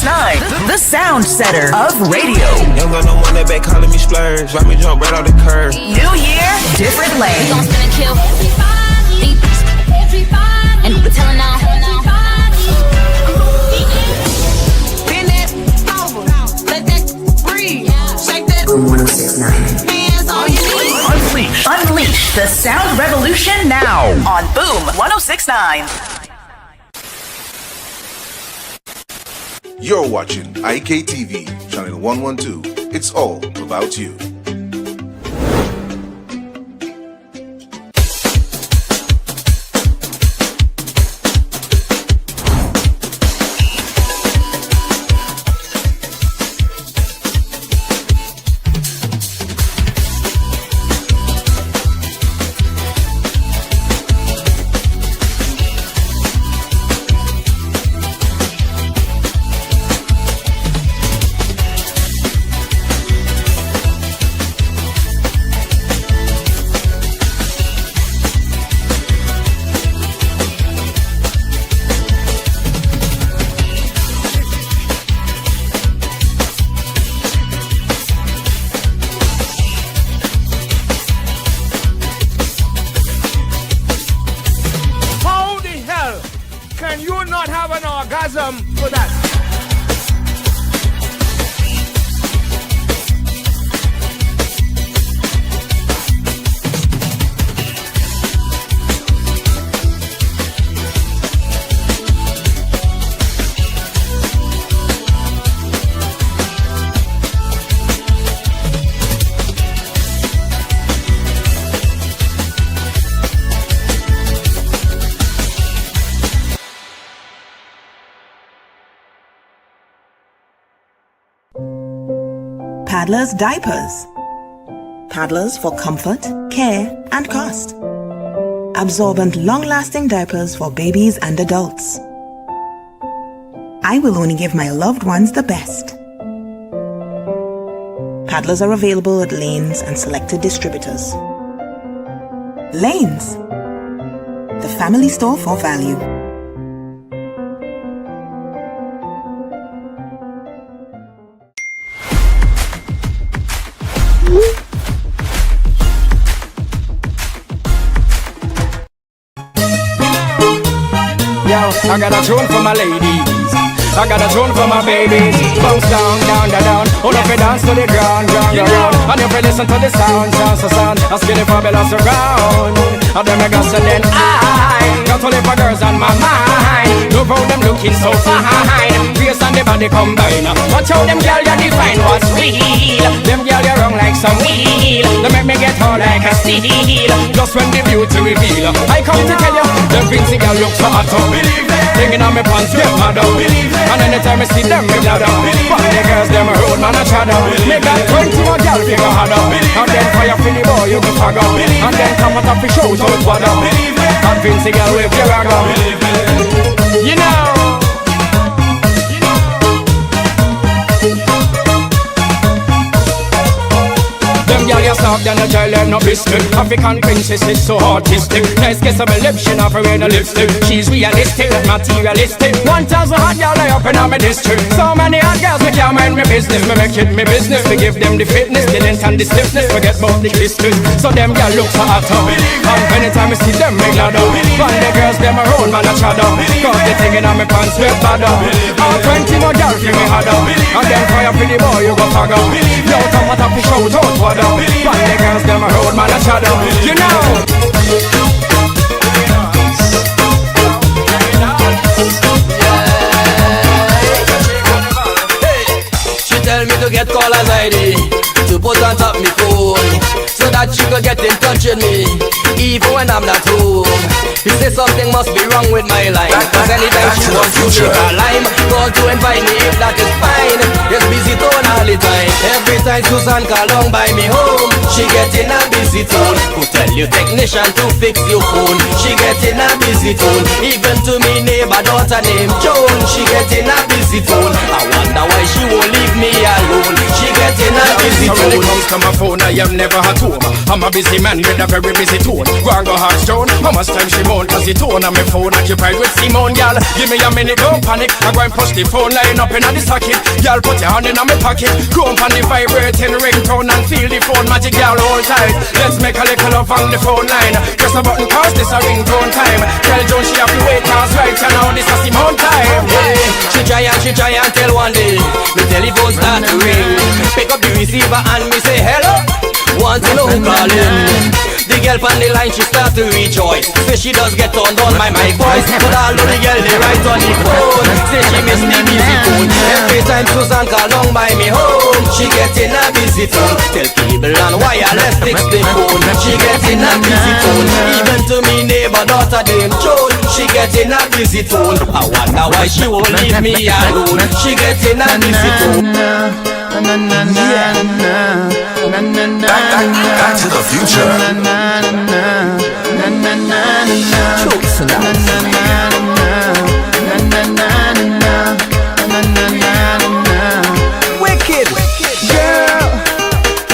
106.9, the sound setter of radio. Young got no one that back calling me splurge. Why me jump right off the curb? New year, different lane. We gon' spin and kill everybody. And we tellin' now. Bend that over, let that breathe. Shake that. Boom 106.9. Hands on your knees. Unleash the sound revolution now on Boom 106.9. You're watching IKTV, channel 112. It's all about you. Paddler's Diapers. Paddlers for comfort, care, and cost. Absorbent, long-lasting diapers for babies and adults. I will only give my loved ones the best. Paddlers are available at Lanes and selected distributors. Lanes, the family store for value. Yo, I got a tune for my ladies. I got a tune for my babies. Bounce down, down, down, down. Hold up and dance to the ground, ground, ground. And if you listen to the sound, sound. I spin it fabulous around. And then I got so then I got to live for girls on my mind. Look how them looking so fine. Face and the body combine. Watch how them girl you define what's real. Them girl you wrong like some wheel. They make me get hard like a steel. Just when the beauty reveal, I come to tell you, them fancy girl look so hot up. Thinking on my pants get mad up. And anytime I see them, me glad up. But the girls, them a road man a shadow. Me got 20 more girl figure hard up. And then fire for the boy, you go fag up. And then come out of the show, so it's what up. And fancy girl with your rag up. You know. Girl, you soft than a child and no biscuit. African princess is so artistic. Nice kiss of her lips, she not for wear no lipstick. She's realistic, materialistic. 1,000 hot girl I up in on my district. So many hot girls, me can't mind my business. Me make it me business. We give them the fitness, the length and the stiffness. Forget about the distance. So them girl look so hot up. And anytime I see them, me glad up. But the girls, them a road man a chad up. Cause they thinking on my pants get bad up. All 20 more girls give me hard up. And then fire for the boy, you go fag up. Yo, come out of the show, don't what up. But the girls, them a road man a shadow. You know. She tell me to get callers ID to put on top me phone, so that she could get in touch with me even when I'm not home. She say something must be wrong with my line, cause anytime she wants to take a lime, call to invite me if that is fine. It's busy tone all the time. Every time Susan call on by me home, she get in a busy tone. Who tell you technician to fix your phone? She get in a busy tone. Even to me neighbor daughter named Joan, she get in a busy tone. I wonder why she won't leave me alone. She get in a busy tone. When it comes to my phone, I am never at home. I'm a busy man with a very busy tone. Go and go hard stone, I'm much time she moan, cause the tone on my phone occupied with Simone, y'all. Give me a minute, don't panic. I go and push the phone line up in the socket. Y'all put your hand in my pocket. Go up on the vibrating ringtone and feel the phone magic, y'all hold tight. Let's make a little love on the phone line. Press the button cause this a ringtone time. Tell Joan she have to wait cause right now this a Simone time. Yeah, she try and tell one day the telephone start to ring. Pick up the receiver and me say hello. Want to know who calling? The girl on the line she start to rejoice. Say she does get turned on by my voice. But although the girl they right on the phone, say she miss the busy phone. Every time Susan call down by me home, she get in a busy phone. Tell people on wireless fix the phone. She get in a busy phone. Even to me neighbor daughter named Joan, she get in a busy phone. I wonder why she won't leave me alone. She get in a busy phone. Back to the future. Wicked. Girl,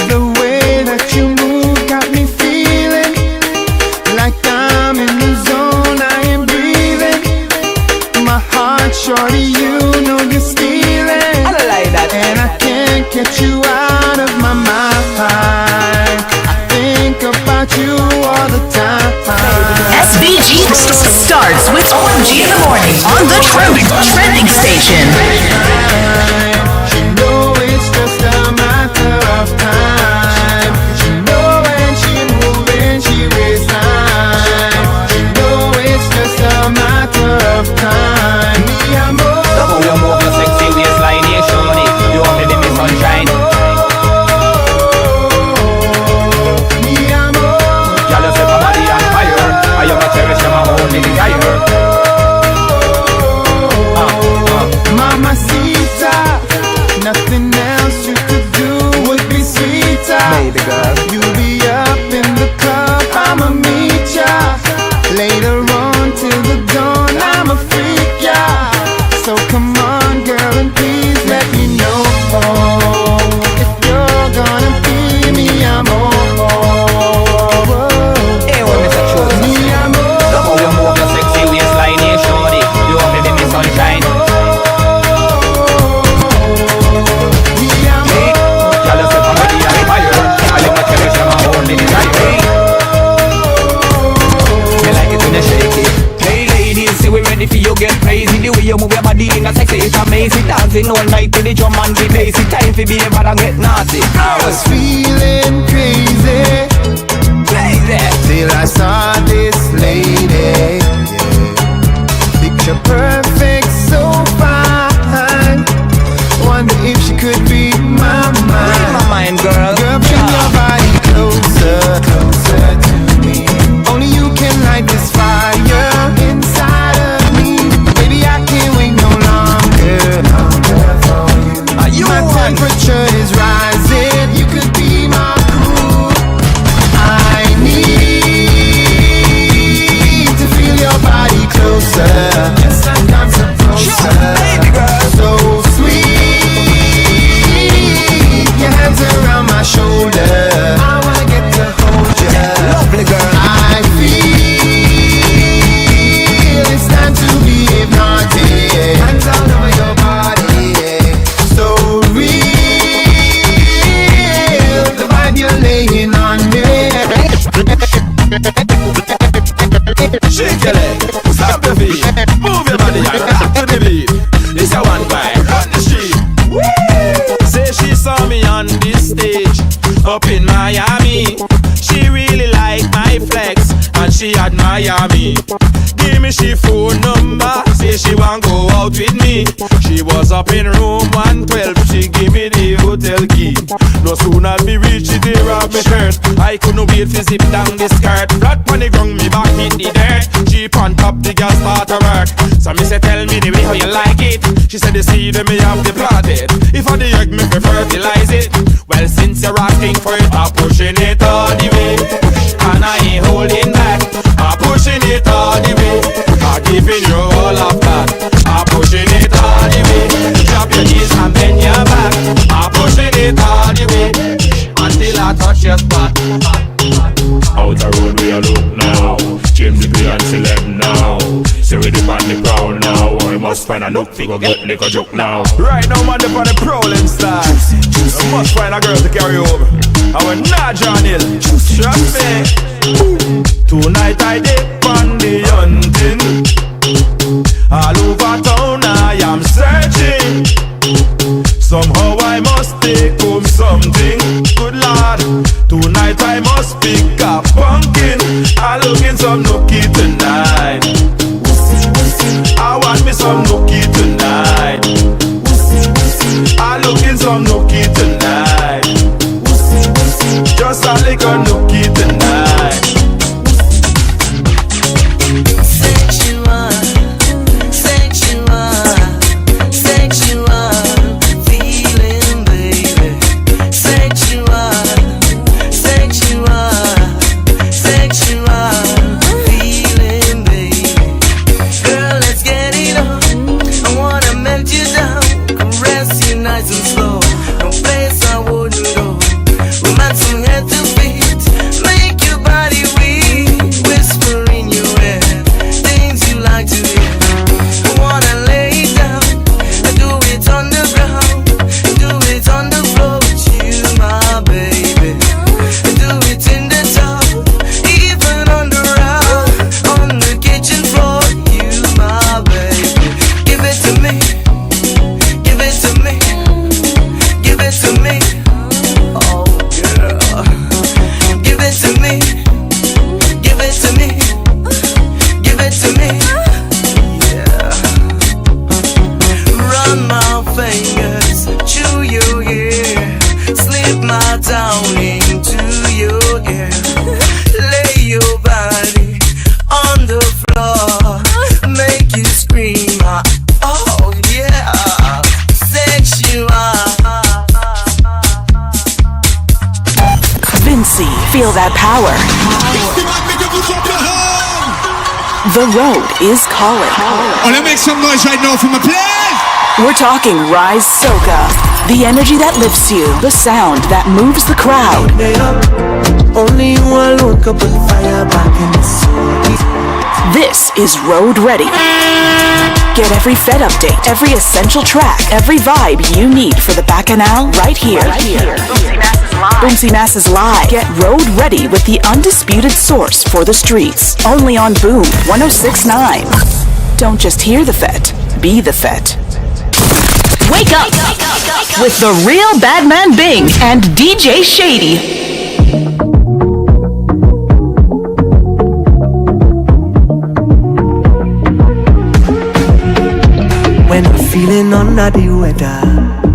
the way that you move got me feeling like I'm in the zone, I am breathing. My heart, shorty, you know you're stealing. I don't like that. And I can't get you out of my mind. I think about you all the time. SVG starts with OMG in the morning on the trending station. She know it's just a matter of time. She know when she moving, she waste time. She know it's just a matter of time. Mi amor. The way you move your sexy waistline, yeah, shorty. You want me to be sunshine. Mi amor. Y'all you set my body on fire. I am a cherish my only desire. Mamacita, nothing else you could do would be sweeter. Baby girl, you be up in the club, I'ma meet ya. Later on till the dawn, I'ma freak ya. So come on girl and please let me know if you're gonna be mi amor. hey, what Mr. Chosen? Mi amor. The way you move your sexy waistline, yeah, shorty. You want me to be sunshine. Y'all you set my body on fire. I am a cherish my only desire. Me like it when you shake it. Hey ladies, see we ready for you get crazy. The way you move your body in a sexy, it's amazing. Dancing all night to the drum and the bass. It's time for be bad and get naughty. I was feeling crazy till I saw this lady. Picture perfect, so fine. Wonder if she could be my Read my mind. mind, girl. Girl, bring your body closer, closer to me. Only you can light this fire inside of me. Baby, I can't wait no longer, longer for you. Are you My one? temperature is rising. You could be my crew. I need to feel your body closer. Yes, I come so closer. Baby girl. So sweet. Your hands around my shoulder. I wanna get to hold you. Lovely girl. I feel it's time to be hypnotic. Hands all over your body. So real. The vibe you're laying on me. Shake your leg, stop the beat. Move your body and rock to the beat. This a one guy, run the street. Say she saw me on this stage up in Miami. She really liked my flex and she admire me. Give me she phone number, say she want go out with me. She was up in room 112, she give me the hotel key. No sooner me reach it, they rob me shirt. I couldn't wait to zip down the skirt. Flat on the ground, me back hit the dirt. She on top, the gas start to work. So me say, tell me the way how you like it. She said, the seed me have the planted. If I the egg, me fi fertilize it. Well, since you're asking for it, I'm pushing it all the way. And I ain't holding back. I'm pushing it all the way. I'm giving you all of that. I'm pushing it all the way. Drop your knees and bend your back. I'm pushing it all the way until I touch your spot. Out the road we are look now. Change the and celeb now. See we demand the crown now. We must find a look figure get liquor joke now. Right now, man, they're on the prowling style. I must find a girl to carry over. I went not John Hill. Trust me. Tonight I dip on the hunting. All over town I am searching. Somehow I must take home something. Good lord. Tonight I must pick a pumpkin. I looking some nookie tonight. I want me some nookie tonight. I looking some nookie tonight. Just a little nookie tonight. Sexual, sexual, sexual feeling, baby. Sexual, sexual, sexual feeling, baby. Girl, let's get it on. I wanna melt you down, caress you nice and slow. No place I wouldn't go. Romance from head to feet, make your body weak. Whisper in your ear, things you like to hear. I wanna lay it down, do it on the ground, do it on the floor with you, my baby. Do it in the tub, even on the round, on the kitchen floor, you, my baby. Give it to me, give it to me, give it to me. Oh girl, give it to me, give it to me, give it to me. Yeah. Run my fingers through your hair, slip my tongue into your ear, lay your body on the floor, make you scream. Oh yeah, sexual. Vincy, feel that power. The road is calling. Oh, let me make some noise right now for my play. We're talking Rise Soca. The energy that lifts you. The sound that moves the crowd. Only you alone can put fire back in the soul. This is Road Ready. Get every Fed update, every essential track, every vibe you need for the Bacchanal right here. Boomsy Mass is live. Get Road Ready with the undisputed source for the streets. Only on Boom 106.9. Don't just hear the Fet, be the Fet. Wake up with the real Badman Bing and DJ Shady. When I'm feeling under the weather,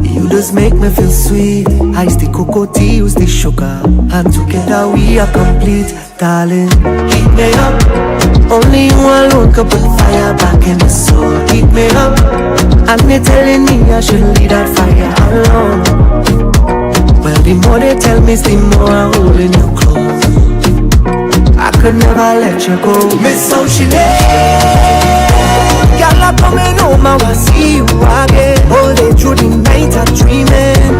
you just make me feel sweet. Ice the cocoa tea, use the sugar, and together we are complete, darling. Heat me up, only you alone can put fire back in the soul. Heat me up, and they telling me I should leave that fire alone. Well, the more they tell me, the more I'm holding you close. I could never let you go. Miss how she lay. Girl, I'm coming home, I will see you again. All day through the night, I'm dreaming.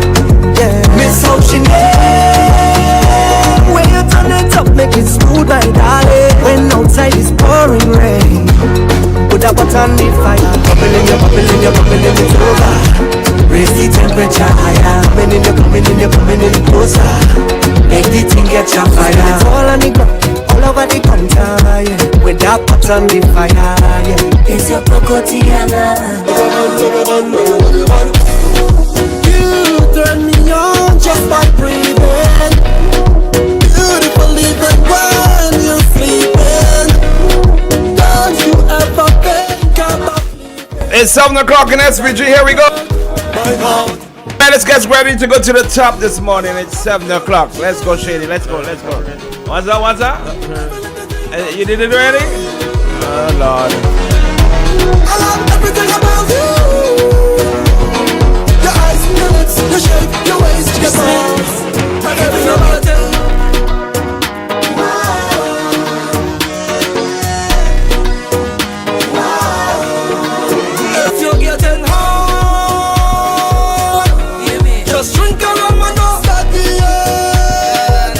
Yeah, miss how she name. When you turn it up, make it smooth, my darling. When outside is pouring rain, put a button on the fire. Bubbling, you're bubbling, you're bubbling, it's over. Raise the temperature higher. Coming in, you're coming in, you're coming in closer. Make the thing get your fire. It's all on the ground, all over the counter, yeah. With that pot on the fire, yeah. It's your Cocotiana. You turn me on just by breathing. Beautiful even when you're sleeping. Don't you ever think about leaving? It's 7 o'clock in SPG. Here we go. Man, let's get ready to go to the top this morning. It's 7 o'clock. Let's go, Shady. Let's go. Let's go. What's that? What's that? You did it already? Oh, Lord. I love everything about you. Your eyes, your lips, your shape, your waist, your smiles. Everything about you. If you're getting hard, just drink a rum and go start the air.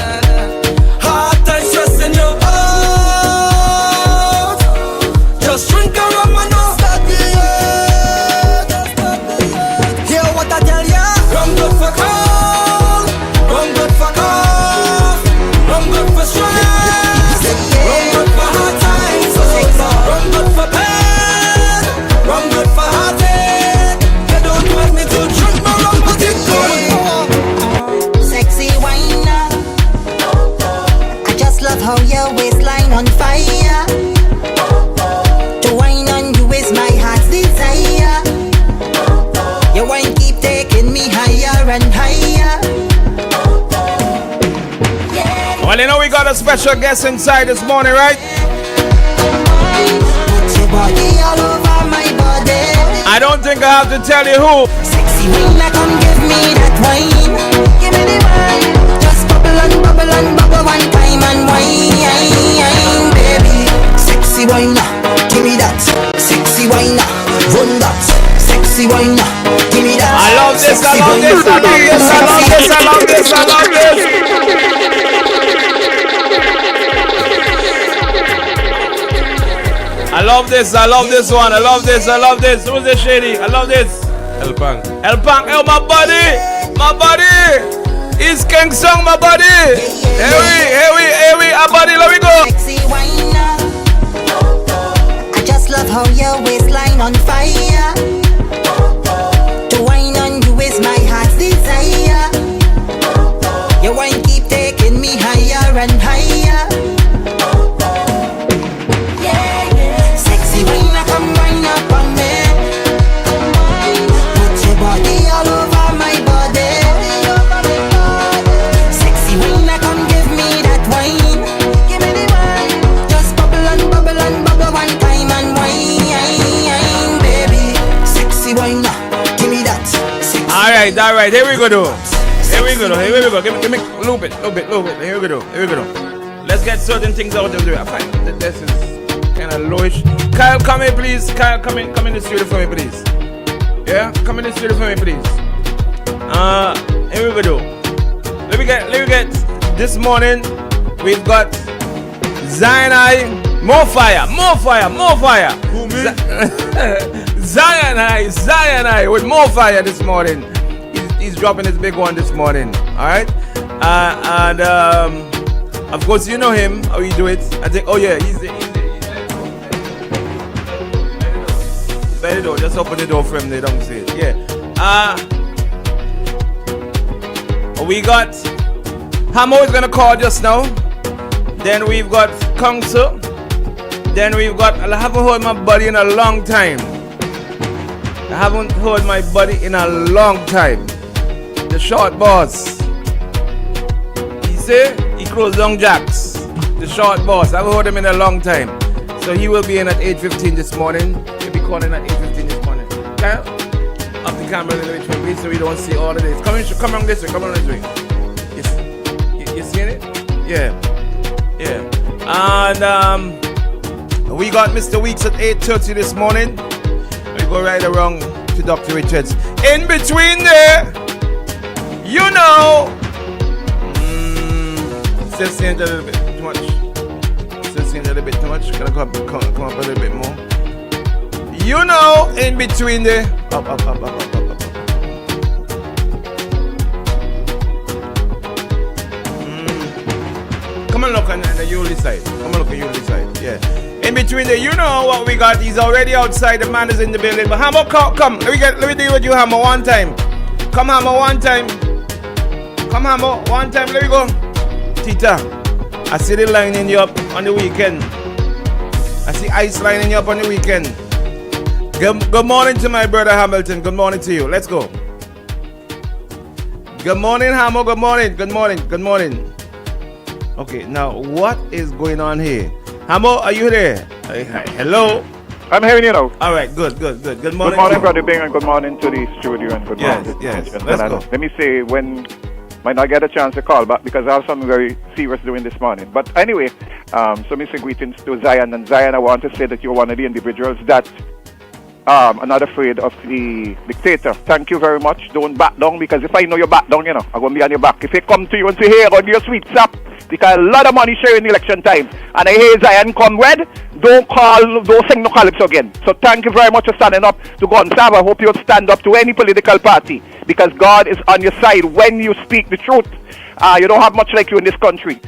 Hard time stressing your heart. a special guest inside this morning, right? I don't think I have to tell you who. Sexy wine, come give me that wine. Give me the wine. Just bubble and bubble one time and wine, baby. Sexy wine, give me that. Sexy wine, run that. Sexy wine, give me that. I love this, I love this, I love this, I love this, I love this, I love this. I love this, I love this one, I love this, I love this. Who's this, Shady? I love this. El Pang. El Pang, oh my buddy, my buddy. It's King Song, my buddy. Here we, our buddy, let me go. Sexy wine, I just love how your waistline on fire. To wine on you is my heart's desire. Your wine keep taking me higher and higher. Sexy wine, come wine up on me. Put your body all over my body. Sexy wine, come give me that wine. Give me the wine. Just bubble one time and wine, baby. Sexy wine, give me that. All right, here we go, though. Here we go. Give me a little bit. Here we go. Let's get certain things out of the way. I find that this is kind of lowish. Kyle, come in, please. Kyle, come in the studio for me, please. Yeah, come in the studio for me, please. Here we go. Let me get. This morning we've got Zion, more fire. Who, me? Zion with more fire this morning. He's dropping his big one this morning. All right, and of course you know him. How he do it? I think. Oh yeah, he's there. By the door, just open the door for him. They don't say it. Yeah. We got Hamo is gonna call just now. Then we've got Council. Then we've got. I haven't heard my buddy in a long time. The short boss. He say he closed down Jacks. The short boss. I haven't heard him in a long time. So he will be in at 8:15 this morning. He'll be calling at 8:15 this morning. Kyle, up the camera a little bit for me so we don't see all of this. Come on this way. You seeing it? Yeah. And we got Mr. Weeks at 8:30 this morning. We go right around to Dr. Richards. In between there, you know, still seeing a little bit too much. Gonna come up a little bit more. You know, in between there, up. Come and look on the Yuli side. Yeah. In between there, you know what we got. He's already outside. The man is in the building. But Hammer, come. Let me deal with you, Hammer, one time. Come, Hammer, one time. Let me go. Tita, I see the lining you up on the weekend. I see ice lining you up on the weekend. Good morning to my brother Hamilton. Good morning to you. Let's go. Good morning, Hammer. Good morning. Okay, now what is going on here? Hammer, are you there? Hello? I'm hearing you now. All right, good. Good morning. Good morning, Brother Bing, and good morning to the studio, and good morning. Yes. Let's go. Let me say, when might not get a chance to call back because I have something very serious doing this morning. But anyway, so me say greetings to Zion. And Zion, I want to say that you're one of the individuals that are not afraid of the dictator. Thank you very much. Don't back down, because if I know you back down, I'm going to be on your back. If they come to you and say, hey, I got your sweet sap, because a lot of money sharing election time, and I hear Zion come red, don't sing no calypso again. So thank you very much for standing up to God. Sam, I hope you'll stand up to any political party, because God is on your side when you speak the truth. You don't have much like you in this country.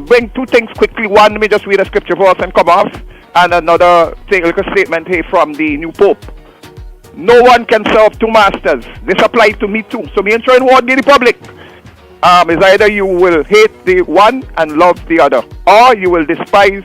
Bring two things quickly. One, let me just read a scripture verse and come off. And another little statement here from the new Pope. No one can serve two masters. This applies to me too. So me ensuring what the Republic is either you will hate the one and love the other, or you will despise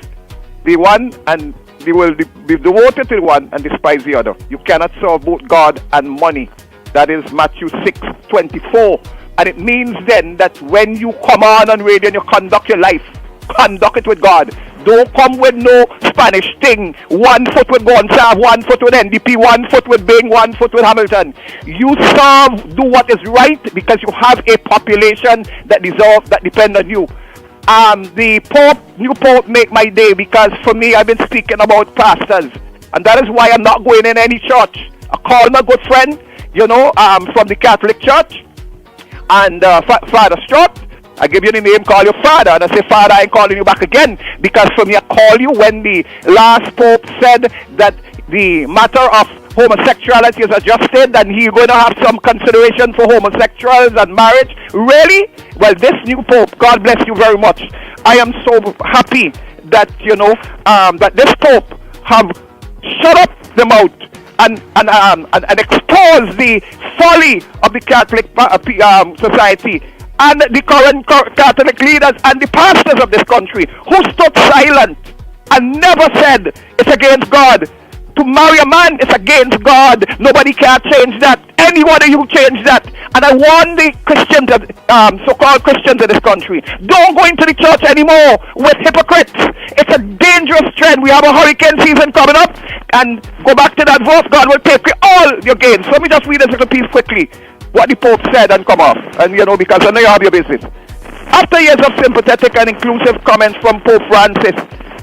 the one and you will be devoted to the one and despise the other. You cannot serve both God and money. That is Matthew 6:24. And it means then that when you come on radio and you conduct your life, conduct it with God. Don't come with no Spanish thing. 1 foot with Gonsalves, 1 foot with NDP, 1 foot with Bing, 1 foot with Hamilton. You serve, do what is right, because you have a population that depend on you. The new Pope make my day, because for me, I've been speaking about pastors, and that is why I'm not going in any church. I call my good friend, from the Catholic Church, and Father Strout. I give you the name, call your father, and I say, Father, I ain't calling you back again, because for me, I call you when the last Pope said that the matter of homosexuality is adjusted, and he's going to have some consideration for homosexuals and marriage. Really? Well, this new Pope, God bless you very much. I am so happy that, that this Pope have shut up the mouth and expose the folly of the Catholic society and the current Catholic leaders and the pastors of this country, who stood silent and never said it's against God. To marry a man is against God. Nobody can change that. Anybody who change that. And I warn the Christians, so-called Christians in this country, don't go into the church anymore with hypocrites. It's a dangerous trend. We have a hurricane season coming up, and go back to that verse, God will take all your gains. So let me just read this little piece quickly, what the Pope said, and come off. And because I know you have your business. After years of sympathetic and inclusive comments from Pope Francis,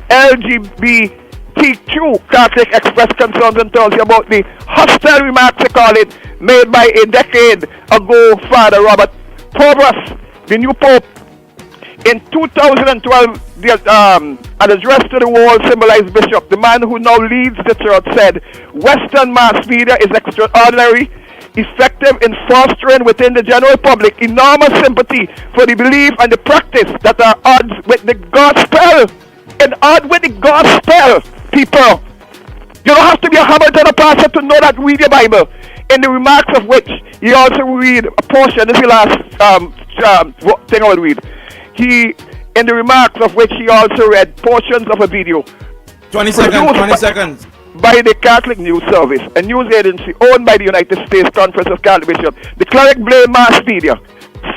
LGBTQ Catholic expressed concerns on Thursday about the hostile remarks, they call it, made by a decade ago Father Robert Pobras, the new Pope. In 2012, an address to the world symbolized Bishop, the man who now leads the church, said, Western mass media is extraordinary, effective in fostering within the general public enormous sympathy for the belief and the practice that are odds with the gospel. And odd with the gospel, people. You don't have to be a Hamilton or pastor to know that. Read your Bible. In the remarks of which he also read a portion. This is the last thing I will read. In the remarks of which he also read portions of a video. 20 seconds. By the Catholic News Service, a news agency owned by the United States Conference of Catholic Bishops. The cleric blame mass media,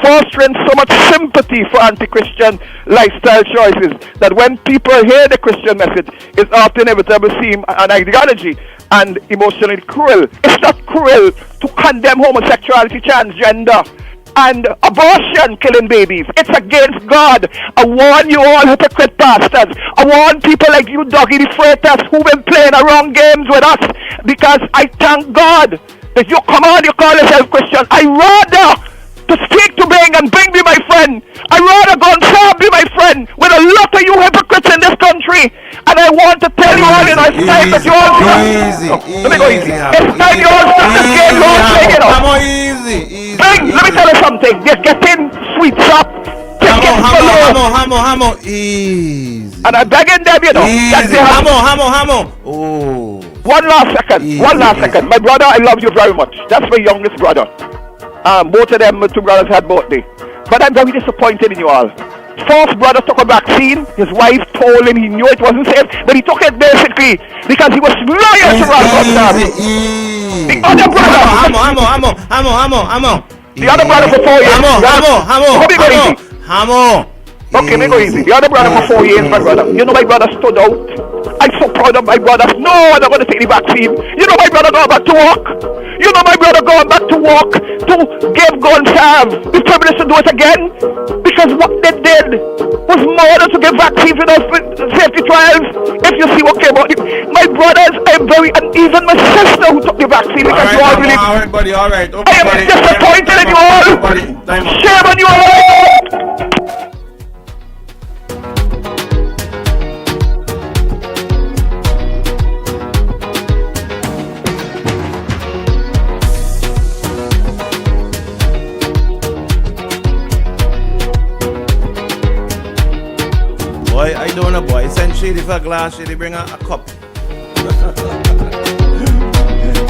fostering so much sympathy for anti-Christian lifestyle choices that when people hear the Christian message, it's often inevitable seem an ideology and emotionally cruel. It's not cruel to condemn homosexuality, transgender, and abortion, killing babies. It's against God. I warn you all hypocrite pastors. I warn people like you doggy the freighters who've been playing around games with us, because I thank God that you come on, you call yourself Christian. I rather to speak to Bing, and Bing be my friend. I rather Gonsalves be my friend with a lot of you hypocrites in this country. And I want to tell you all, it's time that you all stop. Let me go easy. It's time you all stop this game. You all take it off. Bing, let me tell you something. You're getting sweet up. Hamo, easy. And I'm begging them, Easy, hamo. Oh. One last second. My brother, I love you very much. That's my youngest brother. Both of them, two brothers, had birthday. But I'm very disappointed in you all. Fourth brother took a vaccine. His wife told him he knew it wasn't safe, but he took it basically because he was loyal to Ralph. The other brother. Hamo. The other brother for 4 years. Hamo. Okay, make go easy. The other brother for 4 years, my brother. You know my brother stood out. I'm so proud of my brother. No, I'm not going to take the vaccine. You know my brother going back to work. You know my brother going back to work to give Gonsalves the privilege to do it again. Because what they did was more than to give vaccines without safety trials. If you see what came out. My brothers are very, and even my sister who took the vaccine because you all really... All right, buddy, all right. Okay, I am disappointed in you all. Shame on you all. Boy, I don't know, boy. Send Shady for a glass. Shady, bring a cup.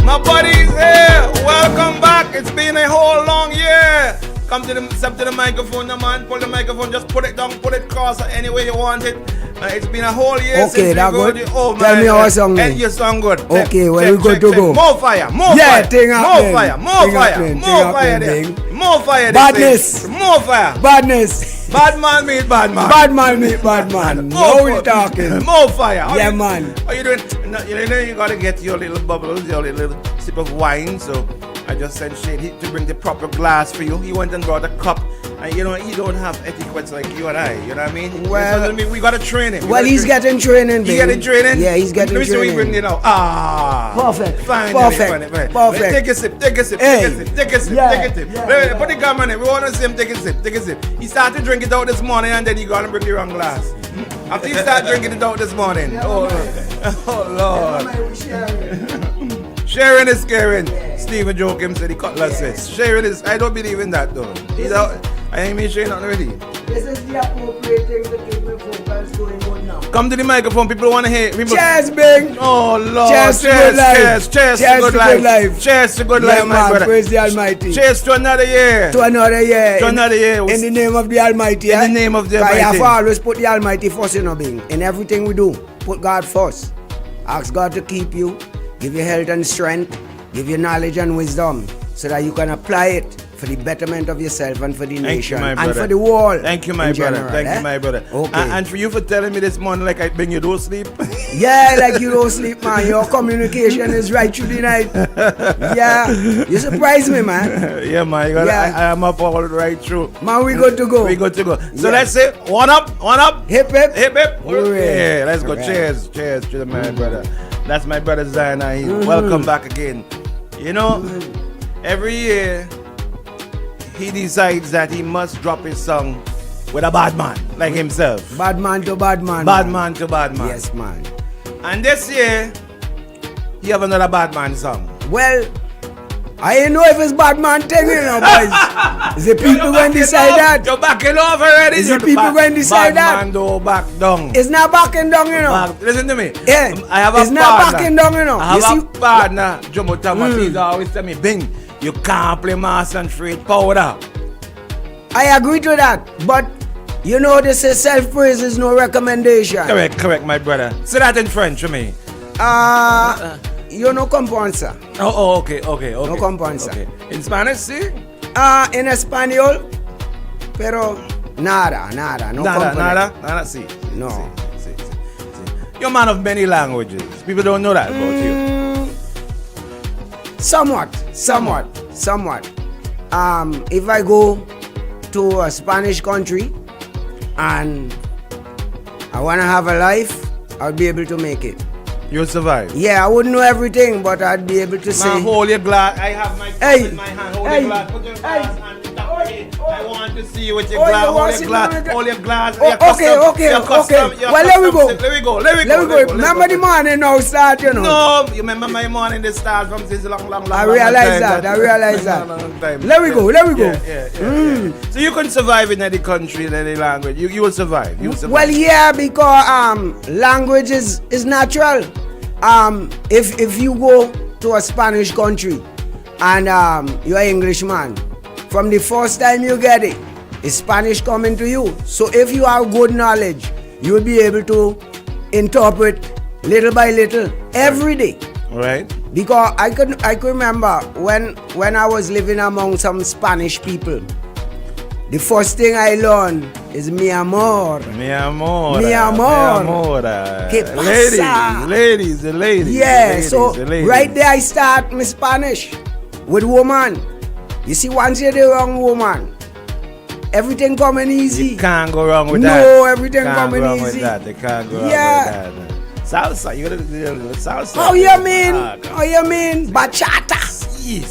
My buddy's here. Welcome back. It's been a whole long year. Come to the microphone, the man. Pull the microphone. Just put it down. Put it across any way you want it. It's been a whole year since we that good. Oh, Tell me how I song. And you song good. Okay, well, we good to go. More fire, more yeah, fire. More fire, more fire, more fire there. More fire. Badness. More fire. Badness. Badman meet Badman. Badman meet Badman. Now we talking. More fire. Yeah, man. How you doing? You know you gotta get your little bubbles, your little sip of wine. So I just sent Shady to bring the proper glass for you. He went and brought a cup. And you know, he don't have etiquettes like you and I. You know what I mean? Well, we gotta train him. Well, he's getting training, baby. He getting training? Yeah, he's getting training. Let me see we bring it out. Perfect. Fine. Perfect. Take a sip. Take a sip. Hey. Take a sip. Yeah. Take a sip. Yeah. Put the gum on it. We want to see him take a sip. Take a sip. He started to drink it out this morning and then he gone and bring the wrong glass. After he started drinking it out this morning. Oh Lord. Sharing is caring. Stephen Joachim said the cutlass says. Sharing is, I don't believe in that though. He's out. I ain't been sharing nothing already. This is the appropriate thing to keep me focused going on now. Come to the microphone, people want to hear. Cheers, Bing. Oh Lord. Cheers to good life. Cheers to good life. Cheers to good life, my brother. Praise the Almighty. Cheers to another year. To another year. To another year. In the name of the Almighty. In the name of the Almighty. I have to always put the Almighty first in our being. In everything we do, put God first. Ask God to keep you, give you health and strength, give you knowledge and wisdom, so that you can apply it for the betterment of yourself and for the nation and for the world. Thank you, my brother. Thank you, my brother. Okay. And for you for telling me this morning like I bring you don't sleep. Yeah, like you don't sleep, man. Your communication is right through the night. Yeah, you surprise me, man. Yeah, man. I am up all right through. Man, we good to go. We good to go. So let's say one up. Hip hip. Hip hip. Hooray. Yeah, let's go. Right. Cheers to the man, brother. That's my brother Zion. Welcome back again. You know, every year he decides that he must drop his song with a bad man like himself. Bad man to bad man. Bad man to bad man. Yes, man. And this year, he have another bad man song. Well, I ain't know if it's bad man thing, you know, boys. Is the people going to decide that? You're backing off already. Is the people going to decide that? Bad man don't back down. It's not backing down, you know. Listen to me. Yeah. I have it's a not partner. backing down, you know. I have a partner, Jomo Thomas. He's always tell me, Bing, you can't play mass and freight powder. I agree to that, but you know this is self-praise is no recommendation. Correct, my brother. Say that in French for me. You no compensa. Oh, okay. No compensa. Okay. In Spanish, sí? En español, pero nada, no nada, sí. No. Sí. You're a man of many languages. People don't know that about you. Somewhat. If I go to a Spanish country and I want to have a life, I'll be able to make it. You'll survive? Yeah, I wouldn't know everything, but I'd be able to say. Man, hold your glass. I have my cup in my hand. Hold your glass. Put your glass and tap it. I want to see you with your glass. Hold your glass. Okay. Well, let me go. Remember the morning now start, you know. No, you remember my morning they start from since long. I realize that. Let me go. Yeah. So you can survive in any country, in any language. You will survive. Well, yeah, because language is natural. If you go to a Spanish country and you're an Englishman, from the first time you get it, it's Spanish coming to you. So if you have good knowledge, you'll be able to interpret little by little every day. Right. Because I could remember when I was living among some Spanish people, the first thing I learned is mi amor. ¿Qué pasa? Ladies. Yeah, right there I start my Spanish with woman. You see, once you're the wrong woman, everything coming easy. You can't go wrong with that. No, everything coming easy. They can't go wrong with that. Salsa, you gotta do salsa. How you mean? Bachata. Sí,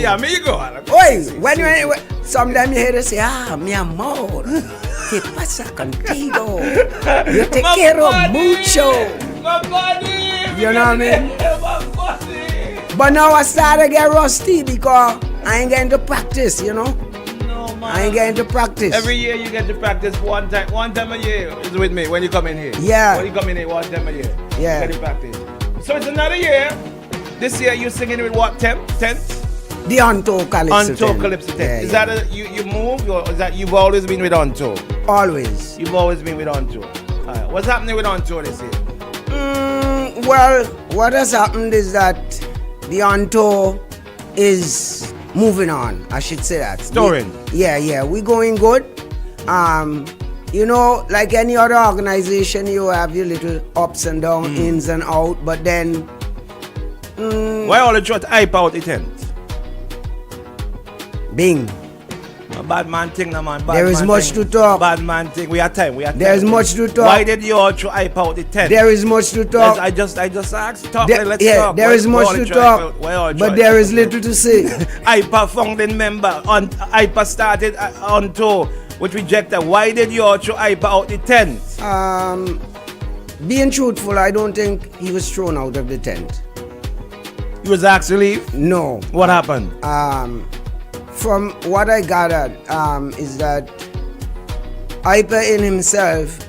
amigo. When sometimes you hear they say, mi amor, ¿qué pasa contigo? Yo te quiero mucho. You know what I mean? But now I start to get rusty because I ain't getting to practice, you know? No, man. I ain't getting to practice. Every year you get to practice one time a year is with me when you come in here. Yeah. When you come in here one time a year. Yeah. You get to practice. So it's another year. This year you're singing with what tenth? The Onto Calypso. Calypso 10. Is that you move or is that you've always been with Onto? Always. You've always been with Onto. Alright, what's happening with On Tour this year? Well, what has happened is that the On Tour is moving on. I should say that. Storing. We're going good. You know, like any other organization, you have your little ups and downs, ins and out. But then, why all the try to hype out the tent? Bing. A Badman thing, no man. There is much to talk. Badman thing. We have time. There is much to talk. Why did you all try hype out the tent? There is much to talk. I just asked. Talk. Let's talk. There is much to talk. But there is little to say. Hyper founding member on Hyper started On Tour, which rejected. Why did you all try hype out the tent? Being truthful, I don't think he was thrown out of the tent. He was asked to leave? No. What happened? From what I gathered, is that Hyper in himself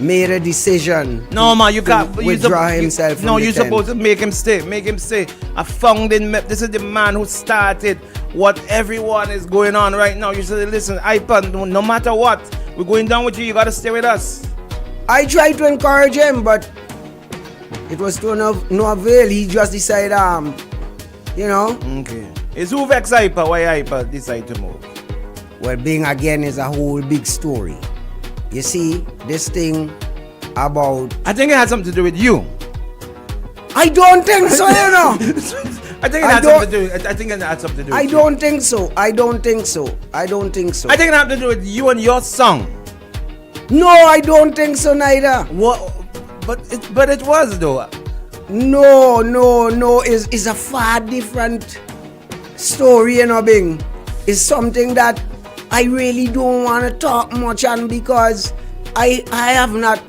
made a decision. No, man, you can't withdraw himself from No, the you're tent. supposed to make him stay. Make him stay. A founding member. This is the man who started what everyone is going on right now. You said, listen, Hyper, no matter what, we're going down with you. You got to stay with us. I tried to encourage him, but it was to no avail. He just decided, you know. Okay. Is who vex Hyper? Why Hyper decide to move? Well, being again is a whole big story. You see, this thing about... I think it had something to do with you. I don't think so, you know. I think it had something to do. I think it had something to do with I don't think so. I don't think so. I don't think so. I think it had to do with you and your song. No, I don't think so neither. What? But it was though. No. It's a far different story, you know, Bing. It's something that I really don't want to talk much on because I have not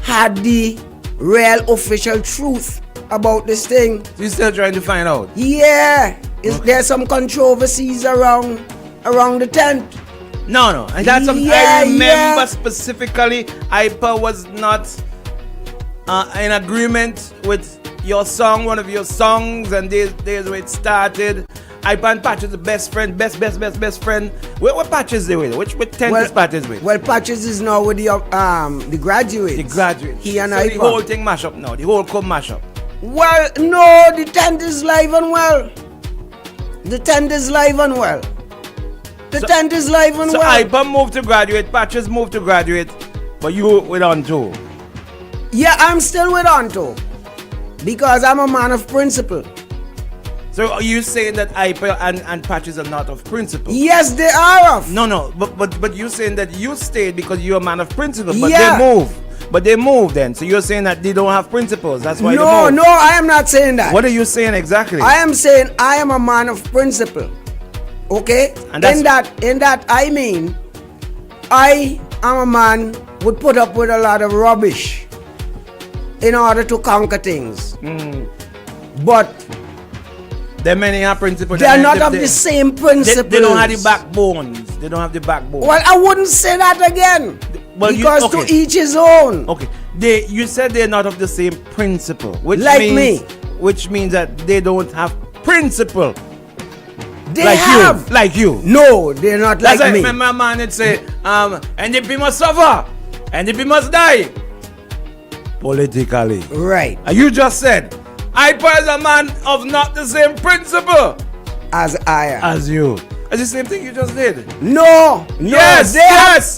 had the real official truth about this thing. So you're still trying to find out? Yeah. There's some controversies around the tent. No. And that's something I remember specifically. Hyper was not in agreement with your song, one of your songs, and days where it started. Hyper and Patch is the best friend, best friend. What Patch is they with? Which tent is Patch is with? Well, Patches is now with the graduates. The graduates. He and so Hyper. The whole thing mash up now. The whole club mash up. Well, no, the tent is live and well. The tent is live and well. So Hyper moved to graduate, Patches moved to graduate, but you with On Tour. Yeah, I'm still with On Tour because I'm a man of principle. So are you saying that Hyper and Patches are not of principle? Yes, they are of. No, but you're saying that you stayed because you're a man of principle, but yeah. they move. But they move then. So you're saying that they don't have principles. That's why they move. No, I am not saying that. What are you saying exactly? I am saying I am a man of principle. Okay? And in that I mean I am a man who would put up with a lot of rubbish in order to conquer things. But there many have principles. They are not of the same principles. They don't have the backbones. They don't have the backbone. Well, I wouldn't say that again. Well, because to each his own. Okay. You said they're not of the same principle. Which means that they don't have principle. They have. Like you. No, they're not like me. My man would say, NDP must suffer. NDP must die. Politically. Right. And you just said, Hyper is a man of not the same principle. As I am. As you. It's the same thing you just did. No. Yes.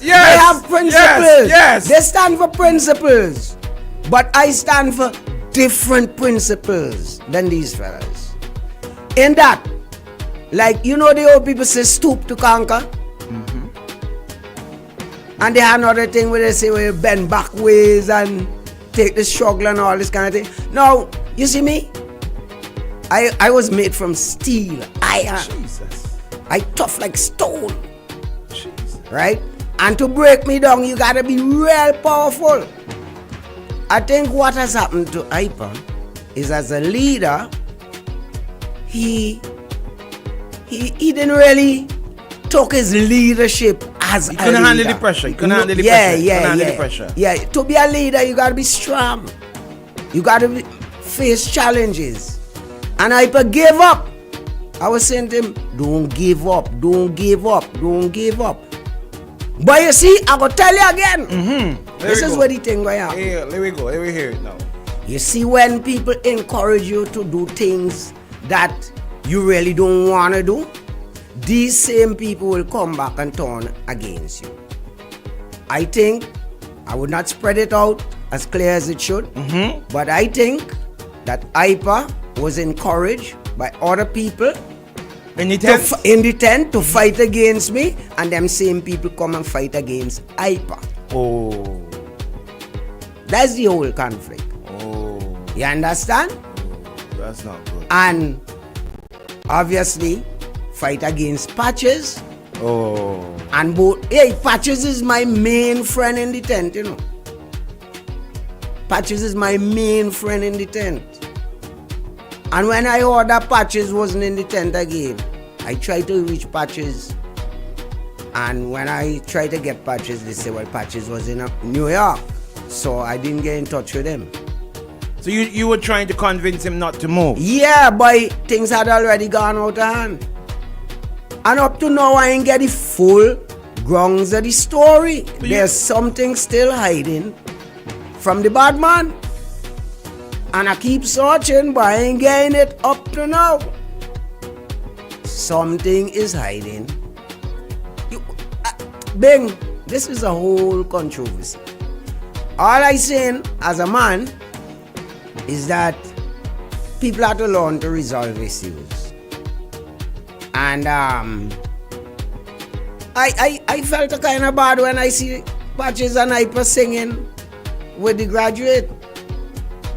They have principles. Yes. They stand for principles. But I stand for different principles than these fellas. In that, like, you know the old people say stoop to conquer? And they have another thing where they say we bend back ways and take the struggle and all this kind of thing. Now, you see me? I was made from steel, iron. Jesus. I tough like stone. Jesus. Right? And to break me down, you gotta be real powerful. I think what has happened to Hyper is as a leader, he didn't really took his leadership as a leader. He couldn't handle the pressure. Yeah. To be a leader, you gotta be strong. You gotta face challenges. And Hyper gave up. I was saying to him, don't give up. But you see, I gotta tell you again. This is where the thing going on. Here we go. Let me hear it now. You see, when people encourage you to do things that you really don't want to do, these same people will come back and turn against you. I think I would not spread it out as clear as it should, but I think that IPA was encouraged by other people in the tent to fight against me, and them same people come and fight against IPA. Oh. That's the whole conflict. Oh. You understand? That's not good. And obviously, fight against Patches. Oh. And both, hey, Patches is my main friend in the tent, you know. Patches is my main friend in the tent. And when I heard that Patches wasn't in the tent again, I tried to reach Patches. And when I tried to get Patches, they said, well, Patches was in New York. So I didn't get in touch with him. So you were trying to convince him not to move? Yeah, but things had already gone out of hand. And up to now, I ain't get the full grounds of the story. There's something still hiding from the Badman. And I keep searching, but I ain't getting it up to now. Something is hiding. Bing, this is a whole controversy. All I saying as a man is that people have to learn to resolve issues. And I felt a kind of bad when I see Patches and Hyper singing with the graduate,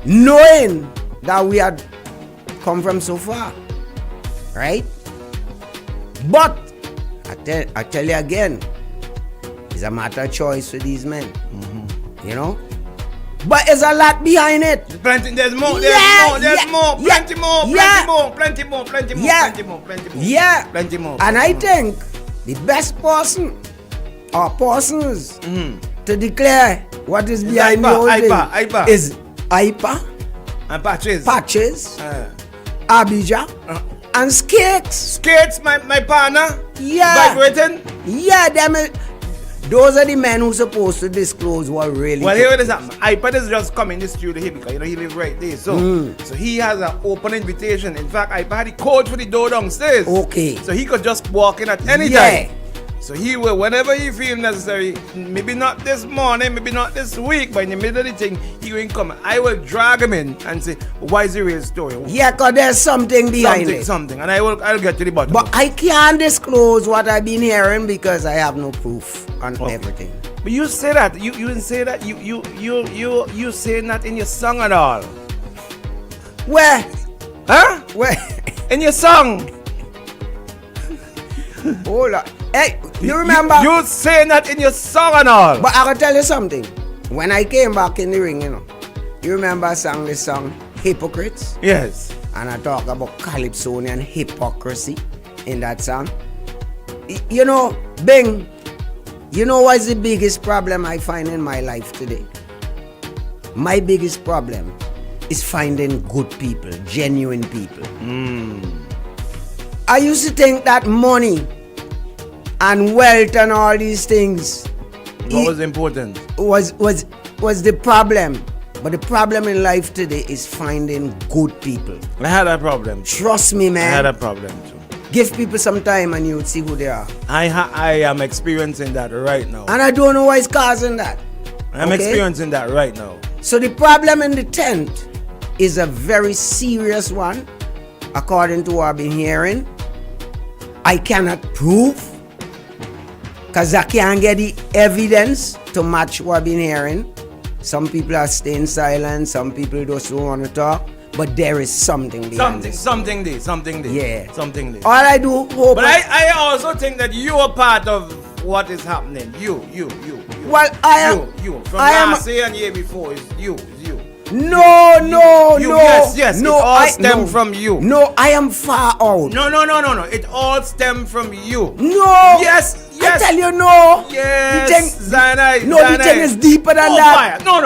knowing that we had come from so far, right? But I tell you again, it's a matter of choice for these men, you know. But there's a lot behind it. There's more. Plenty more. And I think the best person or persons to declare what is behind the whole thing is IPA and Patches, Abijah, and Skates. Skates, my partner. Yeah. Vibrating. Yeah, those are the men who supposed to disclose what really. Well, here it is. IPA is just coming in the studio here because he lives right there. So he has an open invitation. In fact, IPA had the code for the door downstairs. Okay. So he could just walk in at any time. So he will, whenever he feel necessary, maybe not this morning, maybe not this week, but in the middle of the thing, he will come. I will drag him in and say, why is the real story? Yeah, because there's something behind it. Something. And I'll get to the bottom. But I can't disclose what I've been hearing because I have no proof on everything. But you say that. You didn't say that. You saying that in your song at all. Where? Huh? Where? In your song. Hold on. Hey, you remember? You saying that in your song and all. But I can tell you something. When I came back in the ring, you know, you remember I sang this song, Hypocrites? Yes. And I talk about calypsonian hypocrisy in that song. You know, Bing, you know what's the biggest problem I find in my life today? My biggest problem is finding good people, genuine people. I used to think that money and wealth and all these things was important. Was the problem. But the problem in life today is finding good people. I had a problem. Trust me, man. I had a problem too. Give people some time and you'll see who they are. I am experiencing that right now. And I don't know why it's causing that. I'm experiencing that right now. So the problem in the tent is a very serious one, according to what I've been hearing. I cannot prove, because I can't get the evidence to match what I've been hearing. Some people are staying silent, some people just don't want to talk, but there is something behind this. Something there. Yeah. Something there. All I do hope. But I also think that you are part of what is happening. You. Well, I am. You. From last year and year before, it's you. No. Yes. No, it all stems from you. No, I am far out. No. It all stems from you. No. Yes. I tell you no. Yes. The thing is deeper than that. No.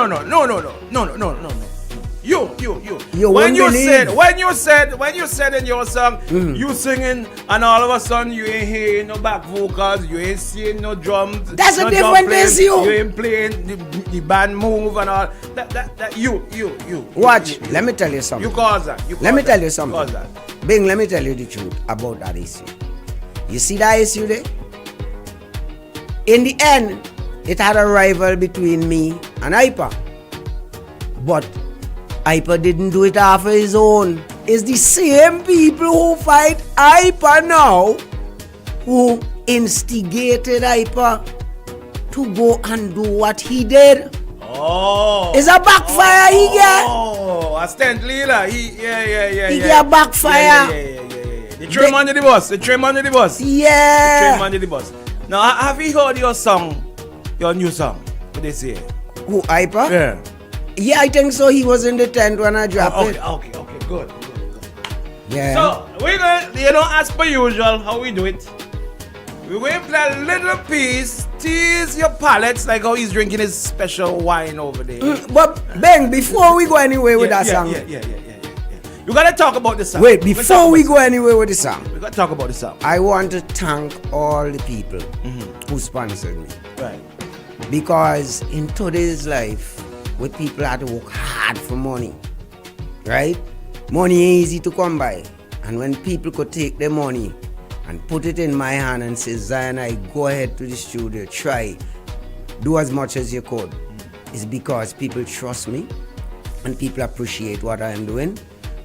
You. You when won't you believe. said in your song, you singing, and all of a sudden you ain't hearing no back vocals, you ain't seeing no drums. That's no a different issue. You ain't playing the band move and all. That you. Watch. Let me tell you something. You cause that. Let me tell you something. Bing, let me tell you the truth about that issue. You see that issue there? In the end, it had a rival between me and Hyper. But Hyper didn't do it off his own. It's the same people who fight Hyper now who instigated Hyper to go and do what he did. Oh. It's a backfire he get. Oh, a stunt leader. He get backfire. The trim under the bus. Yeah. The trim under the bus. Now, have you heard your new song? What they say? Who, Hyper? Yeah. Yeah, I think so. He was in the tent when I dropped it. Okay, good. Yeah. So, we're going to, as per usual, how we do it. We're going to play a little piece, tease your palates, like how he's drinking his special wine over there. But, Ben, before we go anywhere with that song. Yeah. You got to talk about the song. Wait, before we go anywhere with the song. We got to talk about the song. I want to thank all the people who sponsored me. Right. Because in today's life, where people have to work hard for money, right? Money ain't easy to come by. And when people could take their money and put it in my hand and say, Zion, I go ahead to the studio, try, do as much as you could, it's because people trust me and people appreciate what I am doing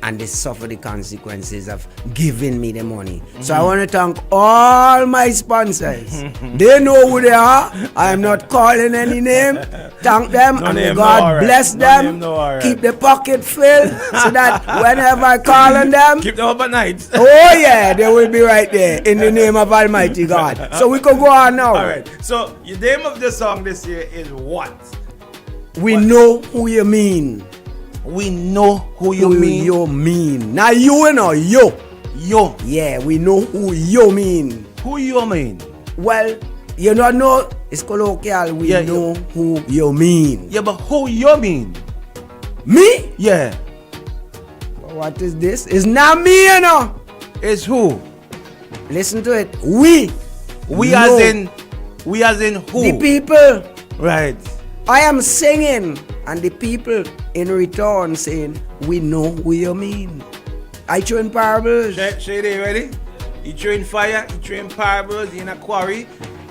and they suffer the consequences of giving me the money. So I want to thank all my sponsors. They know who they are. I am not calling any name. Thank them and may God bless them. Keep the pocket filled so that whenever I call on them, keep them up at night. Oh yeah, they will be right there in the name of Almighty God. So we can go on now. Alright, so the name of the song this year is what? We know who you mean. We know who you mean. Now you know yo. Yo. Yeah, we know who you mean. Who you mean? Well, you don't know, it's colloquial. We know who you mean. Yeah, but who you mean? Me? Yeah. What is this? It's not me, you know. It's who? Listen to it. We as in who? The people. Right. I am singing and the people in return saying, we know who you mean. I train parables. Shady, ready? He train fire, he train parables, he in a quarry,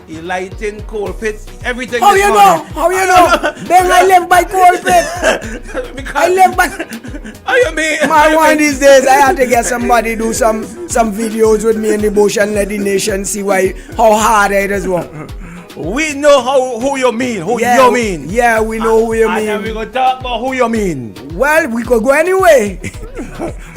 he lighting coal pits, everything. How you know? How you know? Then I live by coal pit. I live by... How you mean? Man, one of these days I have to get somebody do some videos with me in the bush and let the nation see how hard it is work. We know who you mean. Who you mean? Yeah, we know who you mean. And we're going to talk about who you mean. Well, we could go anyway.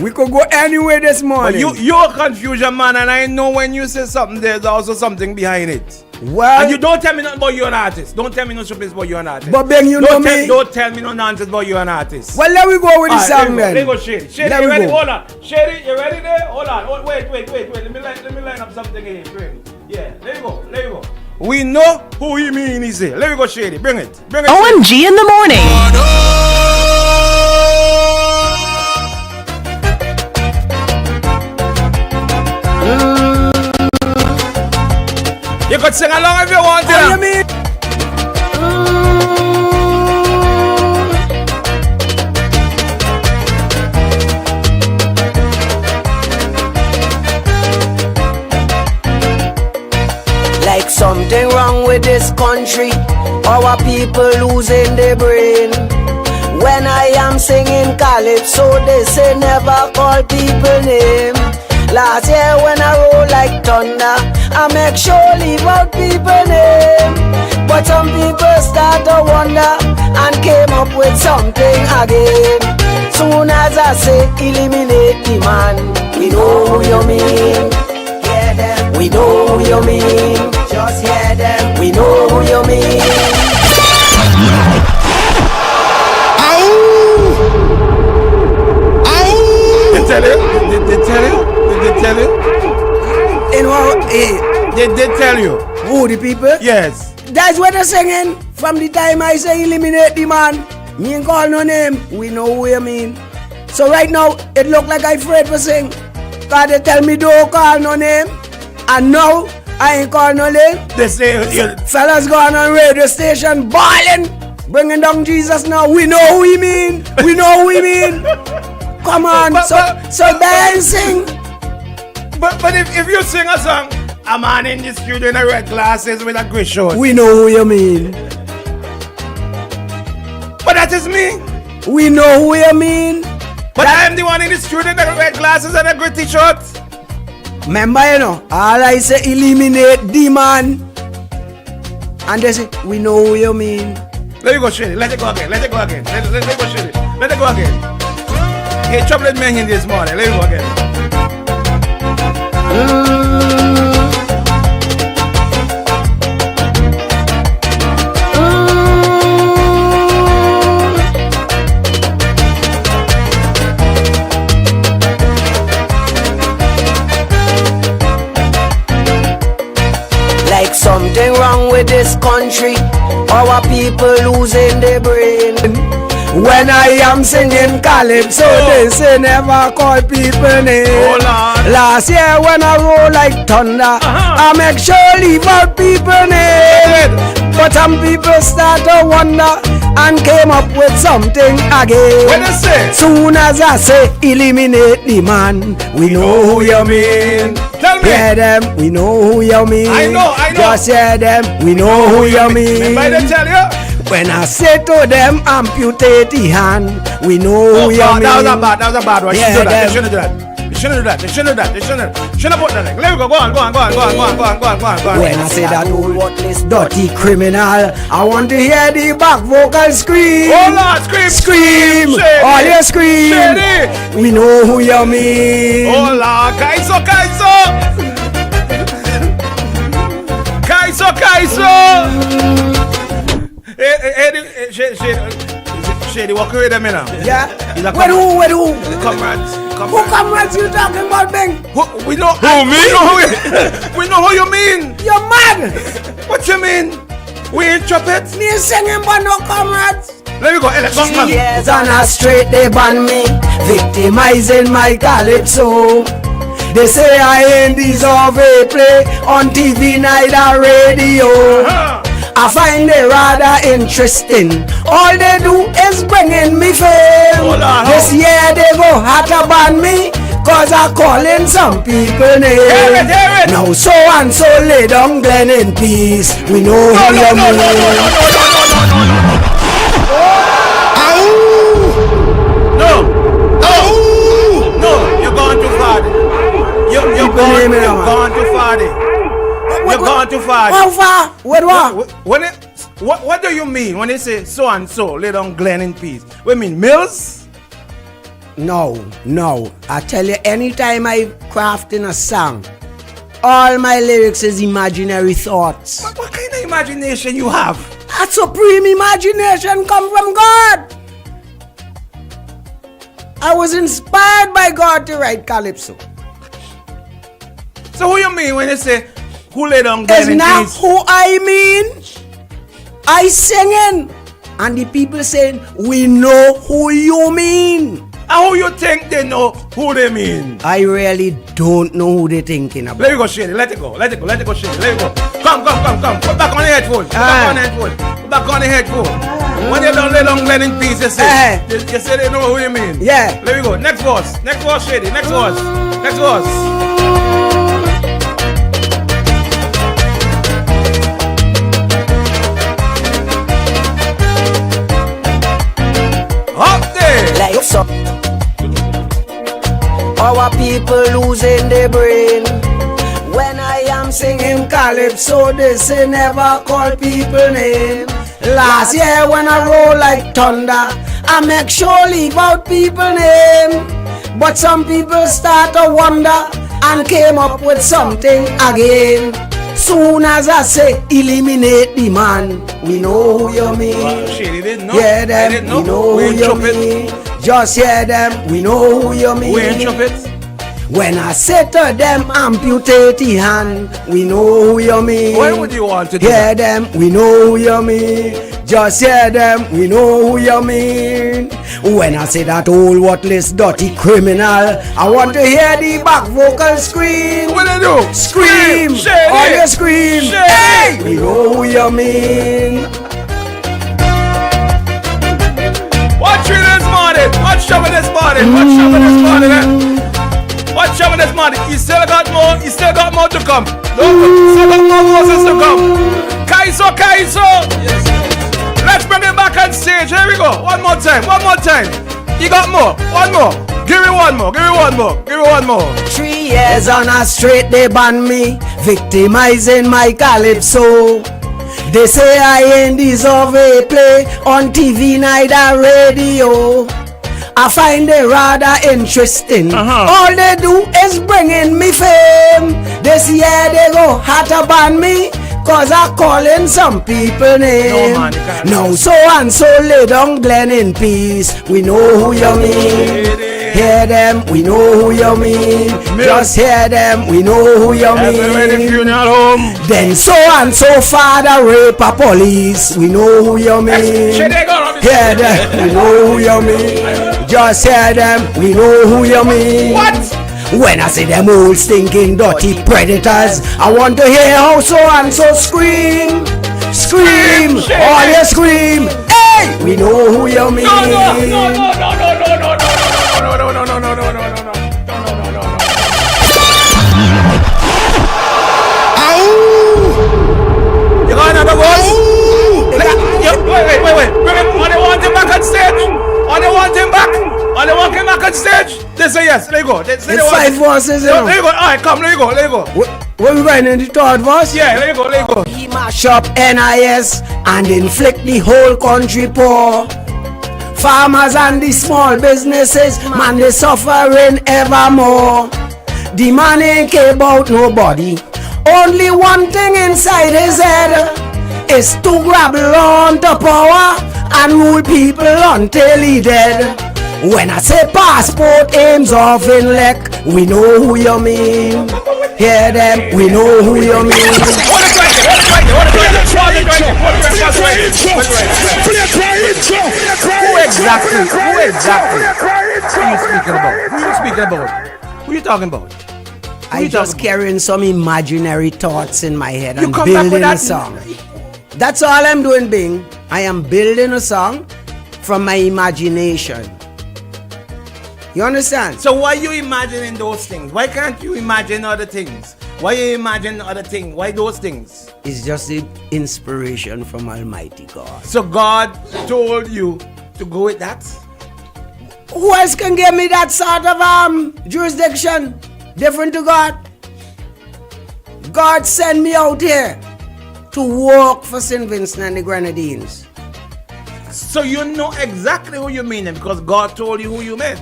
We could go anywhere this morning. But you're a confusion man, and I know when you say something, there's also something behind it. Well, and you don't tell me nothing about you an artist. Don't tell me no surprise about you an artist. But Ben, you know me. Don't tell me no nonsense about you an artist. Well, let me go with the song then. Let me go, Shady. Shady, you ready? Hold on. Shady, you ready there? Hold on. Wait. Let me line up something here. Yeah, let me go. We know who he mean, he say. Let me go, Shady. Bring it. OMG in the morning. You could sing along if you want to. What do you mean? Like something wrong with this country, our people losing their brain. When I am singing calypso, they say never call people name. Last year when I roll like thunder, I make sure leave out people name. But some people start to wonder and came up with something again. Soon as I say eliminate the man, we know who you mean. Hear them, we know who you mean. Just hear them, we know who you mean. They tell you? In what? They tell you. Who, the people? Yes. That's what they're singing. From the time I say eliminate the man, Me ain't call no name. We know who you mean. So right now, it look like I afraid for sing. Cause they tell me don't call no name. And now, I ain't call no name. They say fellas going on radio station bawling, bringing down Jesus now. We know who he mean. We know who he mean. Come on, so Ben sing. But if you sing a song, a man in the studio in a red glasses with a grey shirt. We know who you mean. But that is me. We know who you mean. But I am the one in the studio in the red glasses and a grey t-shirt. Remember, you know, all I say eliminate demon. And they say, we know who you mean. Let you go, Shady. Let it go again. Let it go again. Let it go, Shady. Let it go again. Hey, chocolate man in this morning. Let it go again. Like something wrong with this country. Our people losing their brain. When I am singing calypso, they say never call people name. Last year when I roll like thunder, I make sure leave out people name. But some people start to wonder and came up with something again. What they say? Soon as I say eliminate the man, we know who you mean. Tell me. Hear them, we know who you mean. I know. Just hear them, we know who you mean. Remember they tell you? When I say to them, amputate the hand, we know who you mean. That was a bad one. Yeah, They shouldn't do that. They shouldn't put that. Let me go. Go on. When I say that old worthless, dirty criminal, I want to hear the back vocal scream. Oh Lord, scream. Shady. All you scream. Shady. We know who you mean. Oh Lord, Kaiso. Shady, walk away them now. Yeah? Where who? Comrades. Who comrades you talking about, Ben? We know who me? We know who you mean. You're mad. What you mean? We ain't trumpets. Me singing but no comrades. Let me go. Come. Years on a straight they ban me, victimizing my calypso. They say I ain't deserve a play on TV, night or radio. I find it rather interesting. All they do is bringing me fame. This year they go hard to ban me, cause I calling some people names. Hear it. Now so and so lay down Glen in peace. We know who you mean. No, you're going too far. You're going too far. You're going too far. How far? What do you mean when they say so and so lay down Glen in peace? What mean, Mills? No. I tell you, anytime I craft in a song, all my lyrics is imaginary thoughts. What kind of imagination you have? A supreme imagination come from God. I was inspired by God to write calypso. So who you mean when they say who lay down Glen in peace? It's not who I mean. I singing, and the people saying we know who you mean. And who you think they know who they mean? I really don't know who they thinking about. Let me go, Shady. Let it go, Shady. Let it go. Come. Put back on the headphone. Put back on the headphone. When they don't lay down Glen in peace, you say they know who you mean. Yeah. Let me go. Next verse, Shady. Next verse. Like so, our people losing their brain. When I am singing calypso, they say never call people name. Last year when I roll like thunder, I make sure leave out people name. But some people start to wonder and came up with something again. Soon as I say eliminate the man, we know who you mean. Shady didn't know. Hear them, we know who you mean. Just hear them, we know who you mean. We ain't trumpets. When I say to them, amputate the hand, we know who you mean. Why would you want to do Hear them, we know who you mean. Just hear them, we know who you mean. When I say that old worthless dirty criminal, I want to hear the back vocal scream. What they do? Scream! Shady. All you scream! Shady. Hey! We know who you mean. Watch you this morning. Watch some of this morning. Watch some of this morning. Watch some of this morning. You still got more. You still got more to come. Still got more voices to come. Kaiso. Yes. Let's bring it back on stage. Here we go. One more time. You got more. One more. Give me one more. 3 years on a straight they ban me, victimizing my calypso. They say I ain't deserve a play on TV, neither radio. I find it rather interesting. All they do is bringing me fame. This year they go hard to ban me, cause I calling some people name. Now so and so lay down Glen in peace. We know who you mean. Hear them, we know who you mean. Just hear them, we know who you mean. Then so and so father rape a police. We know who you mean. Hear them, we know who you mean. Just hear them, we know who you mean. What? When I see them old stinking dirty predators, I want to hear how so and so scream. Scream, all you scream. Hey, we know who you mean. You got another voice? Wait. They want him back on stage. They want him back on stage. They say yes. Let go. It's 5 voices. Let go. All right, come. Let go. Where we going in the third verse? Yeah, let go. He mash up NIS and inflict the whole country poor. Farmers and the small businesses, man, they suffering evermore. The man ain't care about nobody. Only one thing inside his head is to grab on to power and rule people until he dead. When I say passport aims off in leg, we know who you mean. Hear them, we know who you mean. Who exactly? Who you speaking about? Who you talking about? I just carrying some imaginary thoughts in my head and building a song. That's all I'm doing, Bing. I am building a song from my imagination. You understand? So why you imagining those things? Why can't you imagine other things? Why you imagine other things? Why those things? It's just the inspiration from Almighty God. So God told you to go with that? Who else can give me that sort of jurisdiction different to God? God sent me out here to work for St. Vincent and the Grenadines. So you know exactly who you mean because God told you who you meant.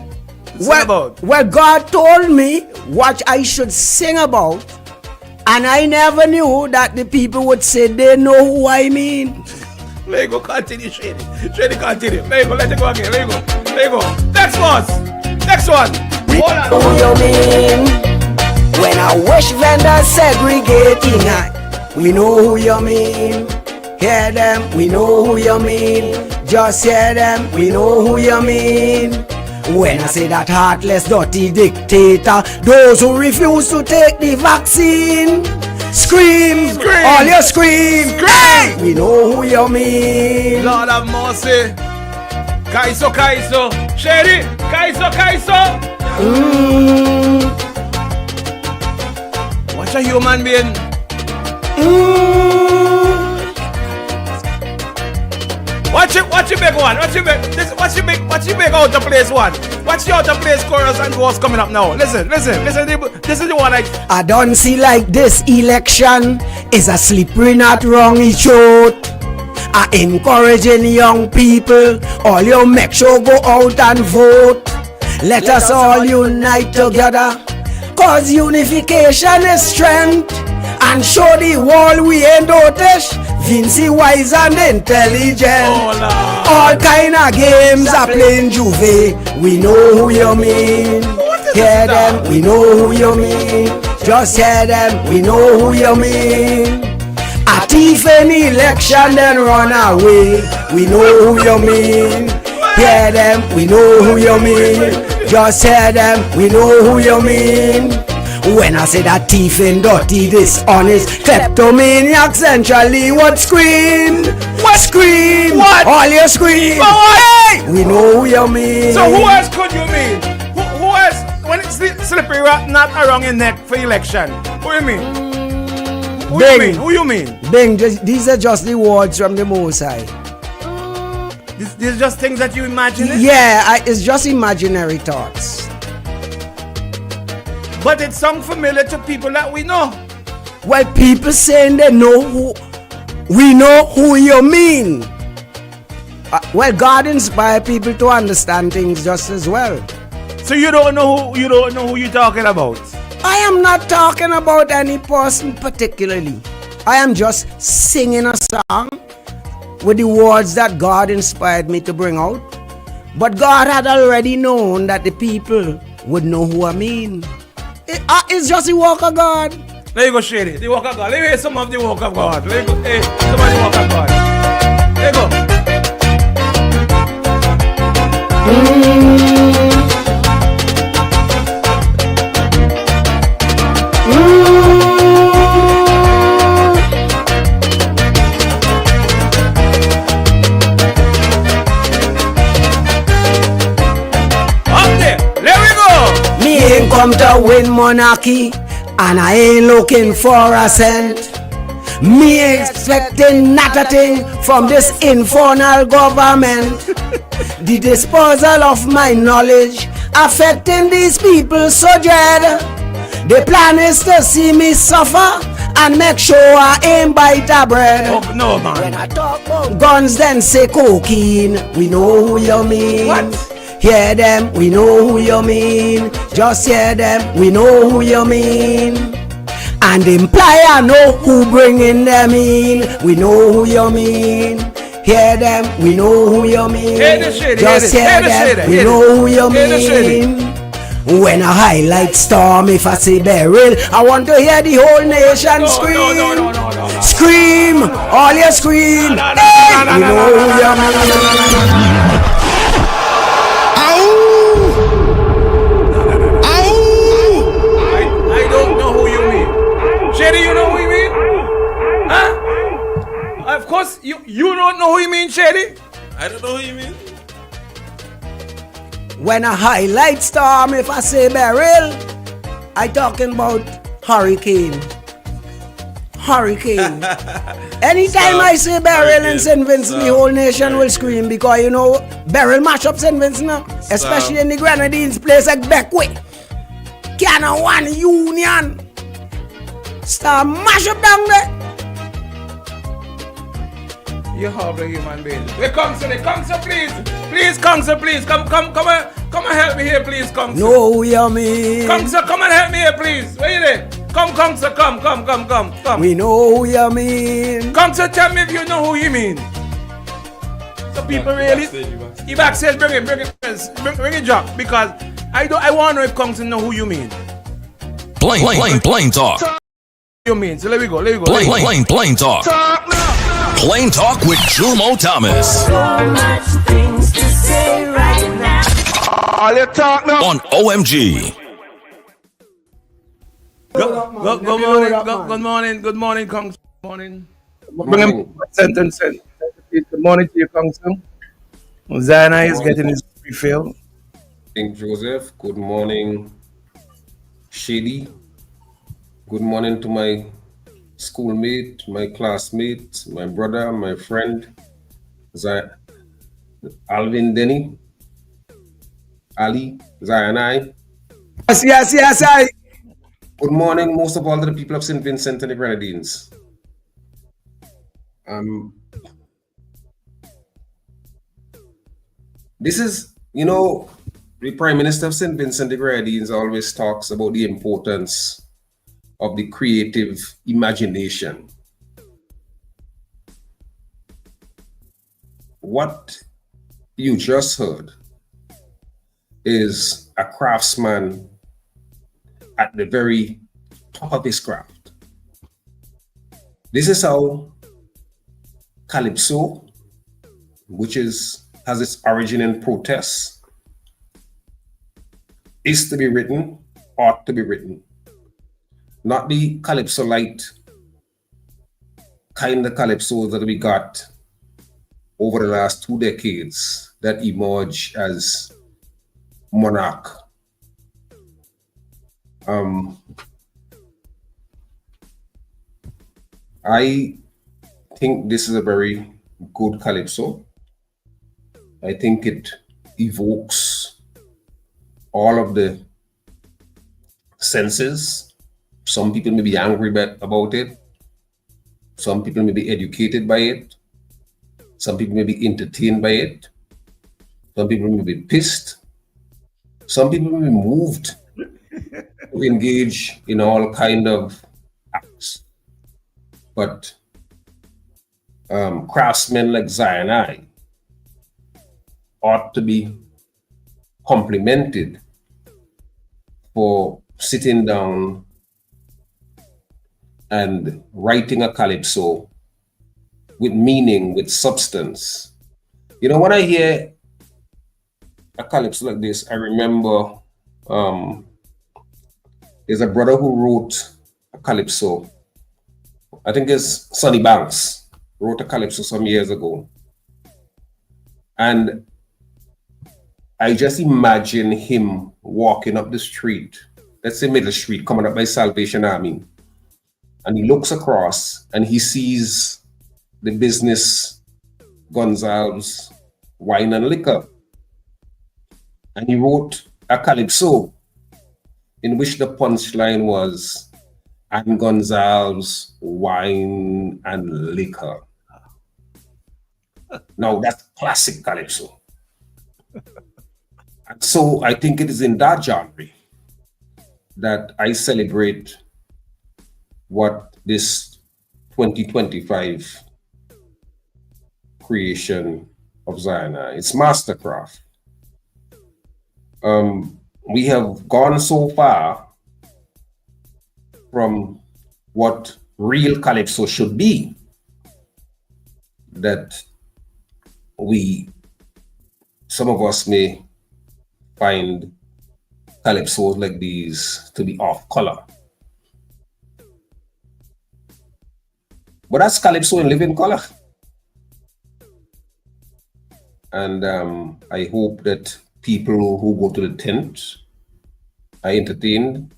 Well, God told me what I should sing about, and I never knew that the people would say they know who I mean. Let go, continue, Shady. Shady, continue. Let it go again. Let go. Next one. Hold on. Who you mean? When I wish vendors segregating, we know who you mean. Hear them, we know who you mean. Just hear them, we know who you mean. When I say that heartless, dirty dictator, those who refuse to take the vaccine, scream. All you scream. Hey, we know who you mean. Lord have mercy. Kaiso. Shady, Kaiso. What's a human being? Watch you make one. Watch you make out of place one. Watch the out of place chorus and what's coming up now. Listen. This is the one I don't see like this election is a slippery not wrong throat. I encouraging young people, all you make sure go out and vote. Let us all unite together, cause unification is strength. And show the world we ain't dotish, Vincy wise and intelligent. All kind of games are playing Juve, we know who you mean. Hear them, we know who you mean. Just hear them, we know who you mean. A thief in election then run away. We know who you mean. Hear them, we know who you mean. Just hear them, we know who you mean. When I say that thief and dirty, dishonest, kleptomaniac, centrally would scream. What scream? What? All you scream. Hey! We know who you mean. So who else could you mean? Who else? When it's slippery not around your neck for election, who you mean? Who Bing. you mean? Who you mean? Bing, these are just the words from the Most High. These are just things that you imagine? Yeah, it's just imaginary thoughts. But it sounds familiar to people that we know. Well, people saying they know who, we know who you mean. Well, God inspire people to understand things just as well. So you don't know who you're talking about? I am not talking about any person particularly. I am just singing a song with the words that God inspired me to bring out. But God had already known that the people would know who I mean. It's just the work of God. There you go, Shady. The work of God. Let me hear some of the work of God. Let me go. Hey, some of the work of God. There you go. Ain't come to win monarchy, and I ain't looking for a cent. Me expecting not a thing from this infernal government. The disposal of my knowledge affecting these people so dread. The plan is to see me suffer and make sure I ain't bite a bread. Oh, no, man. When I talk about guns, then say cocaine. We know who you mean. What? Hear them, we know who you mean. Just hear them, we know who you mean. And imply I know who bringing them in. We know who you mean. Hear them, we know who you mean. Just hear them, we know who you mean. When I highlight storm, if I say barrel, I want to hear the whole nation scream. Scream, all you scream. Hey, we know who you mean. Shady, you know who you mean? Huh? Of course, you don't know who you mean, Shady? I don't know who you mean. When I highlight storm, if I say barrel, I talking about hurricane. Hurricane. Anytime I say barrel in St. Vincent, the whole nation will scream because you know barrel mash up St. Vincent now, especially in the Grenadines place like Beckway. Can't one union. Start mash up down there. You horrible human being. Hey, Council, please. Please, Council, please. Come and help me here, please, Council. Know who you mean. Council, come and help me here, please. Where you there? Come, Council, come. We know who you mean. Council, tell me if you know who you mean. So people really... You backstage, bring it, drop. Because I want to know if Council know who you mean. Plain talk. You mean? So let me go. Plain talk. Plain talk with Jumo Thomas. So much things to say right now. All you talk now. On OMG. Good morning, Council. Good morning. Bring him sentence. Good morning to you, Council. Zana is getting his refill. King Joseph. Good morning, Shady. Good morning to my schoolmate, my classmate, my brother, my friend, Alvin Denny, Ali, Zayanai. Yes, I. Good morning, most of all to the people of St. Vincent and the Grenadines. This is, the Prime Minister of St. Vincent and the Grenadines always talks about the importance of the creative imagination. What you just heard is a craftsman at the very top of his craft. This is how Calypso, which has its origin in protest, is to be written, ought to be written. Not the Calypso light kind of Calypso that we got over the last 2 decades that emerged as Monarch. I think this is a very good Calypso. I think it evokes all of the senses. Some people may be angry about it. Some people may be educated by it. Some people may be entertained by it. Some people may be pissed. Some people may be moved to engage in all kind of acts. But craftsmen like Zion I ought to be complimented for sitting down and writing a Calypso with meaning, with substance. You know, when I hear a Calypso like this, I remember there's a brother who wrote a Calypso. I think it's Sonny Banks wrote a Calypso some years ago. And I just imagine him walking up the street, let's say Middle Street, coming up by Salvation Army. And he looks across and he sees the business Gonzalez Wine and Liquor. And he wrote a Calypso in which the punchline was, and Gonzalez Wine and Liquor. Now that's classic Calypso. And so I think it is in that genre that I celebrate what this 2025 creation of Zion I. It's mastercraft. We have gone so far from what real Calypso should be that some of us may find Calypsos like these to be off color. But that's Calypso in living color. And I hope that people who go to the tent are entertained.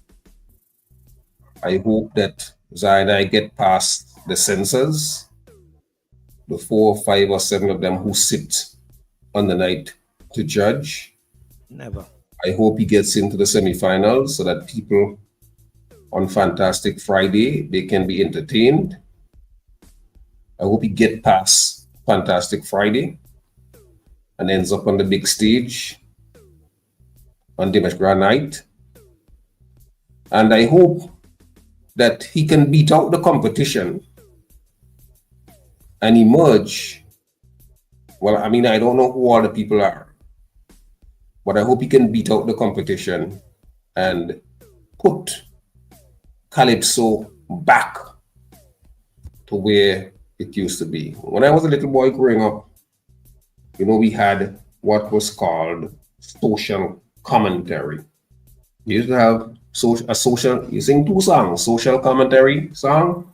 I hope that Zion I get past the censors, the 4, 5, or 7 of them who sit on the night to judge. Never. I hope he gets into the semifinals so that people on Fantastic Friday, they can be entertained. I hope he get past Fantastic Friday and ends up on the big stage on Dimash Grand Night. And I hope that he can beat out the competition and emerge. Well, I mean, I don't know who all the people are, but I hope he can beat out the competition and put Calypso back to where it used to be. When I was a little boy growing up, you know, we had what was called social commentary. You used to have you sing 2 songs, social commentary song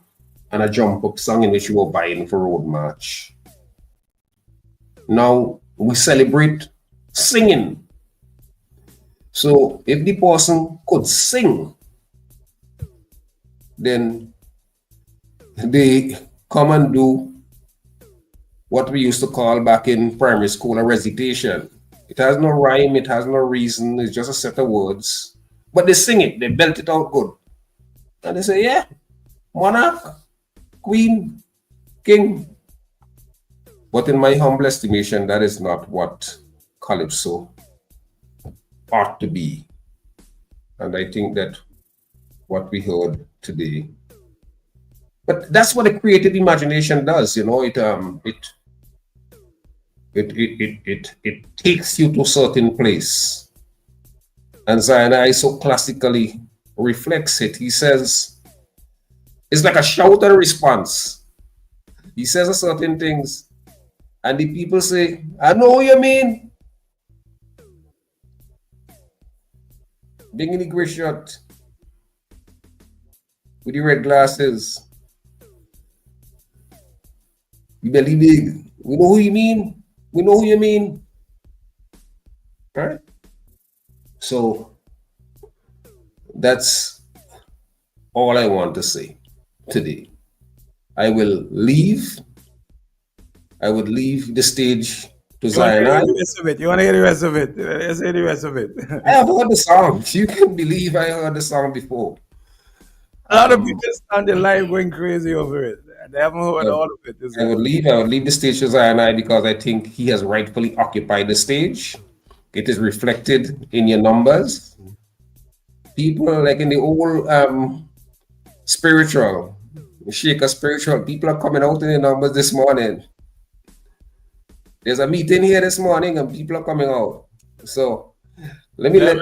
and a jump up song in which you were vying for road march. Now we celebrate singing. So if the person could sing, then they come and do what we used to call back in primary school a recitation. It has no rhyme, it has no reason, it's just a set of words. But they sing it, they belt it out good. And they say, yeah, monarch, queen, king. But in my humble estimation, that is not what Calypso ought to be. And I think that what we heard today, but that's what a creative imagination does, you know, it takes you to a certain place. And Zion I so classically reflects it. He says, it's like a shout and response. He says a certain things, and the people say, I know what you mean. Big in the gray shirt, with the red glasses. We belly big. We know who you mean. We know who you mean. Right? So that's all I want to say today. I will leave. I would leave the stage to Zion. You want to hear the rest of it? Let's hear the rest of it. I have heard the song. You can believe I heard the song before. A lot of people on the live going crazy over it. They haven't heard all of it. I would leave the stage to Zion because I think he has rightfully occupied the stage. It is reflected in your numbers. People like in the old spiritual, Shaker spiritual, people are coming out in the numbers this morning. There's a meeting here this morning and people are coming out. So let me let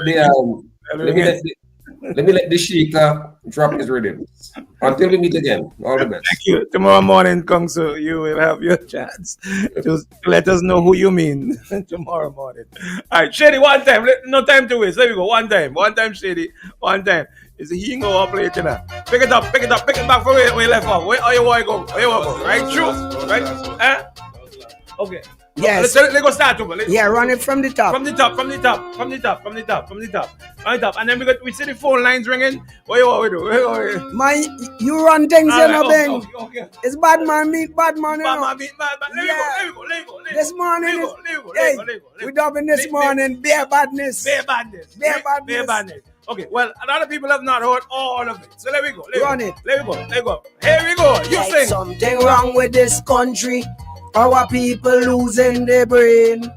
the Shaker drop his rhythms. Until we meet again, all the best. Thank you. Tomorrow morning, Kongsu, you will have your chance. Just let us know who you mean tomorrow morning. All right, Shady, one time. No time to waste. There we go. One time, Shady. One time. Is he go up later now? Pick it up. Pick it back from where you left off. Where are you want to go? Where you want to go? Right? True? Right? Okay. Yes. Let's go start over. Run it from the top. From the top. And then we see the phone lines ringing. What you want to do? You run things in a bang. Okay. It's Badman meet Badman. Badman meet Badman. Let me go. This morning, we dubbing this morning Bear Badness. Bear Badness. Okay, well, a lot of people have not heard all of it. So let me go. Let me go. Here we go. You sing. Something wrong with this country. Our people losing their brain.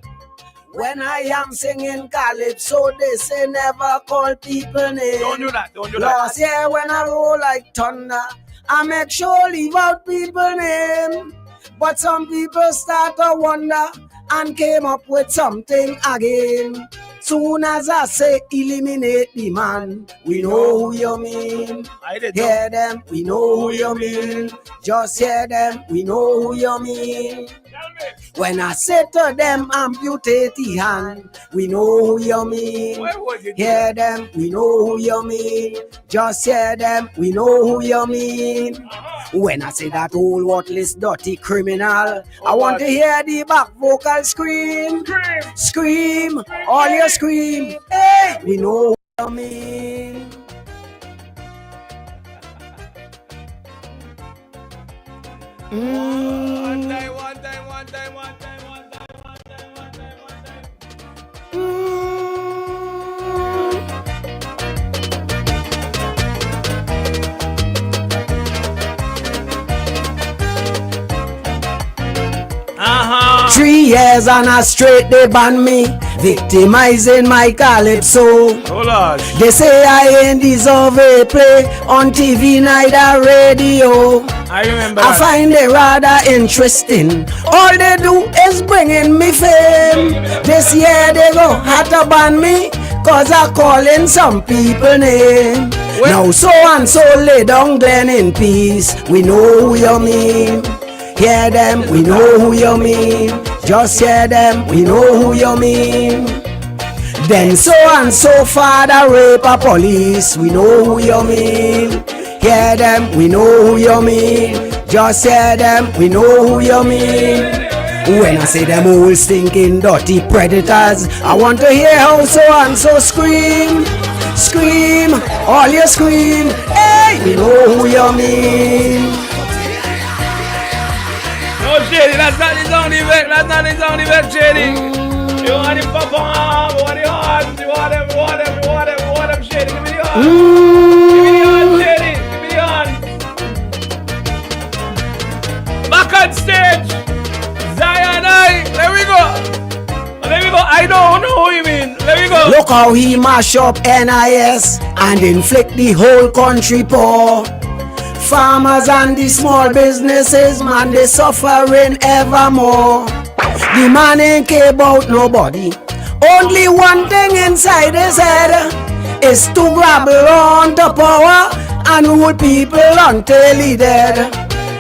When I am singing calypso, they say never call people name. Don't do that. Last year when I roll like thunder, I make sure leave out people name. But some people start to wonder and came up with something again. Soon as I say eliminate the man, we know who you mean. Hear them, we know who you mean. Just hear them, we know who you mean. When I say to them amputate the hand, we know who you mean. Hear them, we know who you mean. Just hear them, we know who you mean. When I say that old worthless dirty criminal, I want to hear the back vocal scream. Scream, all you scream. Hey, we know who you mean. One time. Uh-huh. 3 years and a straight they ban me, victimizing my calypso. Oh Lord. They say I ain't deserve a play on TV, neither radio. I remember I find it rather interesting. All they do is bringing me fame. This year they go have to ban me, cause I calling some people name. Now so and so lay down Glen in peace. We know who you mean. Hear them, we know who you mean. Just hear them, we know who you mean. Then so and so father rape a police. We know who you mean. Hear them, we know who you mean. Just hear them, we know who you mean. When I say them old stinking dirty predators, I want to hear how so and so scream. Scream, all you scream. Hey, we know who you mean. No, Shady, that's not his own event, Shady. You want him perform, you want the horns, you want him, Shady. Give me the horns. Give me the horns, Shady. Give me the horns. Back on stage. Zion, there we go. I don't know who you mean. Let me go. Look how he mash up NIS and inflict the whole country poor. Farmers and the small businesses, man, they suffering evermore. The man ain't care about nobody. Only one thing inside his head. is to grab on to power and rule people until he dead.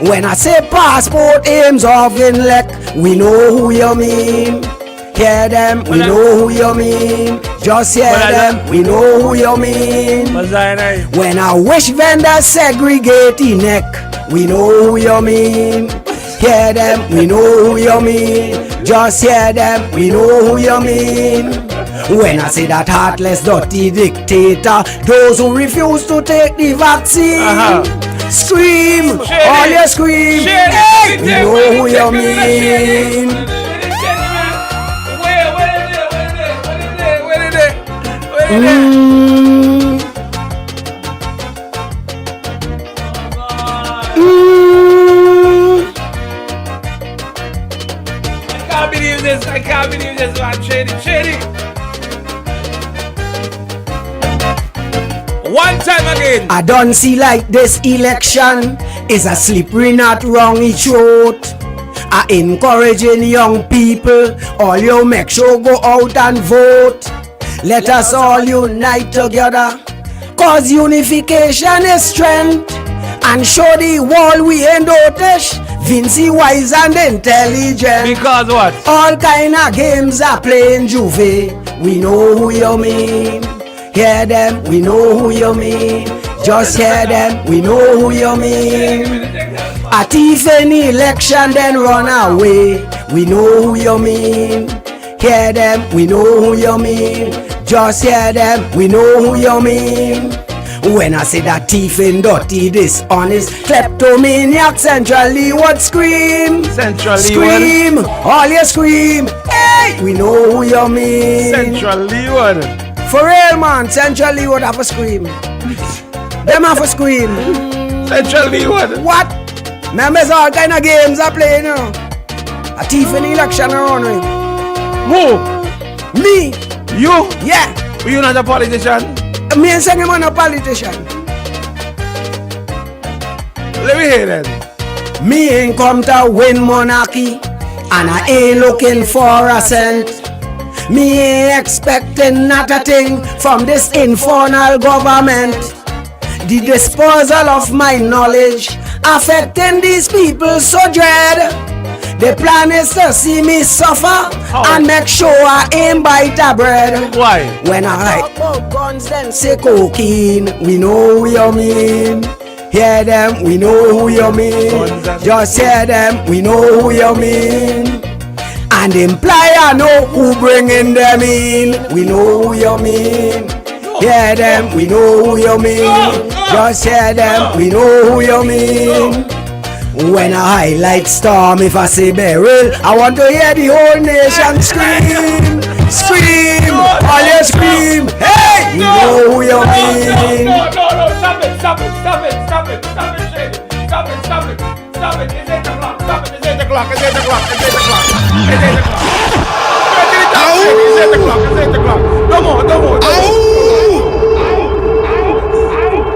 When I say passport aims of Inlek, we know who you mean. Hear them, we know who you mean. Just hear them, we know who you mean. When I wish vendors segregate the neck, we know who you mean. Hear them, we know who you mean. Just hear them, we know who you mean. When I say that heartless, dirty dictator, those who refuse to take the vaccine, scream, all you scream, hey, we know who you mean. I can't believe this, man. Shady. One time again. I don't see like this election is a slippery not wrong each throat. I encouraging young people, all you make sure go out and vote. Let us all unite together, cause unification is strength. And show the world we ain't notice. Vincy wise and intelligent. Because what? All kind of games are playing Juve. We know who you mean. Hear them, we know who you mean. Just hear them, we know who you mean. A thief in election then run away. We know who you mean. Hear them, we know who you mean. Just hear them, we know who you mean. When I say that thief in dirty, dishonest, kleptomaniac, centrally what scream? Centrally scream, what? All you scream, hey, we know who you mean. Centrally what? For real man, centrally what have a scream? Them have a scream. Centrally what? What? Members all kind of games are playing now. A thief in election around me. Who? Me. You? Yeah. You not a politician? Me and saying I'm a politician. Let me hear that. Me ain't come to win monarchy, and I ain't looking for a cent. Me ain't expecting not a thing from this infernal government. The disposal of my knowledge affecting these people so dread. The plan is to see me suffer and make sure I ain't bite a bread. Why? When I talk about guns then say cocaine, we know who you mean. Hear them, we know who you mean. Just hear them, we know who you mean. And imply I know who bringing them in. We know who you mean. Hear them, we know who you mean. Just hear them, we know who you mean. When I highlight storm, if I say barrel, I want to hear the whole nation scream. Scream, all you scream. Hey, we know who you mean. No, stop it, Shady. Stop it. It's 8 o'clock. Stop it, it's 8 o'clock. It's 8 o'clock. It's 8 o'clock. No more.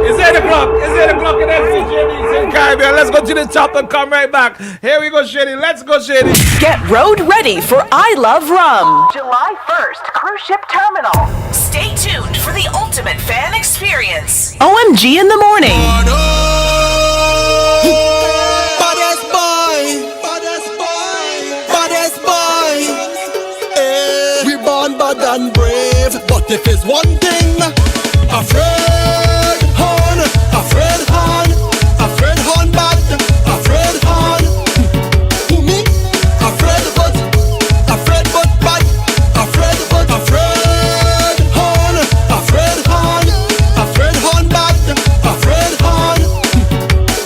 It's 8 o'clock. It's 8 o'clock in FCJB's in Caribbean. Let's go to the top and come right back. Here we go, Shady. Let's go, Shady. Get road ready for I Love Rum. July 1st, Cruise Ship Terminal. Stay tuned for the ultimate fan experience. OMG in the morning. Baddest boy. We born bad and brave, but if it's one thing, afraid hon bad, afraid hon. Who me? Afraid but bad, afraid hon bad, afraid hon.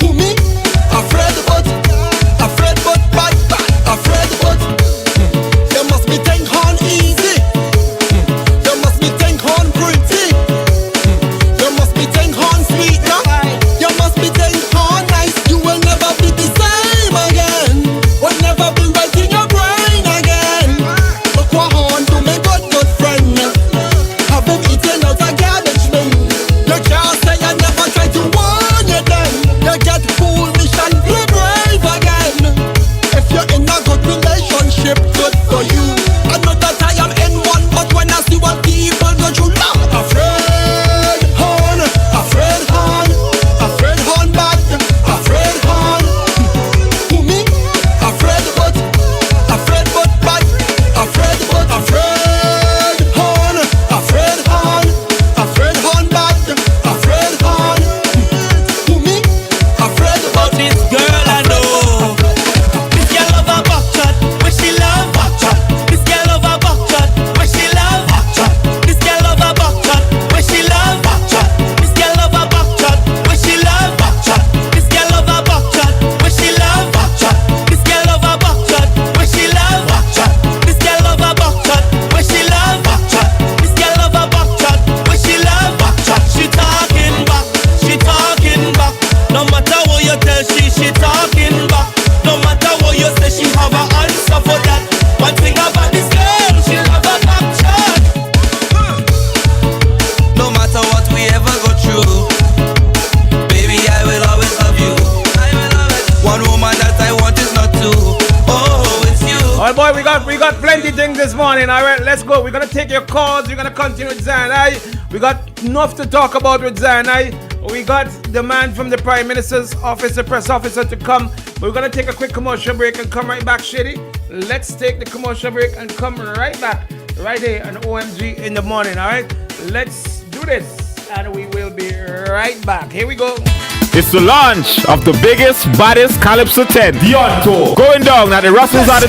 Who me? Afraid but bad, afraid but. You must be think hon easy, you must be think hon pretty. got plenty things this morning. All right, let's go. We're gonna take your calls. We're gonna continue with Zion. We got enough to talk about with Zion. We got the man from the Prime Minister's office, the press officer, to come. We're gonna take a quick commercial break and come right back, Shady. Let's take the commercial break and come right back, right here on OMG in the morning. All right, let's do this, and we will be right back. Here we go. It's the launch of the biggest, baddest Calypso 10, the On Tour, going down at the Russell's at the...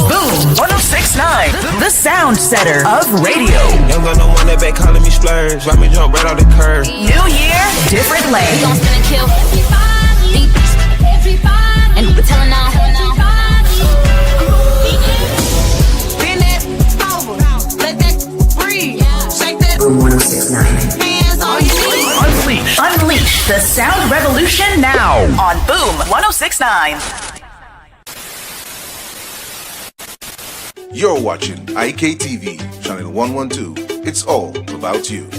Boom 1069, the sound setter of radio. Young got no one that back calling me splurge. Why me jump right off the curb? New year, different lane. We gon' spin and kill everybody. And we're telling now. Bend that over, let that breathe. Shake that. Boom 1069. Hands on your knees. Unleash the sound revolution now on Boom 1069. You're watching IKTV, channel 112. It's all about you.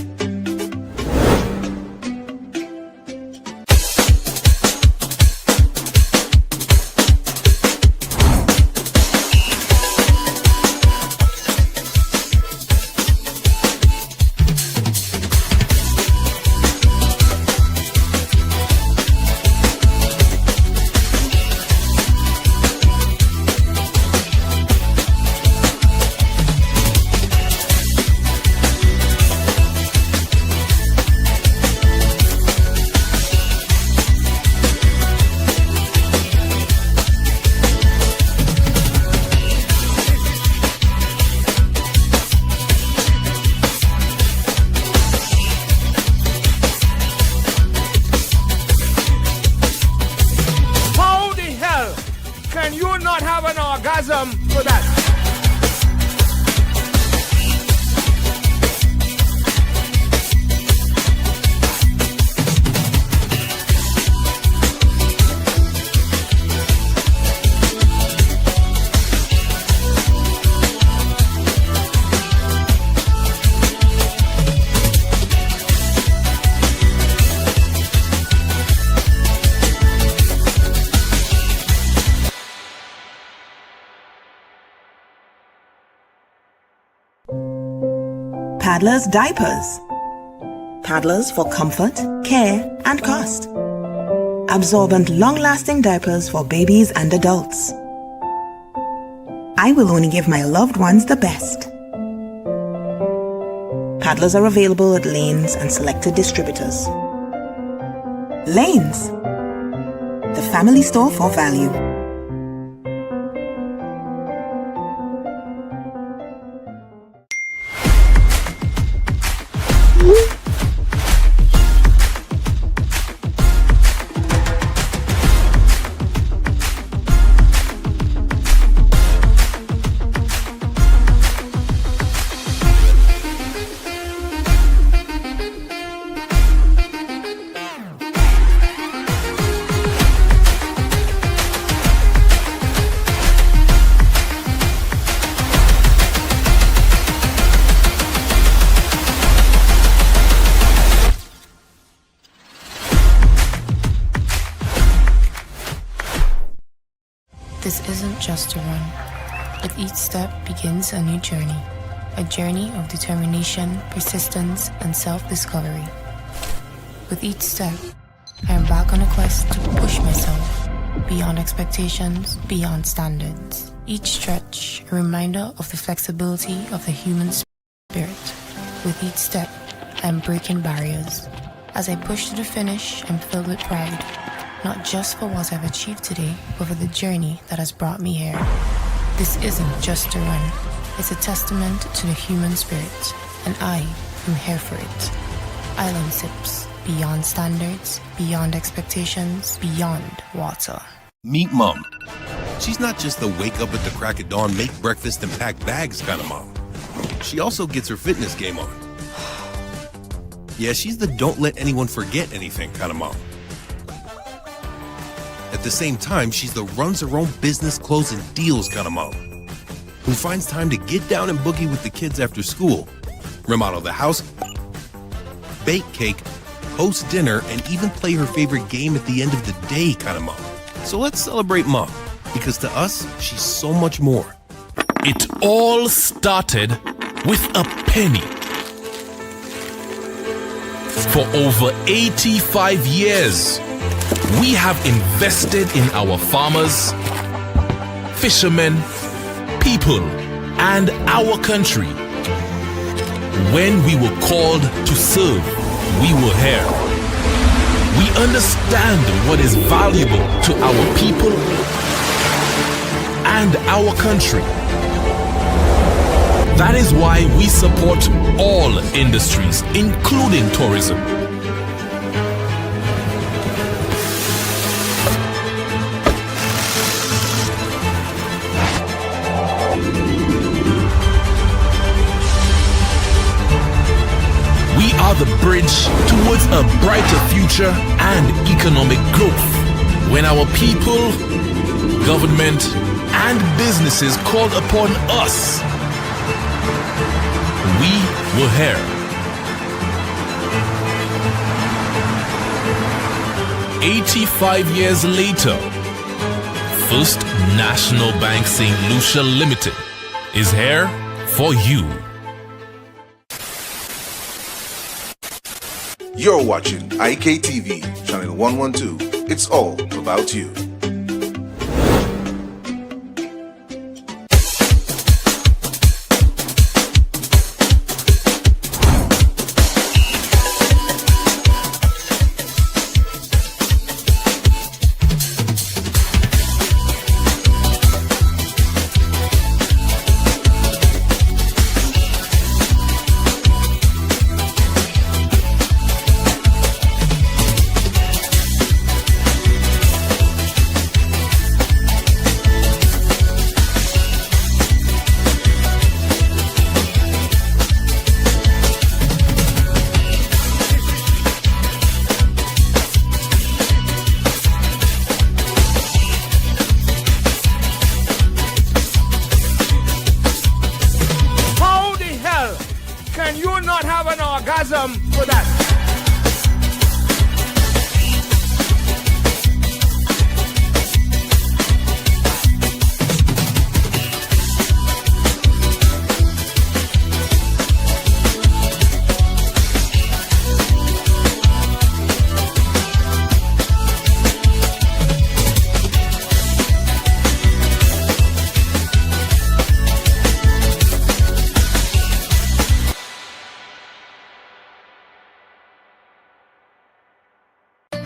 Paddler's Diapers. Paddlers for comfort, care, and cost. Absorbent, long-lasting diapers for babies and adults. I will only give my loved ones the best. Paddlers are available at Lanes and selected distributors. Lanes, the family store for value. This isn't just a run. With each step begins a new journey. A journey of determination, persistence, and self-discovery. With each step, I am back on a quest to push myself beyond expectations, beyond standards. Each stretch, a reminder of the flexibility of the human spirit. With each step, I am breaking barriers. As I push to the finish, I'm filled with pride. Not just for what I've achieved today, but for the journey that has brought me here. This isn't just a run. It's a testament to the human spirit, and I am here for it. Island Sips. Beyond standards, beyond expectations, beyond water. Meet Mom. She's not just the wake up at the crack of dawn, make breakfast and pack bags kind of mom. She also gets her fitness game on. Yeah, she's the don't let anyone forget anything kind of mom. At the same time, she's the runs her own business, closing deals kind of mom, who finds time to get down and boogie with the kids after school, remodel the house, bake cake, host dinner, and even play her favorite game at the end of the day kind of mom. So let's celebrate Mom, because to us, she's so much more. It all started with a penny. For over 85 years, we have invested in our farmers, fishermen, people, and our country. When we were called to serve, we were here. We understand what is valuable to our people and our country. That is why we support all industries, including tourism. We are the bridge towards a brighter future and economic growth. When our people, government, and businesses called upon us, we were here. 85 years later, First National Bank St. Lucia Limited is here for you. You're watching IKTV, channel 112. It's all about you.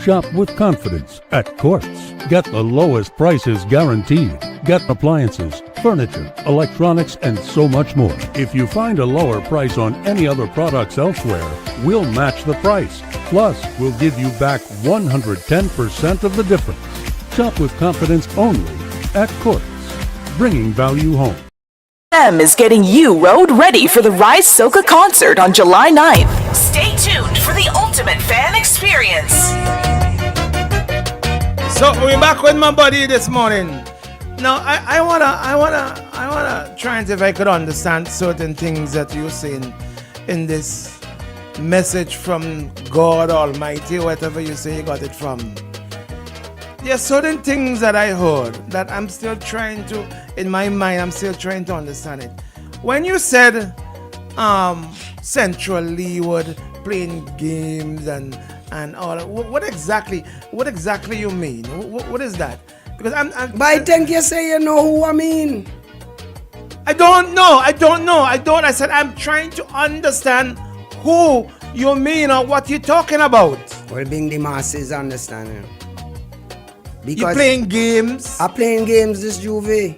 Shop with confidence at Quartz. Get the lowest prices guaranteed. Get appliances, furniture, electronics, and so much more. If you find a lower price on any other products elsewhere, we'll match the price. Plus, we'll give you back 110% of the difference. Shop with confidence only at Quartz. Bringing value home. M is getting you road ready for the Rise Soca concert on July 9th. Stay tuned for the ultimate fan experience. So we're back with my buddy this morning. Now I wanna try and see if I could understand certain things that you're saying in this message from God Almighty, whatever you say you got it from. There are certain things that I heard that I'm still trying to, in my mind, I'm still trying to understand it. When you said Central Leeward playing games and all, what exactly you mean? What is that? Because But I think you say you know who I mean. I don't know. I said I'm trying to understand who you mean or what you're talking about. Well, being the masses understanding. You playing games? I playing games this Juve.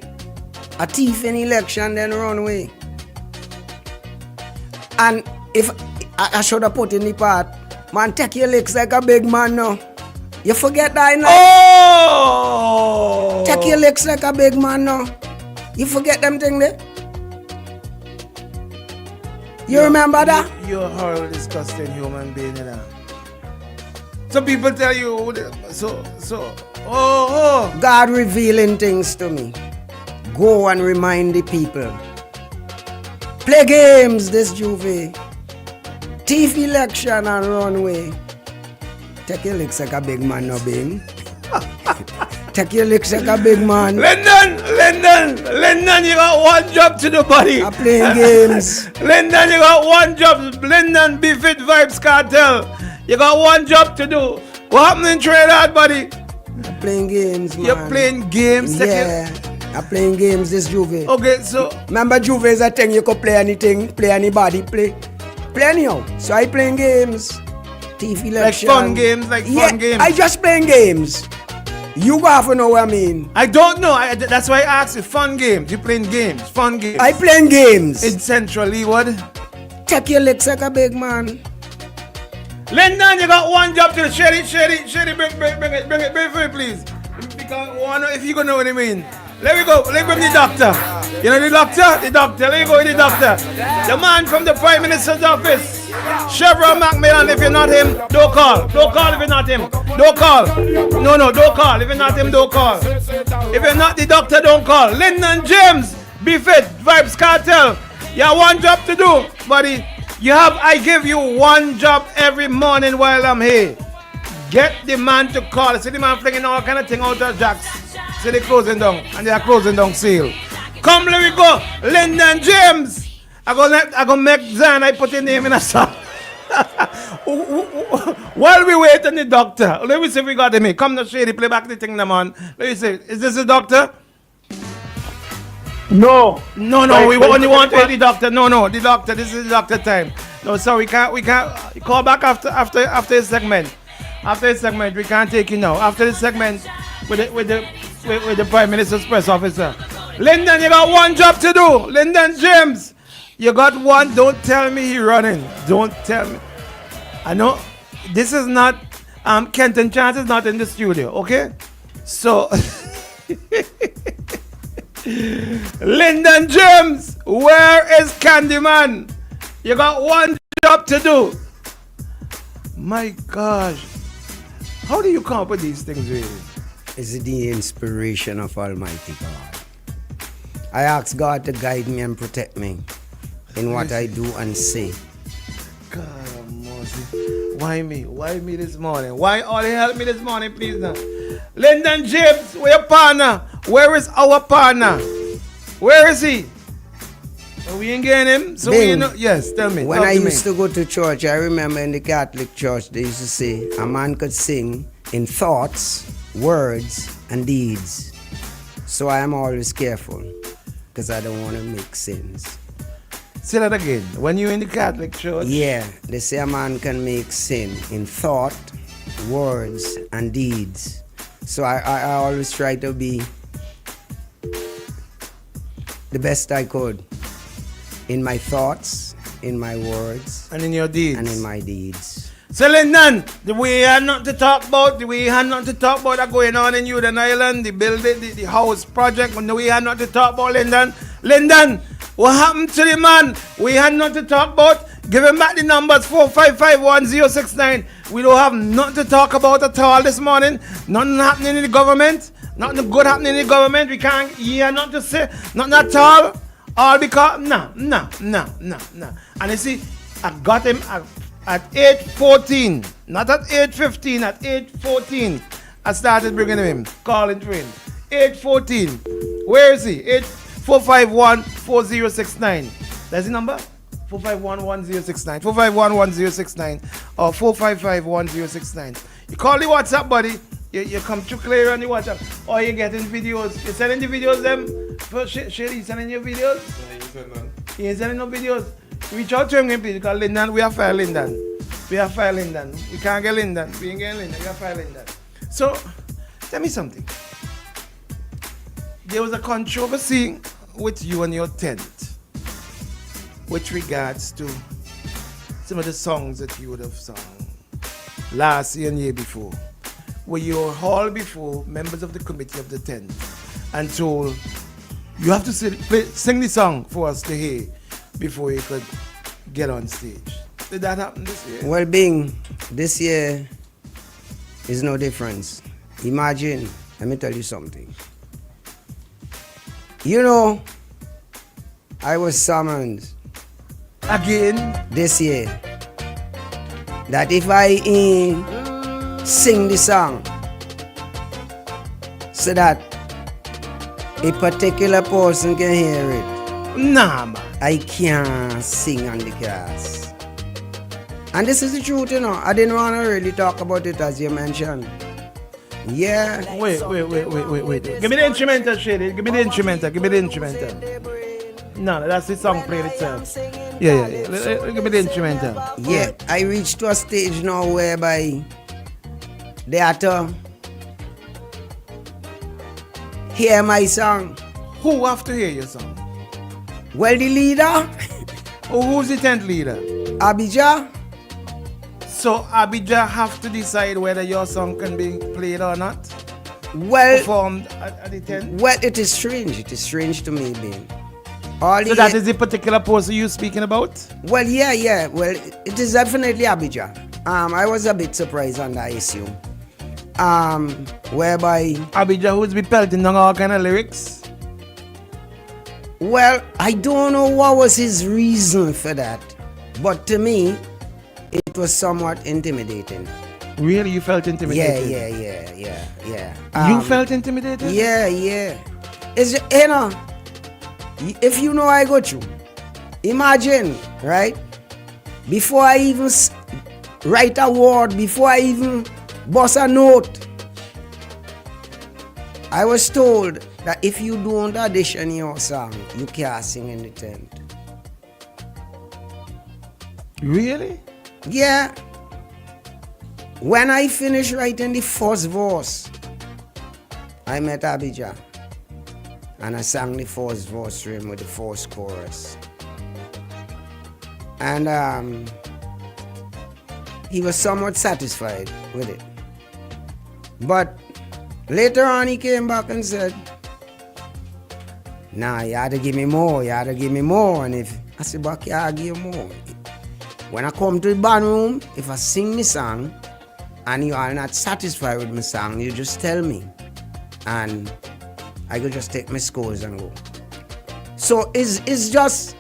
A thief in election then run away. And if I should have put in the part, man, take your licks like a big man now. You forget that, you know? Oh! Take your licks like a big man now. You forget them thing there? You remember that? You're a horrible, disgusting human being, you know. Some people tell you, God revealing things to me. Go and remind the people. Play games this Juve. Thief election and run away. Take your licks like a big man, no bing. Take your licks like a big man. Lyndon! Lyndon, you got one job to do, buddy. I'm playing games. Lyndon, you got one job. Lyndon, Be Fit Vibes Cartel. You got one job to do. What happened in Trinidad, buddy? I'm playing games, man. You're playing games? Yeah. I'm playing games this Juve. Okay, so... Remember Juve is a thing you could play anything, play anybody, play anyhow. So I playing games. TV election. Like fun games, fun games. I just playing games. You go have to know what I mean. I don't know. That's why I asked you. Fun games. You playing games. Fun games. I playing games. In Central Leeward. Take your legs like a big man. Lyndon, you got one job to do. Shady, bring it for me, please. Because if you gonna know what I mean. Let me go. Let me bring the doctor. You know the doctor? The doctor. Let me go with the doctor. The man from the Prime Minister's office. Chevron Macmillan. If you're not him, don't call. Don't call if you're not him. Don't call. No, don't call. If you're not him, don't call. If you're not the doctor, don't call. Lyndon James, Be Fit, Vibes Cartel. You have one job to do, buddy. I give you one job every morning while I'm here. Get the man to call. See the man flinging all kind of thing out of jacks. See they closing down, and they are closing down sale. Come, let me go. Lyndon James. I go make Zan. I put your name in a song. While we wait on the doctor, let me see if we got him here. Come to Shady, play back the thing, man. Let me see. Is this the doctor? No. We only want the doctor. No, the doctor. This is the doctor time. No, so we can't call back after the segment. After the segment, we can't take you now. After the segment, with the Prime Minister's press officer. Lyndon, you got one job to do. Lyndon James, you got one. Don't tell me he running. Don't tell me. I know this is not Kenton Chance is not in the studio. Okay, so Lyndon James, where is Candyman? You got one job to do. My gosh. How do you come up with these things, really? It's the inspiration of Almighty God. I ask God to guide me and protect me in what I do and say. God, mercy. Why me? Why me this morning? Why all help me this morning, please now? Lyndon James, where your partner? Where is our partner? Where is he? Oh, we ain't getting him. So Bing, we know. Yes, tell me. When I used to go to church, I remember in the Catholic church they used to say a man could sing in thoughts, words, and deeds. So I am always careful because I don't want to make sins. Say that again. When you're in the Catholic church? Yeah, they say a man can make sin in thought, words, and deeds. So I always try to be the best I could in my thoughts, in my words, and in your deeds, and in my deeds. So Lyndon, we had not to talk about that going on in Uden Island, the building, the house project. We had not to talk about Lyndon, what happened to the man? We had not to talk about. Give him back the numbers 4551069. We don't have nothing to talk about at all this morning. Nothing happening in the government. Nothing good happening in the government. We can't hear nothing to say. Nothing at all. All because nah. And you see, I got him at 8:14, not at 8:15, at 8:14. I started bringing him, calling for him. 8:14. Where is he? 4514069. That's the number? 4511069. 4511069 or 4551069. You call the WhatsApp, buddy. You come through clear on the WhatsApp. Or you getting videos. You sending the videos them? Shady, you sending your videos? You ain't sending no videos. Reach out to him, please. Because Lyndon, we have file Lyndon. We can't get Lyndon. We ain't getting Lyndon. We have file Lyndon. So, tell me something. There was a controversy with you and your tent with regards to some of the songs that you would have sung last year and year before, where you were hauled before members of the committee of the tent and told you have to sing the song for us to hear before you could get on stage. Did that happen this year? Well, Bing, this year is no difference. Imagine, let me tell you something. You know, I was summoned again this year that if I sing the song so that a particular person can hear it. Nah, man. I can't sing on the cast. And this is the truth, you know. I didn't want to really talk about it as you mentioned. Yeah. Wait. Give me the instrumental, Shady. Give me the instrumental. No, that's the song played itself. Yeah. Give me the instrumental. Yeah, I reached to a stage now whereby they have to hear my song. Who have to hear your song? Well, the leader. Who's the 10th leader? Abijah. So Abijah have to decide whether your song can be played or not? Well, performed at the 10th? Well, it is strange. It is strange to me, being. So that is the particular person you're speaking about? Well, yeah. Well, it is definitely Abijah. I was a bit surprised on that issue. Whereby Abijah who's be pelting on all kind of lyrics? Well, I don't know what was his reason for that. But to me, it was somewhat intimidating. Really? You felt intimidated? Yeah. You felt intimidated? Yeah. It's, you know, if you know I go through, imagine, right? Before I even write a word, before I even bust a note, I was told that if you don't audition your song, you can't sing in the tent. Really? Yeah. When I finished writing the first verse, I met Abijah. And I sang the first verse to him with the first chorus. And he was somewhat satisfied with it. But later on he came back and said, nah, you had to give me more. And if I said, but I give you more. When I come to the band room, if I sing the song and you are not satisfied with my song, you just tell me. And I could just take my scores and go. So it's just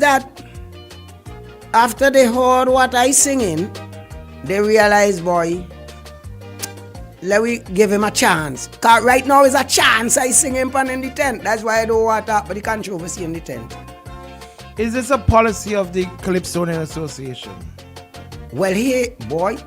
that after they heard what I singing, they realized, boy, let me give him a chance. Cause right now is a chance I sing him in the tent. That's why I don't want to talk about the controversy in the tent. Is this a policy of the Calypsonian Association? Well, here, boy,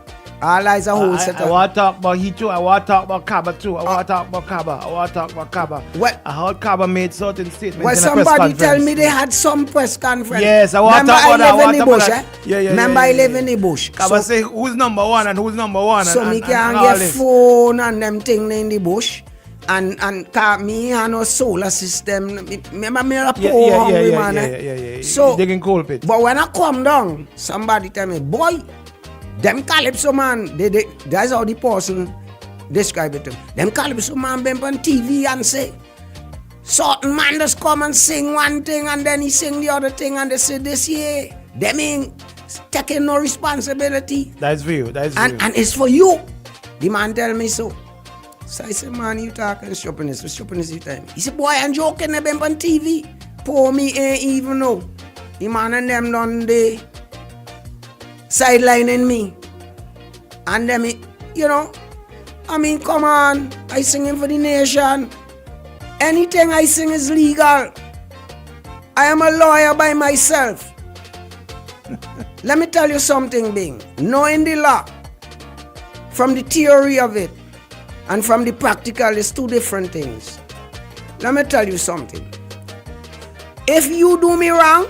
all eyes are whole set up. I want to talk about he too. I want to talk about Kaba too. I want to talk about Kaba. What? I heard Kaba made certain statements well, in a press somebody conference. tell me they had some press conference. Yes, I want to talk about that. I live in the bush, Yeah. Remember, I live in the bush. Kaba say who's number one and who's number one. So me can get phone and them thing in the bush. And me and no solar system. Remember me a poor hungry man. Yeah. So digging coal pit. But when I come down, somebody tell me, boy, them Calypso man, that's how the person describe it to me. Them Calypso man been on TV and say, certain man just come and sing one thing and then he sing the other thing and they say this year, them ain't taking no responsibility. That's for you. And it's for you. The man tell me so. So I said, man, you talking stupidness you time. He said, boy, I'm joking, they've been on TV. Poor me ain't even know. The man and them done they sidelining me. And them, you know, I mean, come on, I singing for the nation. Anything I sing is legal. I am a lawyer by myself. Let me tell you something, Bing. Knowing the law, from the theory of it, and from the practical, it's two different things. Let me tell you something. If you do me wrong,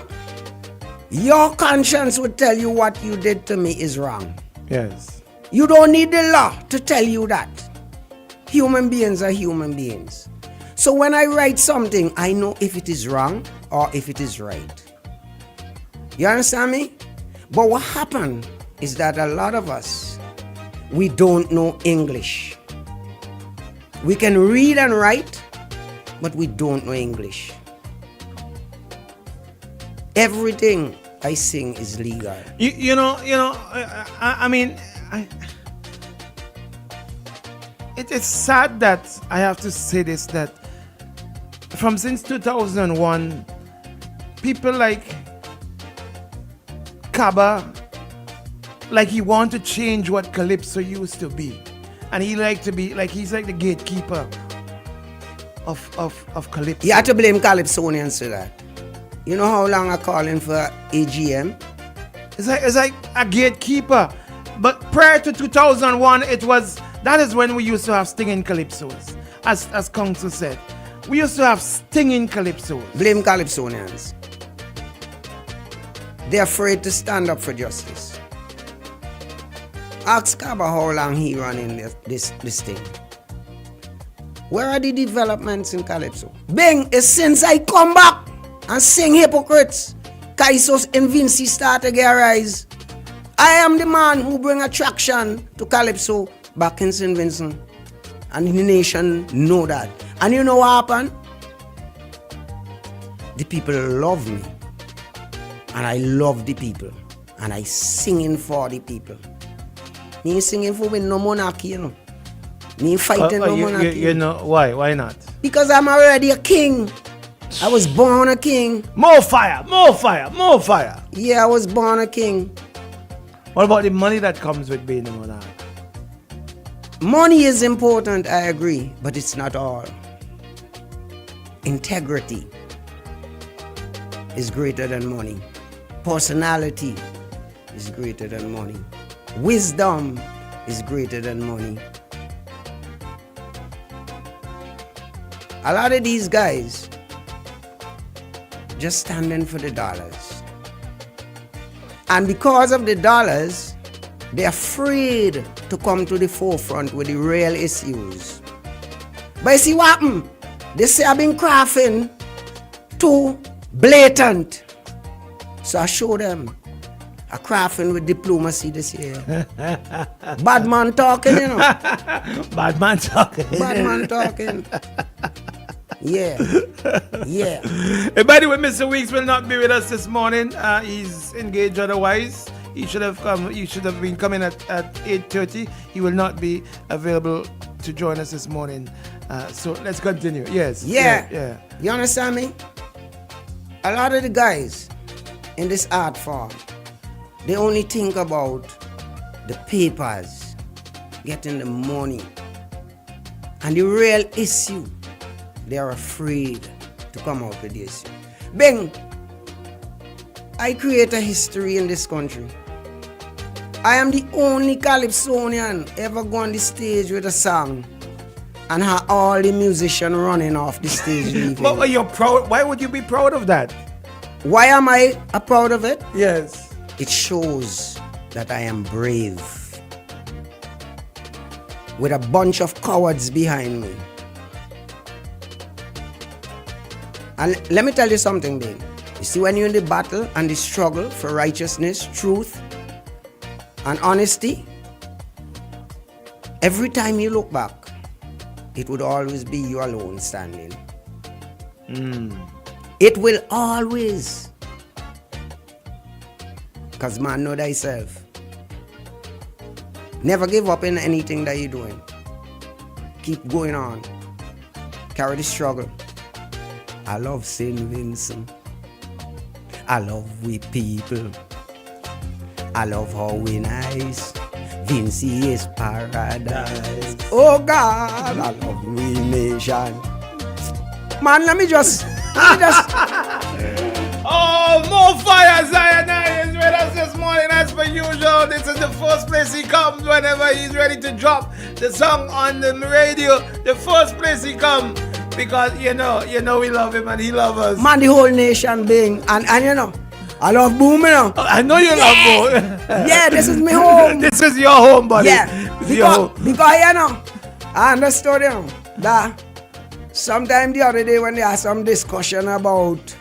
your conscience will tell you what you did to me is wrong. Yes. You don't need the law to tell you that. Human beings are human beings. So when I write something, I know if it is wrong or if it is right. You understand me? But what happened is that a lot of us, we don't know English. We can read and write, but we don't know English. Everything I sing is legal. You know. I mean, it's sad that I have to say this, that from since 2001, people like Kaba, like he want to change what Calypso used to be. And he like to be, like he's like the gatekeeper of Calypso. You have to blame Calypsonians for that. You know how long I calling for AGM? It's like a gatekeeper. But prior to 2001, that is when we used to have stinging calypsos. As Council said. We used to have stinging calypsos. Blame Calypsonians. They're afraid to stand up for justice. Ask Kaba how long he running this thing. Where are the developments in Calypso? Bing, it's since I come back and sing Hypocrites. Kaisos and Vinci start to get rise. I am the man who bring attraction to Calypso back in St. Vincent. And the nation know that. And you know what happened? The people love me. And I love the people. And I singing for the people. Me ain't singing for win no monarchy, you know. Me ain't fighting no monarchy. You know why? Why not? Because I'm already a king. I was born a king. More fire, more fire, more fire. Yeah, I was born a king. What about the money that comes with being a monarch? Money is important, I agree, but it's not all. Integrity is greater than money. Personality is greater than money. Wisdom is greater than money. A lot of these guys just standing for the dollars. And because of the dollars, they're afraid to come to the forefront with the real issues. But you see what happened? They say I've been crafting too blatant. So I show them. I'm crafting with diplomacy this year. Badman talking, you know. Badman talking. Badman talking. Yeah. Yeah. By the way, Mr. Weeks will not be with us this morning. He's engaged otherwise. He should have come. He should have been coming at 8:30. He will not be available to join us this morning. So let's continue. Yes. Yeah. You understand me? A lot of the guys in this art form, they only think about the papers, getting the money. And the real issue, they are afraid to come out with the issue. Bing, I create a history in this country. I am the only Calypsonian ever go on the stage with a song and have all the musicians running off the stage leaving. But are you proud? Why would you be proud of that? Why am I proud of it? Yes. It shows that I am brave. With a bunch of cowards behind me. And let me tell you something, babe. You see, when you're in the battle and the struggle for righteousness, truth, and honesty, every time you look back, it would always be you alone standing. It will always. Because man, know thyself. Never give up in anything that you're doing. Keep going on. Carry the struggle. I love St. Vincent. I love we people. I love how we nice. Vinci is paradise. Oh God, I love we nation. Man, let me just. Oh, more fire! Zion is with us this morning as per usual. This is the first place he comes whenever he's ready to drop the song on the radio. The first place he comes because you know we love him and he loves us. Man, the whole nation being and you know, I love Boom, you know. I know you love Boom. Yeah, this is my home. This is your home, buddy. Yeah, because you know, I understood you know, that sometime the other day when there was some discussion about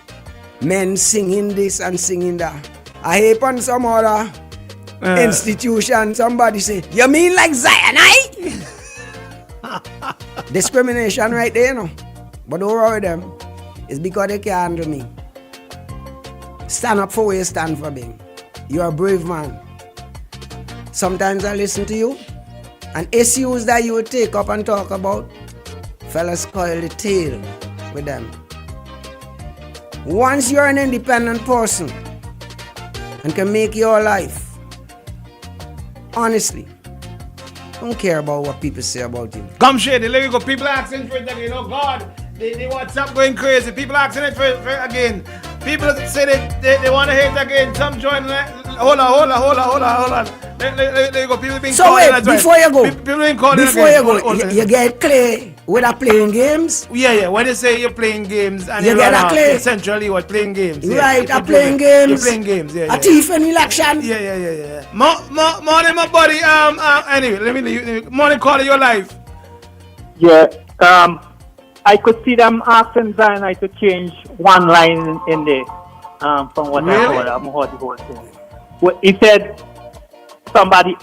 men singing this and singing that, I hear on some other institution, somebody say, you mean like Zionite? Discrimination right there, you know. But don't worry them. It's because they can't handle me. Stand up for where you stand for, Bing. You're a brave man. Sometimes I listen to you, and issues that you would take up and talk about, fellas coil the tail with them. Once you're an independent person and can make your life, honestly, don't care about what people say about you. Come Shady, let me go. People asking for it, you know, God The WhatsApp going crazy. People asking it for again. People say they want to hear it again. Some join. Hold on. Let you go. People been so calling. wait, before you go, people been calling before again. you go, you get Clay with a playing games. Yeah. When they say you're playing games and you get a Clay. Essentially, what playing games? Right, yeah. a playing games. You're playing games. Yeah. A thief in election. Yeah. Morning, my buddy. Anyway, let me leave you. Morning, call of your life. Yeah. I could see them asking Zion to change one line in there. From what I heard, I'm heard the whole thing. Well, he said somebody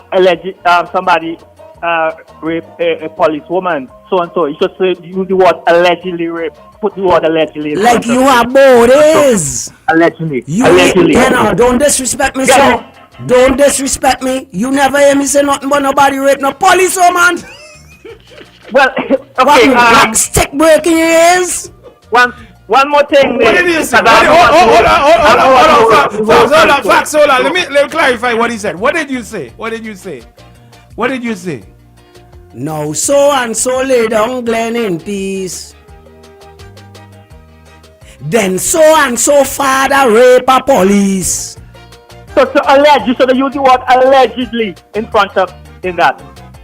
raped a policewoman, so and so. You should say use the word allegedly rape. Put the word allegedly. Like you are bodies. Allegedly. You know, don't disrespect me, sir. Don't disrespect me. You never hear me say nothing but nobody rape no policewoman. Well, okay. Like stick breaking ears. One more thing. What did you say? Hold on. Facts. Hold on. Let me clarify what he said. What did you say? No, so and so lay down Glen in peace. Then so and so father rape a police. So alleged, you should use the word allegedly in front of in that.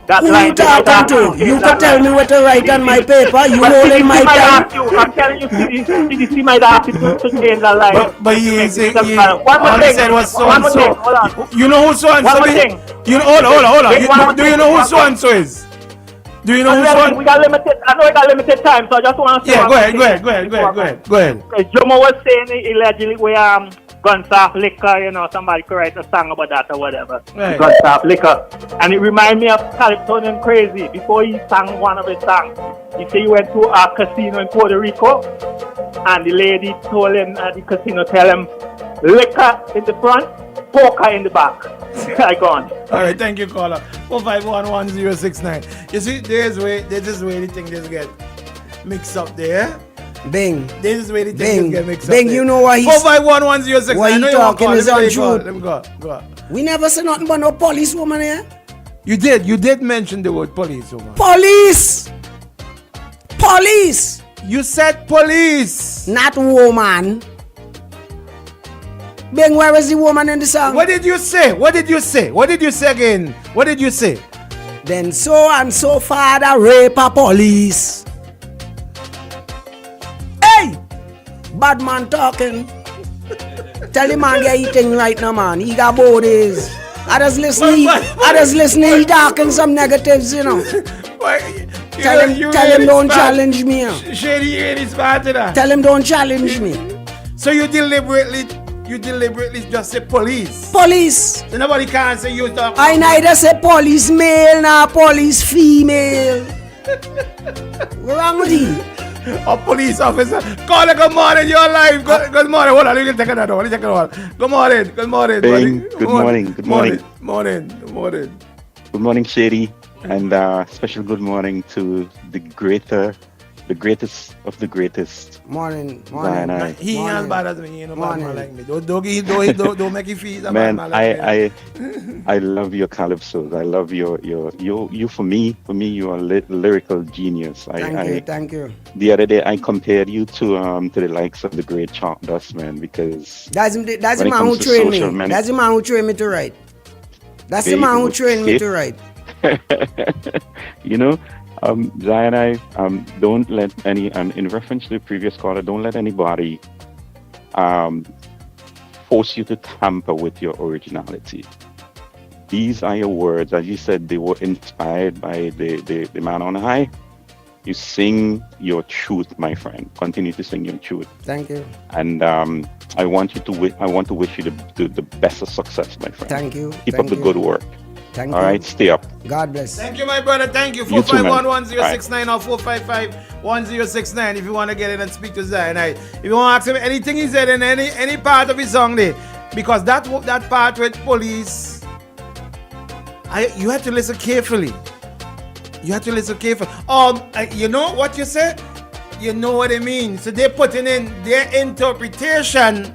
Who you talking to? You can tell me what to write on my paper. You holding my pen. I'm telling you, CDC might ask you to change the line. But he said one thing. said was so and so. Hold on. You know who so and so is? Hold on. Do you know who so and so is? Do you know who so and so? We got limited. I know we got limited time, so I just want to say. Yeah, go ahead. Jomo was saying allegedly we guns off liquor, you know, somebody could write a song about that or whatever. Right. Guns off liquor. And it reminded me of Californian Crazy. Before he sang one of his songs, he said he went to a casino in Puerto Rico and the lady told him at the casino, tell him, liquor in the front, poker in the back. I gone. Alright, thank you, caller. 4511069. You see, this is where the thing just get mixed up there. Bing. This is where the things get mixed up. Bing, you know what he's 4511069. what he talking is untrue. Let me go. We never say nothing but no policewoman here. You did mention the word policewoman. Police. You said police. Not woman. Bing, where is the woman in the song? What did you say again? What did you say? Then so and so father rape a police. Hey! Badman talking. Tell him man get eating right now, man. He got bodies. I just listen. He talking some negatives, you know. Tell him don't challenge me. Shady, you ain't smart to that. Tell him don't challenge me. So you deliberately just say police. Police. So nobody can say you talk. I neither say police male nor police female. What's wrong with you? A police officer. Call it, good morning, you're live. Good morning. Hold on, let me take another one. Good morning. Bing. Good morning. Good morning, Shady. And special good morning to the greatest of the greatest. Morning. He ain't as bad as me. He ain't no bad man like me. Don't make you feel a bad man like me. I love your calypsos. I love you for me, you are lyrical genius. Thank you. The other day I compared you to the likes of the great Chalk Dust, man, because that's the man who trained me. That's the man who trained me to write. That's the man who trained me to write. You know, Zion, don't let any, in reference to the previous caller, don't let anybody force you to tamper with your originality. These are your words. As you said, they were inspired by the man on high. You sing your truth, my friend. Continue to sing your truth. Thank you. And I want to wish you the best of success, my friend. Thank you. Keep up the good work. Thank All right, stay up. God bless. Thank you, my brother. Thank you. 4511069 or 4551069 if you want to get in and speak to Zion. If you want to ask him anything he said in any part of his song there, because that part with police, you have to listen carefully. You know what you said? You know what I mean? So they're putting in their interpretation.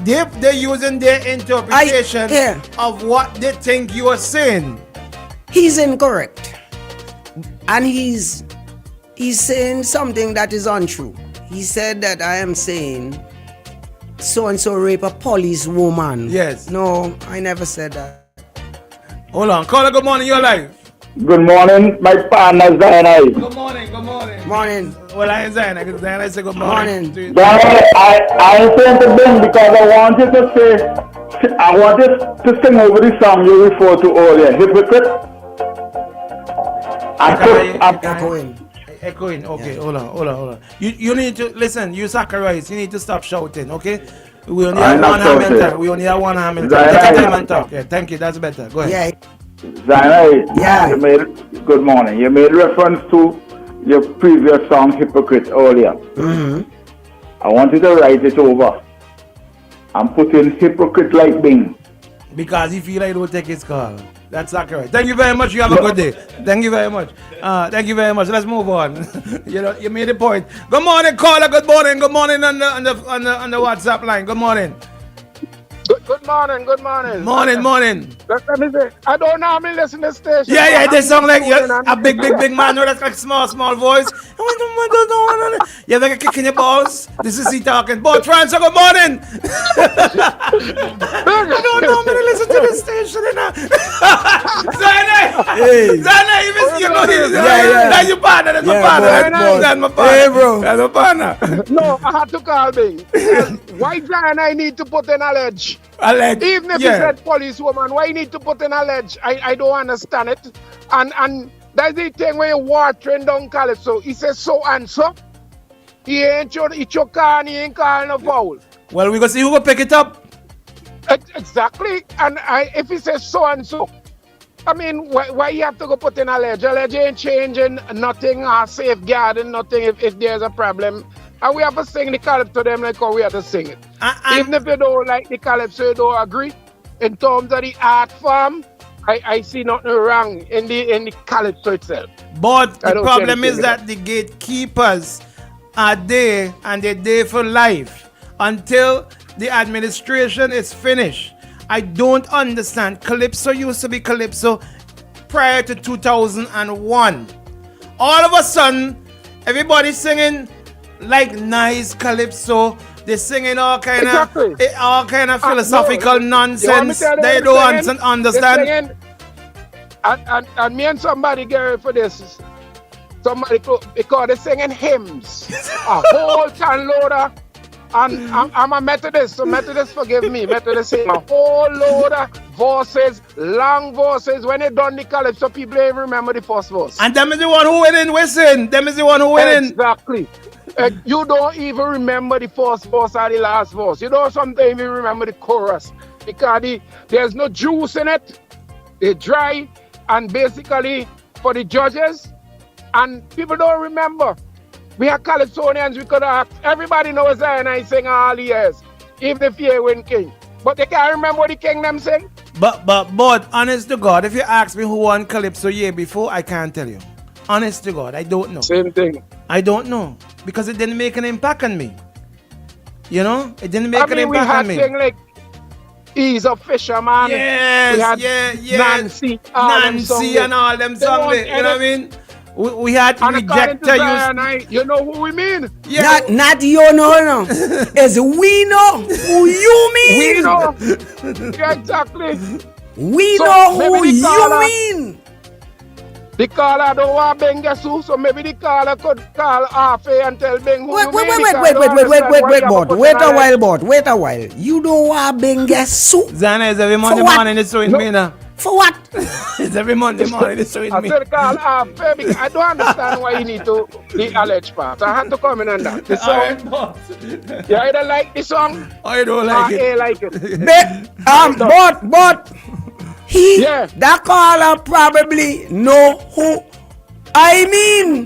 They're using their interpretation of what they think you are saying. He's incorrect. And he's he's saying something that is untrue. He said that I am saying so-and-so rape a police woman. Yes. No, I never said that. Hold on. Caller, good morning. You're live. Good morning, my partner Zainai. Good morning. Good morning. Morning. Well, I ain't Zainai. Zainai say good morning. Morning. Zainai, I ain't saying to Ben because I wanted to say, I wanted to sing over the song you referred to earlier, Hypocrite. Echoing. Okay, hold on. You need to listen. You sacrifice. You need to stop shouting. Okay. We only have one Hamilton. We only have one Hamilton. Take your time and talk. Yeah, thank you. That's better. Go ahead. Zainai, good morning. You made reference to your previous song, Hypocrite, earlier. Mm-hmm. I want you to write it over and put in hypocrite like Bing. Because he feel like he will take his call. That's accurate. Thank you very much. You have a good day. Thank you very much. Let's move on. You made a point. Good morning, caller. Good morning. Good morning on the WhatsApp line. Good morning. Good morning. Morning. Let me say, I don't normally listen to the station. Yeah, they sound like a big man. No, that's like small voice. You have like a kick in your balls. This is he talking. Boy, Transfer, good morning. I don't normally listen to the station. Zainai, you know this. That's your partner. That's my partner. That's my partner. Hey, bro. That's my partner. No, I had to call me. Why Zainai need to put in allege? Even if he said policewoman, why you need to put in allege? I don't understand it. And that's the thing when you're watering down Calypso. He says so and so. He ain't your car and he ain't calling no foul. Well, we gonna see who will pick it up. Exactly. And if he says so and so, I mean, why you have to go put in allege? Allege ain't changing nothing or safeguarding nothing if there's a problem. And we have to sing the Calypso to them like how we have to sing it. Even if you don't like the Calypso, you don't agree. In terms of the art form, I see nothing wrong in the Calypso itself. But the problem is that the gatekeepers are there and they're there for life until the administration is finished. I don't understand. Calypso used to be Calypso prior to 2001. All of a sudden, everybody's singing like nice Calypso. They're singing all kind of philosophical nonsense. They don't understand. And me and somebody get ready for this. Somebody because they're singing hymns. A whole ton loader. And I'm a Methodist, so Methodist forgive me. Methodist sing a whole load of verses, long verses. When they done the Calypso, people don't even remember the first verse. And them is the one who winning, listen. Them is the one who winning. Exactly. You don't even remember the first verse or the last verse. You don't sometimes even remember the chorus. Because there's no juice in it. They're dry. And basically, for the judges, and people don't remember. We are Calypsonians, we could ask. Everybody knows Zainai sing all the years. Even if you win king. But they can't remember what the king them sing. But honest to God, if you ask me who won Calypso year before, I can't tell you. Honest to God, I don't know. Same thing. I don't know. Because it didn't make an impact on me. You know? It didn't make an impact on me. We had thing like He's a Fisherman. Yes, Nancy and all them songs. You know what I mean? We had to reject her. You know who we mean? Yeah. Not you know. It's we know who you mean. We know. Yeah, exactly. We know who you mean. The caller don't want Bengasu, so maybe the caller could call Afe and tell Beng who Wait, bot. Wait a while. You don't want Bengasu? Zana is every Monday morning it's showing me now. For what? It's every Monday morning it's showing me. I said call Afe because I don't understand why you need to the alleged part. I had to come in on that. The song. You either like the song or you don't like it. I like it. But that caller probably know who I mean.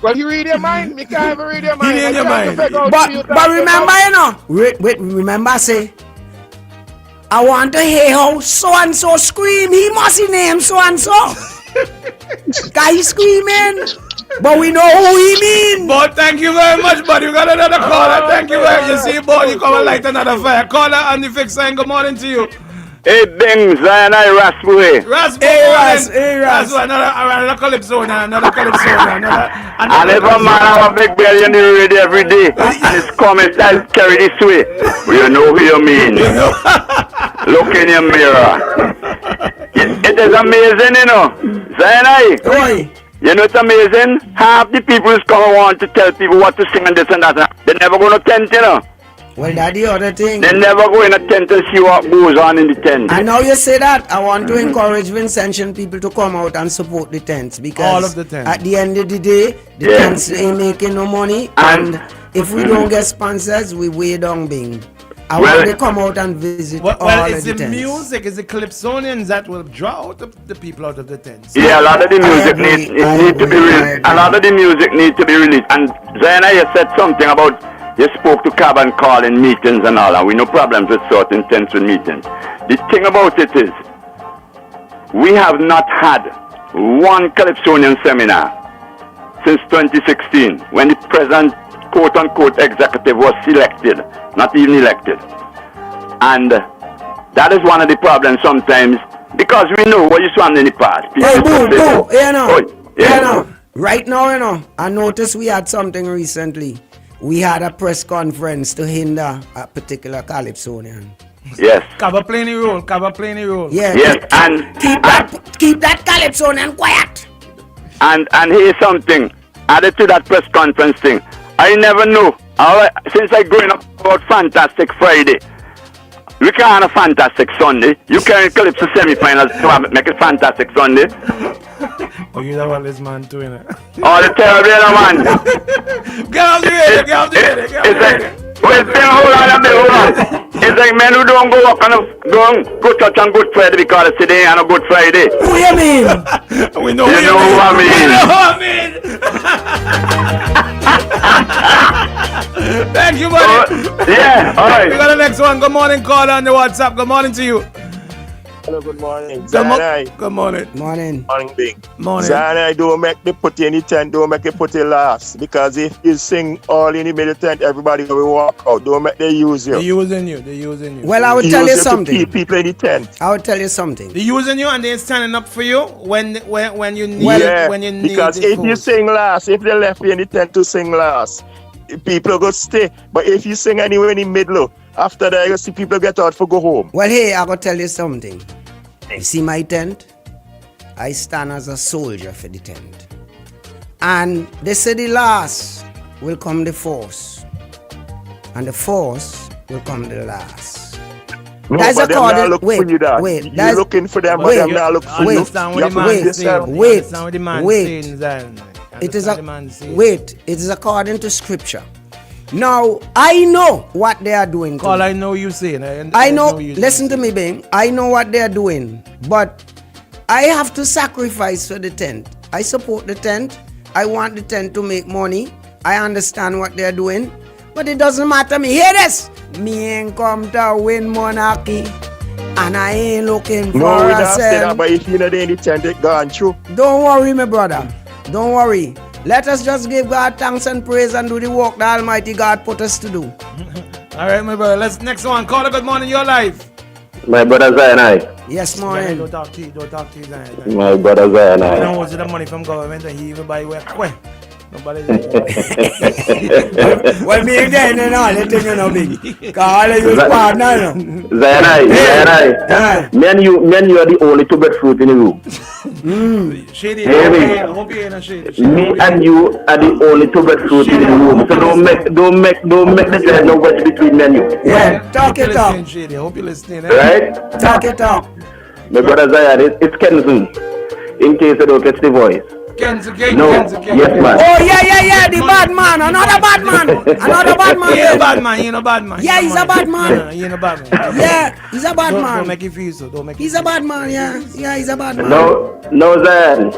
Well, you read your mind. Me can't even read your mind. You read your mind. But remember, you know. Wait. Remember, say. I want to hear how so and so scream. He must name so and so. Guy screaming. But we know who he mean. But thank you very much, buddy. You got another caller. Thank you very much. You see, boy, you come and light another fire. Caller on the fixed line. Good morning to you. Hey, Bing, Zion, I Rasboy. Rasboy, another calypso now, another calypso now. And if a man have a big belly and you ready every day, and his comments I carry this way, you know who you mean. Look in your mirror. It is amazing, you know. Zion, you know it's amazing? Half the people who's come want to tell people what to sing and this and that. They never go to tent, you know. Well, that's the other thing. They never go in a tent to see what goes on in the tent. And now you say that, I want to encourage Vincentian people to come out and support the tents, because all of the tents. At the end of the day, the tents ain't making no money, and if we don't get sponsors, we way down Bing. I want to come out and visit all of it's the the tents. music, it's the calypsonians that will draw out the people out of the tents. Yeah, a lot of the music need to be released. A lot of the music need to be released. And Zayana, you said something about you spoke to Cab and Call in meetings and all, and we no problems with certain tents with meetings. The thing about it is, we have not had one Calypsonian seminar since 2016, when the present quote-unquote executive was selected, not even elected. And that is one of the problems sometimes, because we know what you swam in the past. Hey, right now, you know, I noticed we had something recently. We had a press conference to hinder a particular Calypsonian. Yes. Cover playing the role, cover playing the role. Yeah. Yes, and keep that Calypsonian quiet. And here's something added to that press conference thing. I never knew. Since I growing up about Fantastic Friday, we can't have a Fantastic Sunday. You can't Calypso semi-finals to make it Fantastic Sunday. Oh, you know what this man doing it. Oh, the terrible man. Get out the way, get out the way, get out the way. Well, hold on. It's like men who don't go up and go church on Good Friday because it's today and a Good Friday. Who you mean? We know you know who I mean. You know who I mean. Thank you, buddy. Yeah, all right. We got the next one. Good morning, call on the WhatsApp. Good morning to you. Hello, good morning. Good morning. Morning. Morning, Big. Morning. Zana, don't make me put you in the tent, don't make you put it last. Because if you sing all in the middle tent, everybody will walk out. Don't make them use you. They're using you. Well, I will tell you something. To keep people in the tent. I will tell you something. They're using you and they're standing up for you when you need when you need because it if you sing last, if they left you in the tent to sing last, people go stay. But if you sing anywhere in the middle, after that you see people get out for go home. Well, hey, I will tell you something. You see my tent? I stand as a soldier for the tent. And they say the last will come the force. And the force will come the last. No, that's but them not look for you that. You're looking for them, but them not look for you. It is according to scripture. Now, I know what they are doing. Call, I know you saying. I know, listen to me, Bing. I know what they are doing. But I have to sacrifice for the tent. I support the tent. I want the tent to make money. I understand what they are doing. But it doesn't matter me. Hear this. Me ain't come to win monarchy. And I ain't looking for a cent. But if you know they in the tent, it gone through. Don't worry, my brother. Don't worry. Let us just give God thanks and praise and do the work the Almighty God put us to do. All right, my brother. Let's next one. Call it good morning. Your life. My brother Zion. Yes, morning. Don't talk to you, Zion. My brother Zion. I don't want the money from government and he even buy work. Nobody. Well, me again, you know, let you know, big. Call you partner. Zion. Me and you are the only two-bed fruit in the room. Shady, I hope you're in a shady. Me and you are the only two-bed fruit in the room. So don't make the dread no wedge between me and you. Yeah, talk it up. Shady, I hope you're listening. Right? Talk it up. My brother Zion, it's Kenzo. In case I don't catch the voice. Kenzo. Yes, man. Oh, yeah, the bad man. Another bad man. He ain't a bad man. Yeah, he's a bad man. He ain't a bad man. Yeah, he's a bad man. Don't make you feel so. He's a bad man, yeah. Yeah, he's a bad man. No, Zion.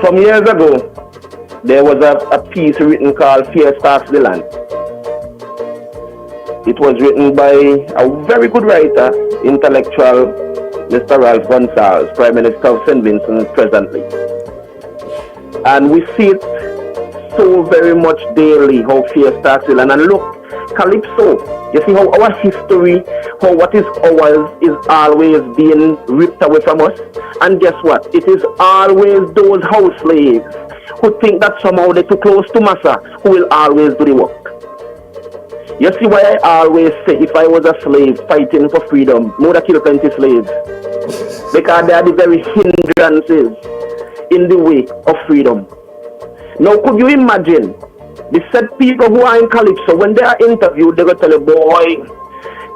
Some years ago, there was a piece written called Fear Starts the Land. It was written by a very good writer, intellectual, Mr. Ralph Gonsalves, Prime Minister of St. Vincent presently. And we see it so very much daily, how fear starts to land. And look, Calypso. You see how our history, how what is ours is always being ripped away from us. And guess what? It is always those house slaves who think that somehow they're too close to Massa who will always do the work. You see why I always say if I was a slave fighting for freedom, I would have killed plenty slaves. Because they are the very hindrances in the way of freedom. Now could you imagine the said people who are in Calypso, when they are interviewed, they will tell you, boy,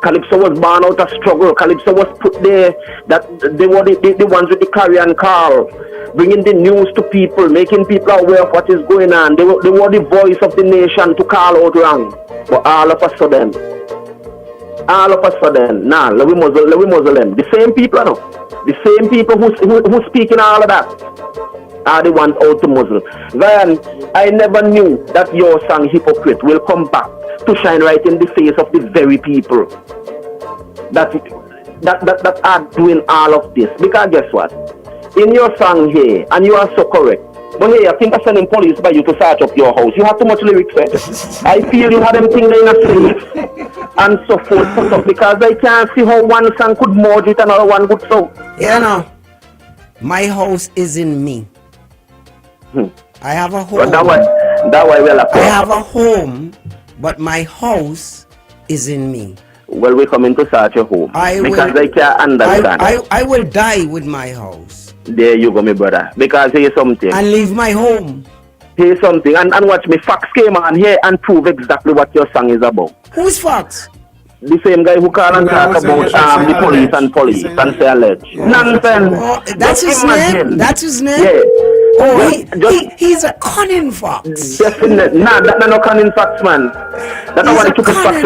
Calypso was born out of struggle. Calypso was put there, that they were the ones with the carrion call, bringing the news to people, making people aware of what is going on. They were the voice of the nation to call out wrong. But all of a sudden, nah, let me muzzle them. The same people, no? The same people who speaking all of that are the ones out to muzzle. Then I never knew that your song Hypocrite will come back to shine right in the face of the very people that are doing all of this. Because guess what? In your song here, and you are so correct, but hey, I think I'm sending police by you to search up your house. You have too much lyrics, eh? I feel you had them things in a safe and so forth, because I can't see how one song could merge with another one good song. You know, my house is in me. I have a home. That way we'll I have a home, but my house is in me. Well, we come into such a home because I can't understand. I will die with my house. There you go, my brother. Because here's something. And leave my home. Here's something. And watch me. Fox came on here and prove exactly what your song is about. Who's Fox? The same guy who called and talk about the police and say alleged. Nonsense. Oh, that's his name? That's his name? Yeah. Oh, he's a cunning fox. Definitely. Nah, that's not no cunning fox, man. That's not one stupid fox.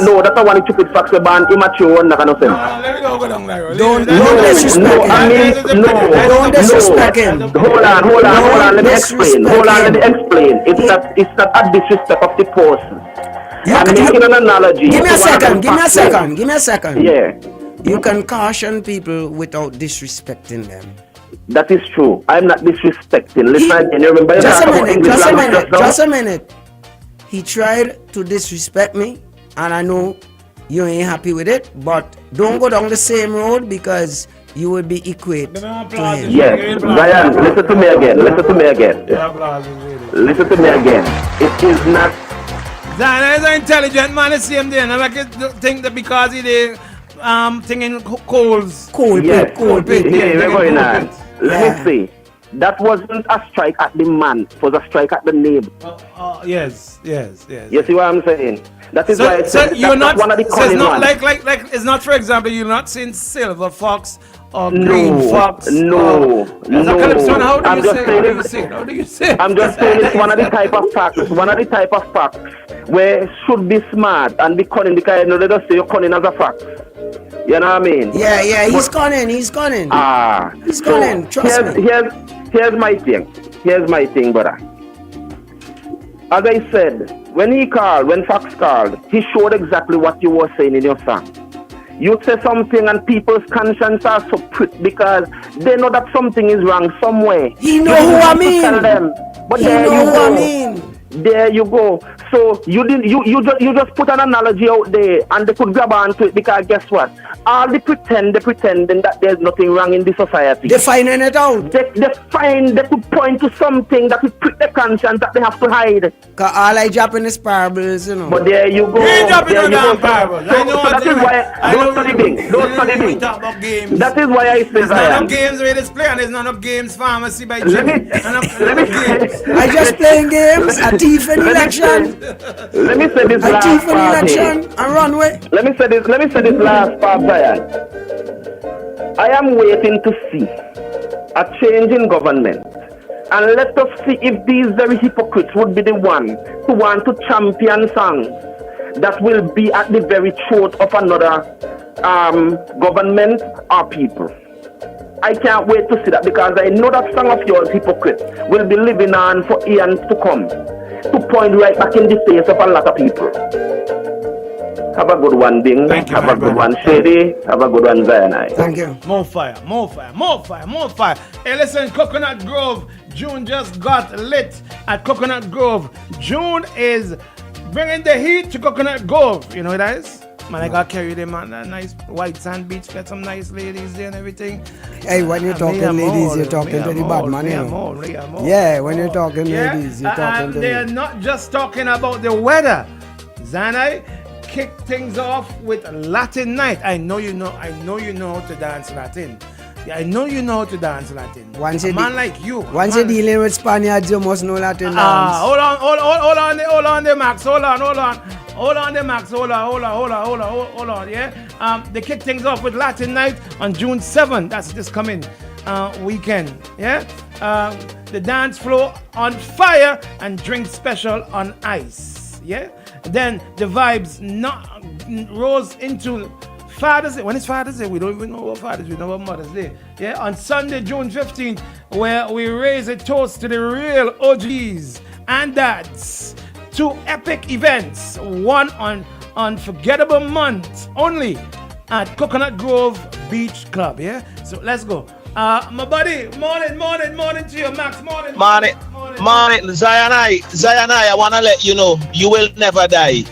No, that's not one stupid fox. Man, immature and that kind of thing. Don't disrespect him. Don't disrespect him. Hold on. Let me explain. It's not a disrespect of the person. I'm making an analogy. Give me a second. Yeah. You can caution people without disrespecting them. That is true. I'm not disrespecting. Listen, and you remember just a minute. He tried to disrespect me, and I know you ain't happy with it, but don't go down the same road because you will be equate to him. Yes, Brian, listen to me again. It is not. Zion is an intelligent man, the same day, and I like to think that because he did thinking coal pit. Yeah, we're going on. Let me see. That wasn't a strike at the man. It was a strike at the neighbor. Yes. You see what I'm saying? That is why I said you're not one of the so it's not ones. like it's not, for example, you're not saying silver fox or green fox. No. How do you say it? I'm just saying it's one of the type of facts where should be smart and be cunning, because you know they just say you're cunning as a fox. You know what I mean? Yeah, he's cunning. He's cunning, trust me. Here's my thing, brother. As I said, when Fox called, he showed exactly what you were saying in your song. You say something and people's conscience are so pricked because they know that something is wrong somewhere. He know who I mean. Tell them. But there you go. So you just put an analogy out there and they could grab onto it, because guess what? All they pretending that there's nothing wrong in the society. They're finding it out. They could point to something that would prick their conscience that they have to hide. Cause all I drop in is parables, you know. But there you go. You ain't dropping no damn parables. So that is why don't study things. Talk about games. That is why I say there's none of games where display, and there's none of games pharmacy by Jimmy. I just playing games, a thief in election. Let me say this last thief in part election here. and runway. Let me say this last part, Brian. I am waiting to see a change in government, and let us see if these very hypocrites would be the one who want to champion songs that will be at the very throat of another government or people. I can't wait to see that, because I know that song of yours, Hypocrite, will be living on for eons to come, to point right back in the face of a lot of people. Have a good one, Ding. Have a good one, Shady. Have a good one, Zion. Thank you. More fire. Hey, listen, Coconut Grove, June just got lit at Coconut Grove. June is bringing the heat to Coconut Grove. You know what that is? Man, I got to carry them on that nice white sand beach. Got some nice ladies there and everything. Hey, when you're talking ladies, you're talking to the Badman, you know. Yeah, when you're talking ladies, you're talking to they're not just talking about the weather. Zanai kick things off with Latin night. I know you know how to dance Latin. Yeah, I know you know how to dance Latin. A man like you. Once you're dealing with Spaniards, you must know Latin dance. Hold on there, Max. Hold on there, Max. Hold on. Yeah. They kick things off with Latin night on June 7th. That's this coming weekend. Yeah. The dance floor on fire and drink special on ice. Yeah. Then the vibes rose into Father's Day. When is Father's Day? We don't even know about Father's Day. We know about Mother's Day. Yeah, on Sunday, June 15th, where we raise a toast to the real OGs and dads. 2 epic events. One on Unforgettable Month only at Coconut Grove Beach Club. Yeah, so let's go. My buddy, morning to you, Max. Morning, Zion, I wanna let you know you will never die.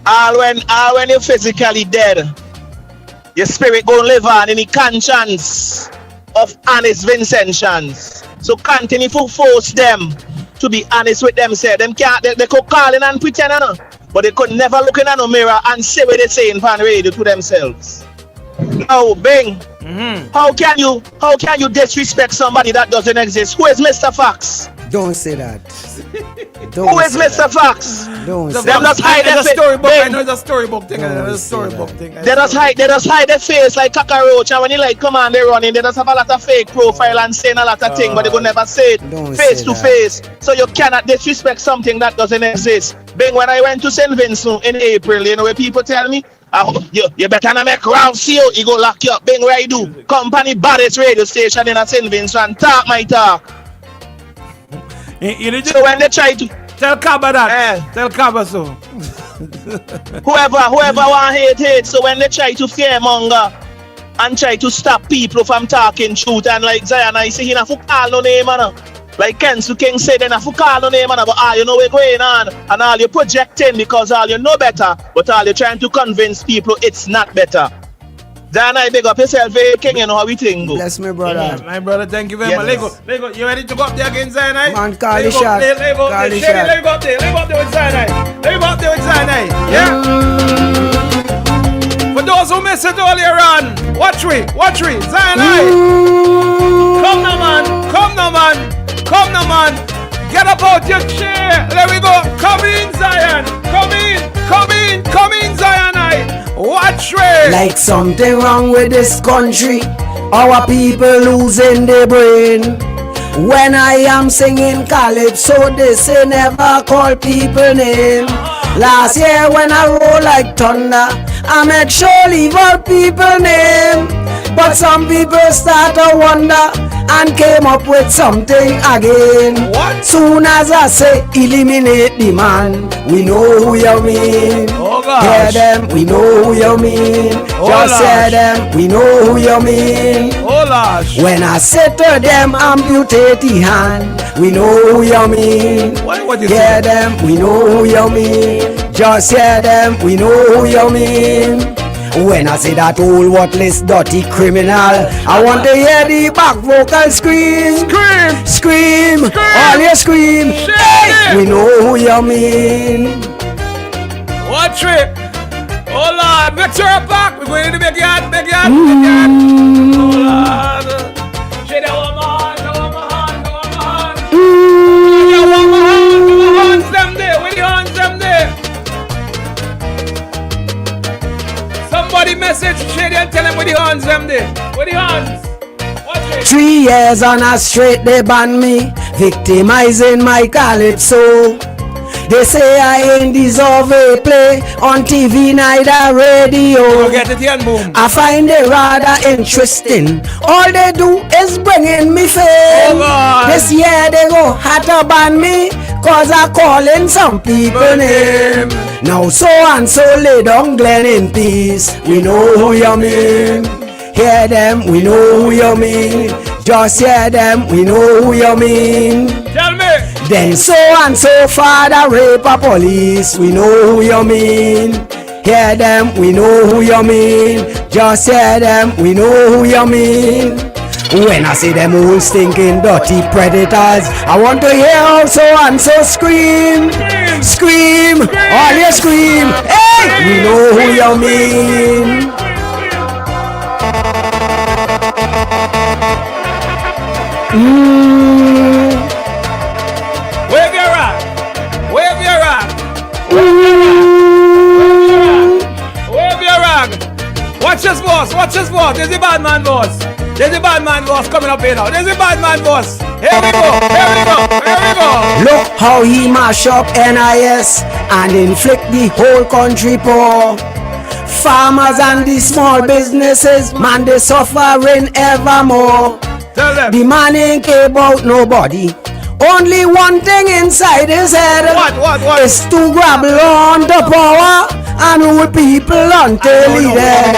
All when you're physically dead, your spirit gonna live on in the conscience of honest Vincentians. So continue to force them to be honest with themselves. They could call in and pretend, but they could never look in a mirror and say what they say in fan radio to themselves. Now, Bing, how can you disrespect somebody that doesn't exist? Who is Mr. Fox? Don't say that. Who is Mr. Fox? Don't say that. Just hide their storybook. I know it's a storybook thing. They just hide their face like cockroach, and when you like come on, they running. They just have a lot of fake profile and saying a lot of things, but they will never say it face to face. So you cannot disrespect something that doesn't exist. Bing, when I went to St. Vincent in April, you know where people tell me, you better not make round see you go lock you up. Bing, where I do? Company baddest radio station in St. Vincent, talk my talk. So when they try to tell Kaba that, tell Kaba so. whoever want hate. So when they try to fearmonger and try to stop people from talking truth, and like Zion, I say he not for call no name, man. Like Kensu King said, they not for call no name, man. But all you know what's going on, and all you projecting because all you know better, but all you trying to convince people it's not better. Dan, I big up yourself, King, you know how we think go. Bless me, brother. Yeah, my brother, thank you very much. Lego, you ready to go up there again, Zion? Man, call the shot. Lego, Shady, let go up there with Zion. Yeah? For those who missed it earlier on, watch we, Zion. Come now, man. Get up out your chair. There we go. Come in, Zion. Come in, Zion. Watch it. Like something wrong with this country. Our people losing their brain. When I am singing calypso, they say never call people name. Last year when I roll like thunder, I make sure leave all people name. But some people start to wonder and came up with something again. What? Soon as I say eliminate the man, we know who you mean. Oh gosh. Hear them, we know who you mean. Oh Just hear them, we know who you mean. Oh gosh. When I say to them, amputate the hand, we know who you mean. What you hear them, we know who you mean. Just hear them, we know who you mean. When I say that old worthless dirty criminal, I want to hear the back vocal scream. Scream. All you scream. Hey, we know who you mean. Watch it. Oh Lord, make sure I'm back. We're going to the backyard. Oh Lord. Shady, I want my hand. I want my hands them there. Where the hands them there? Somebody message Shady and tell him where the hands them there. Where the hands? Watch it. 3 years on a straight they ban me, victimizing my calypso. They say I ain't deserve a play on TV, neither radio. Get it and boom. I find it rather interesting. All they do is bringing me fame. Oh this year they go had to ban me, cause I calling some people name. Now so and so lay down Glen in peace. We know who you mean. Hear them, we know who you mean. Just hear them, we know who you mean. Tell me. Then so and so father rape a police, we know who you mean. Hear them, we know who you mean. Just hear them, we know who you mean. When I see them old stinking dirty predators, I want to hear how so and so scream. Scream, all you scream. Hey, we know who you mean. Wave your rock. Wave your rock. Wave your rock. Watch his boss. Watch his boss. There's the Badman boss. There's the Badman boss coming up here now. There's the Badman boss. Here we go. Here we go. Here we go. Look how he mash up NIS and inflict the whole country poor. Farmers and the small businesses, man, they suffering evermore. Tell them. The man ain't care about nobody. Only one thing inside his head. What? Is to grab on the power and rule people until he dead.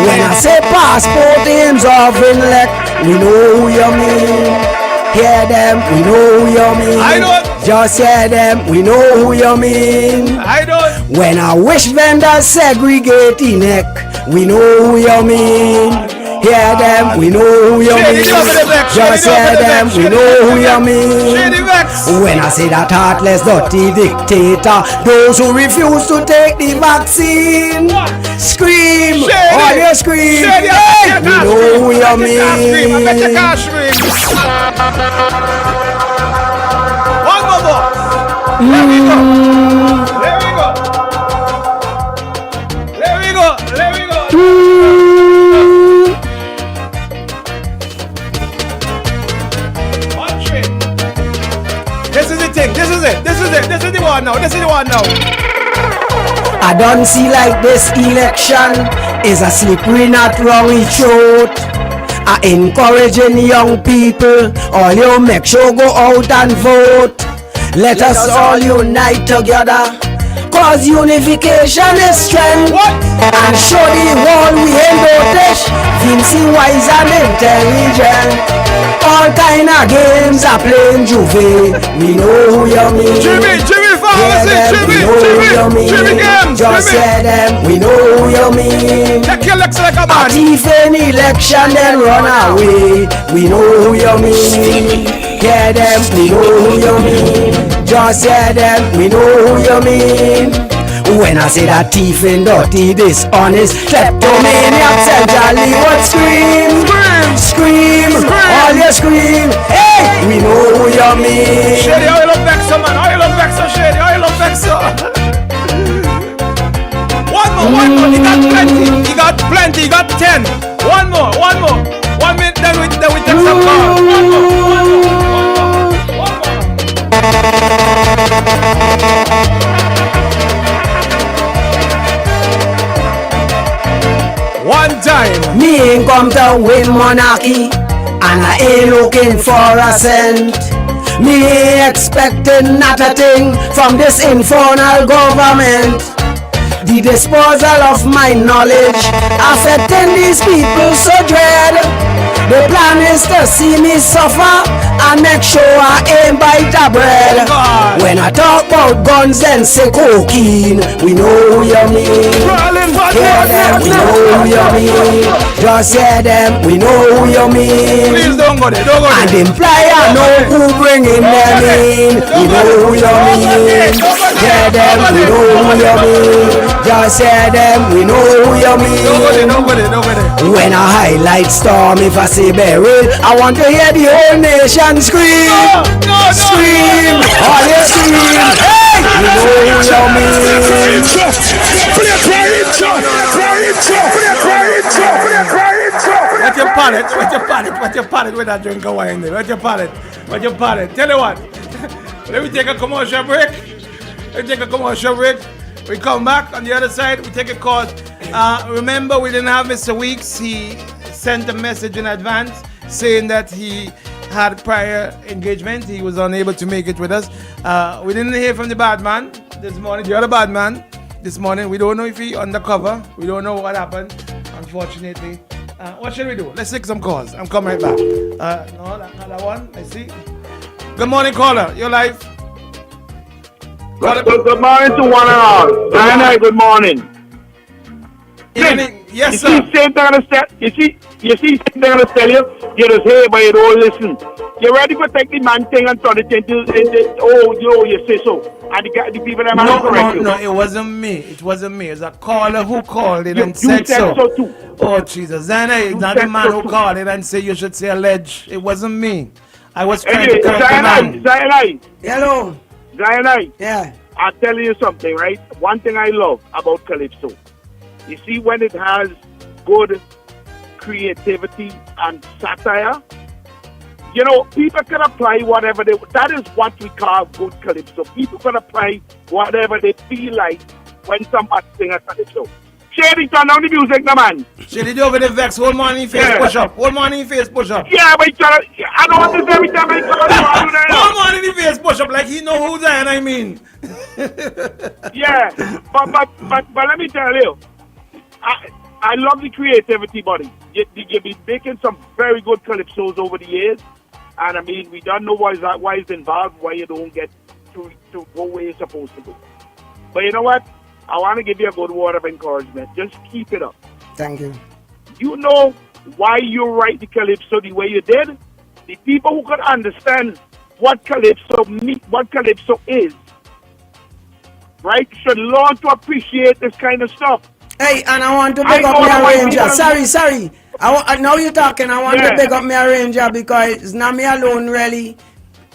When I say passport aims of elect, we know who you mean. Hear them, we know who you mean. I don't. Just hear them, we know who you mean. I don't. When I wish vendors segregate the neck, we know who you mean. Hear them, we know who you mean. Just hear them, we know who you mean. When I say that heartless, dirty dictator, those who refuse to take the vaccine, scream, all you scream. Hey, we know who you mean. One more boss. There we go. There we go. There we go. There we go. This is the thing. This is it. This is it. This is the one now. This is the one now. I don't see like this election is a slippery not wrong throat. I encouraging young people, all you make sure go out and vote. Let us all unite together, cause unification is strength. And show the world we ain't dotish, Vinci wise and intelligent. All kind of games are playing Juve, we know who you mean. Jimmy games. Just hear them, we know who you mean. Take your legs like a man. A thief in election then run away, we know who you mean. Hear them, we know who you mean. Just hear them, we know who you mean. When I say that thief and dirty, dishonest, kleptomaniac, centrally would scream. Scream, all you scream. Hey, we know who you mean. Shady, how you love Vexo, man? How you love Vexo, Shady? How you love Vexo? One more. He got plenty. He got plenty. He got 10. One more. 1 minute, then we take some calls. One more. One time. Me ain't come to win monarchy, and I ain't looking for a cent. Me ain't expecting not a thing from this infernal government. The disposal of my knowledge affecting these people so dread. The plan is to see me suffer and make sure I ain't bite a bread. When I talk about guns and say cocaine, we know who you mean. Hear them, we know who you mean. Just hear them, we know who you mean. Please don't go there. And imply I know who bringing them in. We know who you mean. Hear them, we know who you mean. Just hear them, we know who you mean. When I highlight storm, if I say buried, I want to hear the whole nation scream. Scream, all you scream. Hey, we know who you mean. What's your palate with that drink of wine there? What's your palate? Tell you what. Let me take a commercial break. We come back on the other side. We take a call. Remember, we didn't have Mr. Weeks. He sent a message in advance saying that he had prior engagement. He was unable to make it with us. We didn't hear from the Badman this morning. The other Badman this morning. We don't know if he undercover. We don't know what happened, unfortunately. What should we do? Let's take some calls. I'm coming right back. No, another one. I see. Good morning, caller. Your life. Good morning to one and all. Diana, good morning. Yes, sir. You see, same thing I'm gonna tell you. You just hear, but you don't listen. You ready to take the man thing and turn it into, you say so. And the people that are correct you. No, it wasn't me. It wasn't me. It's a caller who called it and said said so too. Oh, Jesus. Zana is not the man who called it and said you should say alleged. It wasn't me. I was trying to correct the man. Zion, hello. Zion, yeah. I'll tell you something, right? One thing I love about Calypso. You see, when it has good creativity and satire, you know, people can apply whatever they... That is what we call good Calypso. People can apply whatever they feel like when somebody sing a Calypso. Shady, turn down the music, no man. Shady, do over the vex. Whole morning face push up. Whole morning face push up. Yeah, but I don't want this every time I call you. Whole morning face push up like he know who that I mean. Yeah, but let me tell you, I love the creativity, buddy. You've been making some very good calypsos over the years, and I mean, we don't know why it's involved, why you don't get to go where you're supposed to go. But you know what? I want to give you a good word of encouragement. Just keep it up. Thank you. You know why you write the calypso the way you did? The people who could understand what calypso is, right, should learn to appreciate this kind of stuff. Hey, and I want to big up my arranger. Sorry. Now you're talking. I want to big up my arranger because it's not me alone really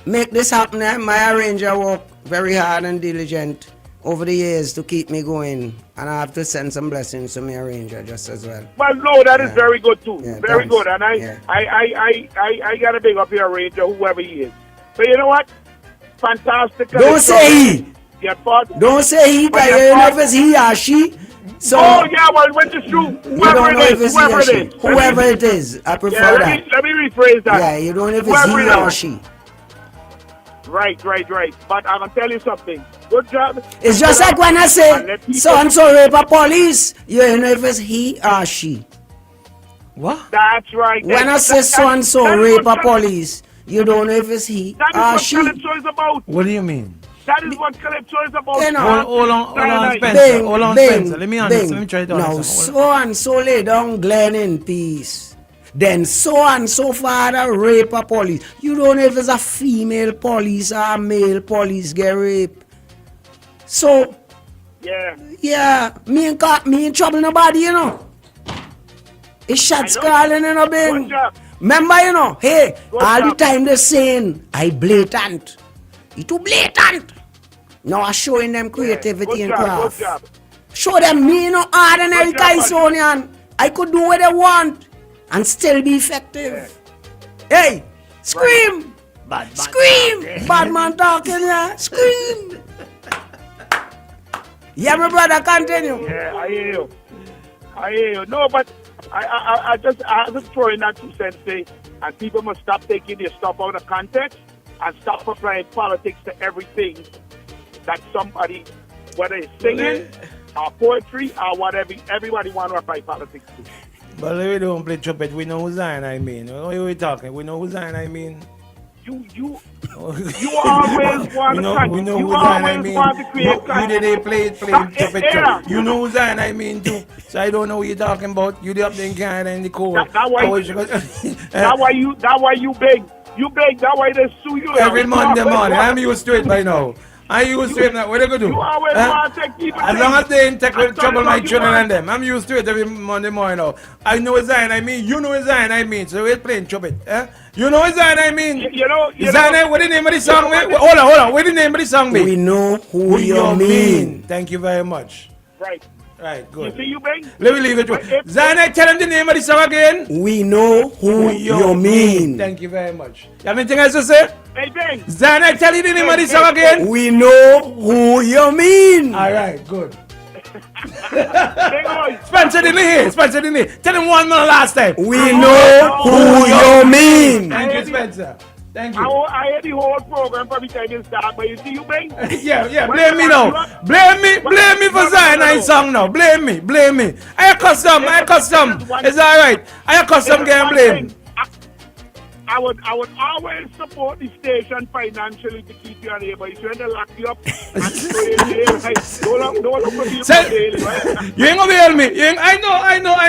make this happen. My arranger work very hard and diligent over the years to keep me going, and I have to send some blessings to my arranger just as well. Well, no, that is very good too. Yeah, very thanks. good, and I gotta big up your arranger, whoever he is. But you know what? Fantastic. Don't say he. Don't say he, but you know if it's he or she. So, oh yeah, well, when it's true, whoever it is, whoever it is, I prefer that. Let me rephrase that. Yeah, you don't know if it's he or she. Right. But I'm gonna tell you something. Good job. It's just like when I say so and so rape a police, you don't know if it's he or she. What? That's right. When I say so and so rape a police, you don't know if it's he or she. That is what Calypso is about. What do you mean? That is what Calypso is about. You know, hold on, Spencer. Hold on, Spencer. Let me understand. Let me try to understand. Now, so and so lay down Glenn in peace. Then so and so father rape a police. You don't know if it's a female police or a male police get raped. So, yeah, me ain't trouble nobody, you know. It's shots calling in a bing. Remember, you know, hey, all the time they're saying, I blatant. You too blatant. Now I'm showing them creativity and craft. Show them me, you know, ordinary Kaisonian. I could do what they want and still be effective. Hey, scream! Scream! Badman talking, yeah. Scream! Yeah, my brother, continue. Yeah, I hear you. No, but I just throw in that 2 cents say, and people must stop taking their stuff out of context and stop applying politics to everything that somebody, whether it's singing or poetry or whatever, everybody want to apply politics to. But we don't play trumpet. We know who Zion I mean. What are we talking? We know who Zion I mean. You always want to. We know who Zion I mean. You did play trumpet too. You know who Zion I mean too. So I don't know what you're talking about. You up there in Canada in the cold. That's why you beg. You beg. That's why they sue you every Monday morning. I'm used to it by now. I'm used to it now. What are they going to do? You always want to take people. As long as they ain't take trouble my children and them. I'm used to it every Monday morning now. I know what Zion I mean. You know what Zion I mean. So we're playing trumpet. You know what Zion I mean. Zion, what the name of the song? Hold on. What the name of the song? We know who you mean. Thank you very much. Right, good. You see you bang? Let me leave it to Zion, tell him the name of the song again. We know who you mean. Thank you very much. You have anything else to say? Hey, bang. Zion, I tell you the name of the song again. We know who you mean. All right, good. Spencer didn't hear. Tell him one more last time. We know who you mean. Thank you, Spencer. Thank you. I had the whole program from the time it started, but you see you bang? Yeah, blame me now. Blame me for Zion I song now. Blame me. I custom. It's alright. I custom getting blame. I would always support the station financially to keep you on air, but if you want to lock you up and don't look for people daily, right? You ain't gonna be able me. I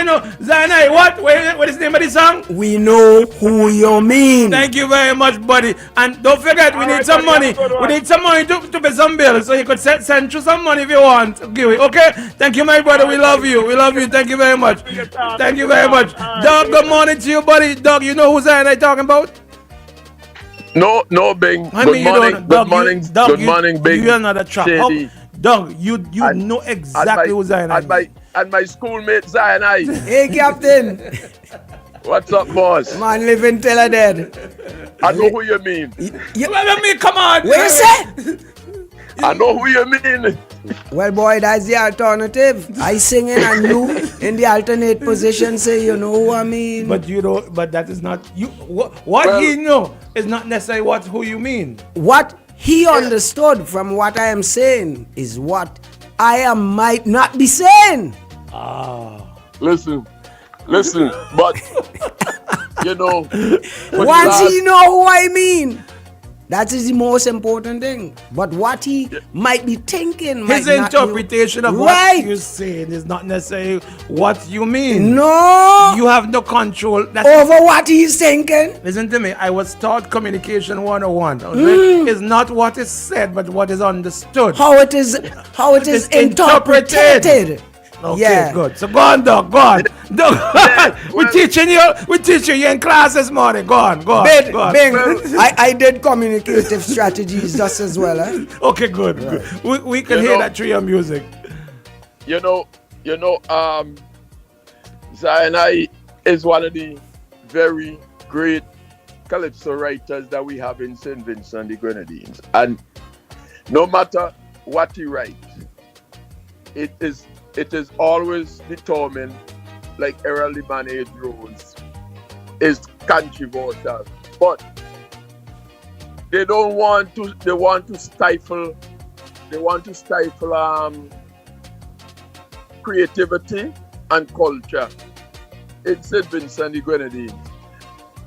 know. Zainai, what is the name of the song? We know who you mean. Thank you very much, buddy. And don't forget, we need some money. We need some money to pay some bills. So you could send through some money if you want. Okay? Thank you, my brother. We love you. Thank you very much. Thank you very much. Doug, good morning to you, buddy. Doug, you know who Zainai talking about? No, Bing. Good morning, Bing. You're another trap. Doug, you know exactly who Zainai is. And my schoolmate Zainai. Hey, Captain. What's up, boss? Man, living till I dead. I know who you mean. Come on. What you say? I know who you mean. Well, boy, that's the alternative. I singing and you in the alternate position say, you know who I mean. But but that is not you. What he know is not necessarily who you mean. What he understood from what I am saying is what I might not be saying. Listen, but you know. Once he know who I mean, that is the most important thing. But what he might be thinking, his interpretation of what you're saying is not necessarily what you mean. No, you have no control over what he's thinking. Listen to me. I was taught communication 101. It's not what is said, but what is understood. How it is interpreted. Okay, good. So go on, Doug. We're teaching you in class this morning. Go on. Bing. I did communicative strategies just as well. Okay, good. We can hear that through your music. You know, Zainai is one of the very great calypso writers that we have in St. Vincent the Grenadines. And no matter what he writes, it is always determined, like Errol Libanez Rose is controversial. But they want to stifle creativity and culture in St. Vincent the Grenadines.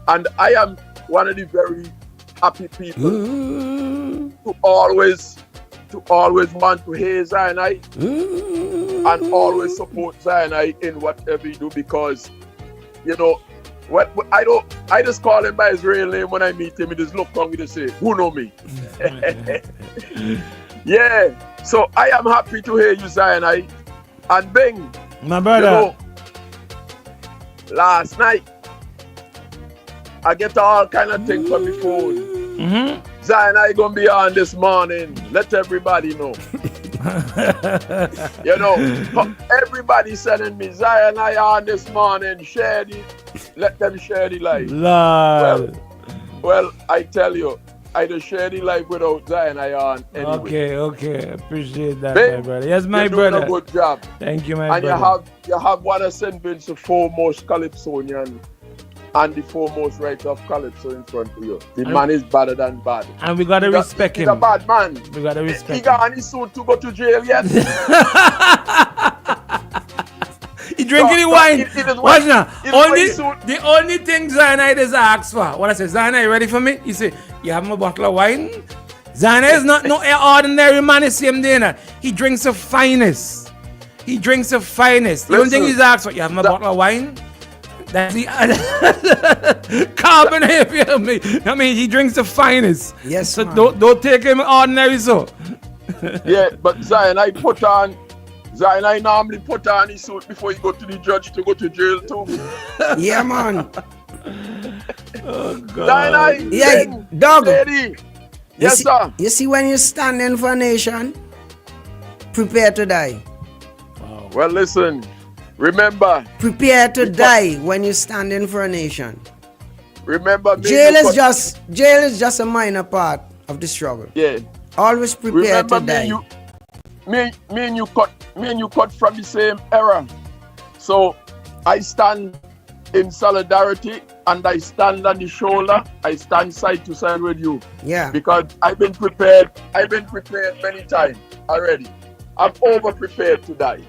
And I am one of the very happy people to always want to hear Zainai and always support Zainai in whatever you do, because you know what I just call him by his real name when I meet him. He just look on me to say, who know me? Yeah. So I am happy to hear you, Zainai. And Bing, my brother, you know, last night I get all kind of things from the phone. Zainai gonna be on this morning. Let everybody know. You know, everybody sending me Zainai on this morning. Shady, let them share the life. Well, I tell you, I just share the life without Zainai on anyway. Okay, appreciate that, my brother. Yes, my brother. You're doing a good job. Thank you, my brother. And you have one of St. Vincent's foremost calypsonian and the foremost writer of calypso in front of you. The man is better than bad. And we gotta respect him. He's a bad man. We gotta respect him. He got any suit to go to jail yet? He drinking the wine. Watch now. The only thing Zainai is asked for. What I say, Zainai, you ready for me? He say, you have a bottle of wine? Zainai is not no ordinary man. Is same day. He drinks the finest. The only thing he's asked for, you have a bottle of wine? That's the carbon heavy of me. I mean, he drinks the finest. Yes, so don't take him ordinary so. Yeah, but Zainai normally put on his suit before he go to the judge to go to jail too. Yeah, man. Oh God. Zainai, yeah, dog. Lady. Yes, sir. You see, when you're standing for a nation, prepare to die. Wow. Well, listen. Remember, prepare to die when you're standing for a nation. Remember, jail is just a minor part of the struggle. Yeah. Always prepare to die. Me and you cut from the same era. So I stand in solidarity and I stand on the shoulder. I stand side to side with you. Yeah. Because I've been prepared many times already. I'm over prepared to die.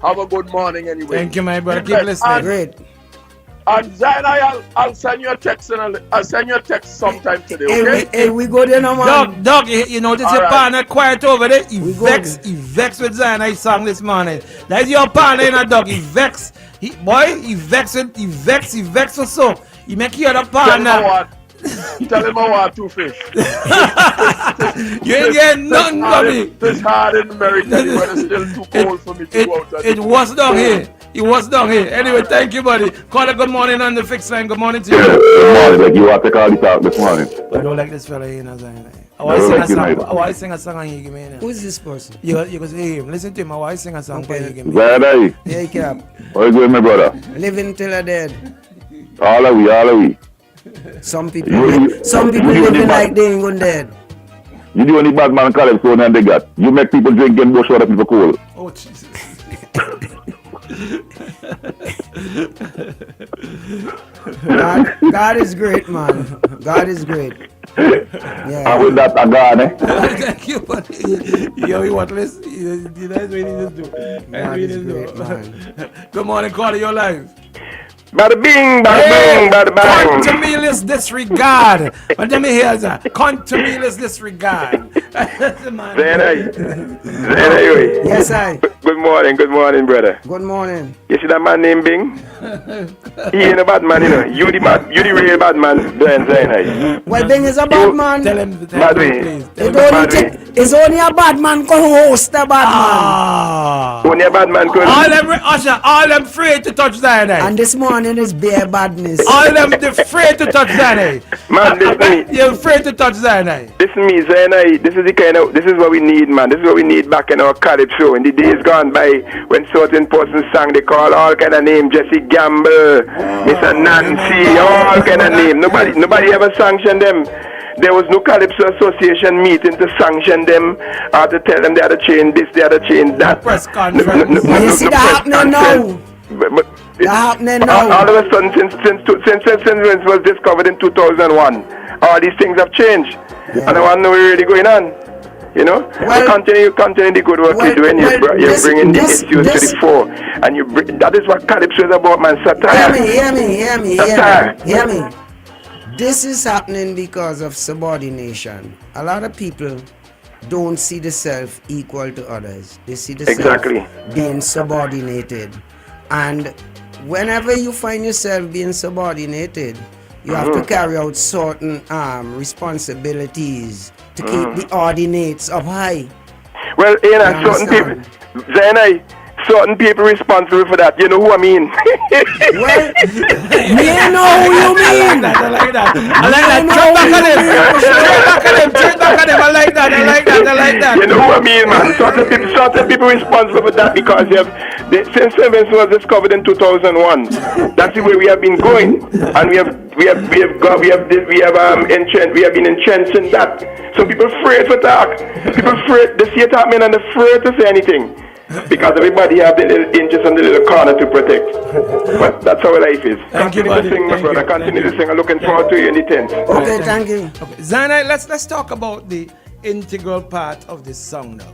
Have a good morning anyway. Thank you, my brother. Keep listening. Great. And Zion, I'll send you a text I'll send you a text sometime today, okay? Hey, we go there now, man. Doug, you notice your partner quiet over there? He vexed with Zion I song this morning. That's your partner, you know, Doug. He vexed. He vexed or so. He make you other partner. Tell him I want Two-Face. You ain't getting nothing from me. It's hard in America, but it's still too cold for me to go out. It was down here. It was down here. Anyway, thank you, buddy. Call a good morning on the fixed line. Good morning to you. Good morning. Like you want to call the talk this morning. I don't like this fella, you know. I sing a song and you give me. Who is this person? You go say him. Listen to him. I sing a song and you give me. Zion, Yeah, cap. how you going, my brother? Living till I'm dead. All of we. Some people living like they ain't going dead. You do any Badman Calypso and they got. You make people drink and bush water people cool. Oh, Jesus. God is great, man. God is great. Yeah. And with that, I got it. Thank you, buddy. Yo, you want to listen? That's what he just do. God is great, man. Good morning, Carter. You're live. Bada bing, bada bing, bada bang. Contumelious disregard. But let me hear that. Contumelious disregard. Yes, I. Good morning, brother. Good morning. You see that man named Bing? He ain't a bad man, you know. You the real bad man, Zion. Well, Bing is a bad man. Tell him, please. It's only a bad man can host a bad man. Only a bad man could. All them afraid to touch Zion. And this morning is bare badness. All them afraid to touch Zion. Man, listen. You're afraid to touch Zion. Listen me, Zion. This is what we need, man. This is what we need back in our calypso. In the days gone by, when certain persons sang, they call all kind of names. Jesse Gamble, Mr. Nancy, all kind of names. Nobody ever sanctioned them. There was no Calypso Association meeting to sanction them or to tell them they had to change this, they had to change that. Press conference. You see that happening now? But happening now. All of a sudden, since it was discovered in 2001, all these things have changed. And I want to know what's really going on. You know, continue the good work you're doing. You're bringing the issues to the fore, and that is what Calypso is about, man. Satire. Hear me. This is happening because of subordination. A lot of people don't see the self equal to others. They see the self being subordinated. And whenever you find yourself being subordinated, you have to carry out certain responsibilities to keep the ordinates up high. Well, certain people responsible for that. You know who I mean? Well, me know who you mean. I like that. Turn back on him. I like that. You know who I mean, man. Certain people responsible for that because since Sevens was discovered in 2001, that's the way we have been going, and we have been entrenched in that. So people afraid to talk. People afraid to see it happening and afraid to say anything. Because everybody have the little inches and the little corner to protect. But that's how life is. Continue to sing, my brother. Continue to sing. I'm looking forward to you in the tent. Okay, thank you. Okay. Zion, let's talk about the integral part of this song now.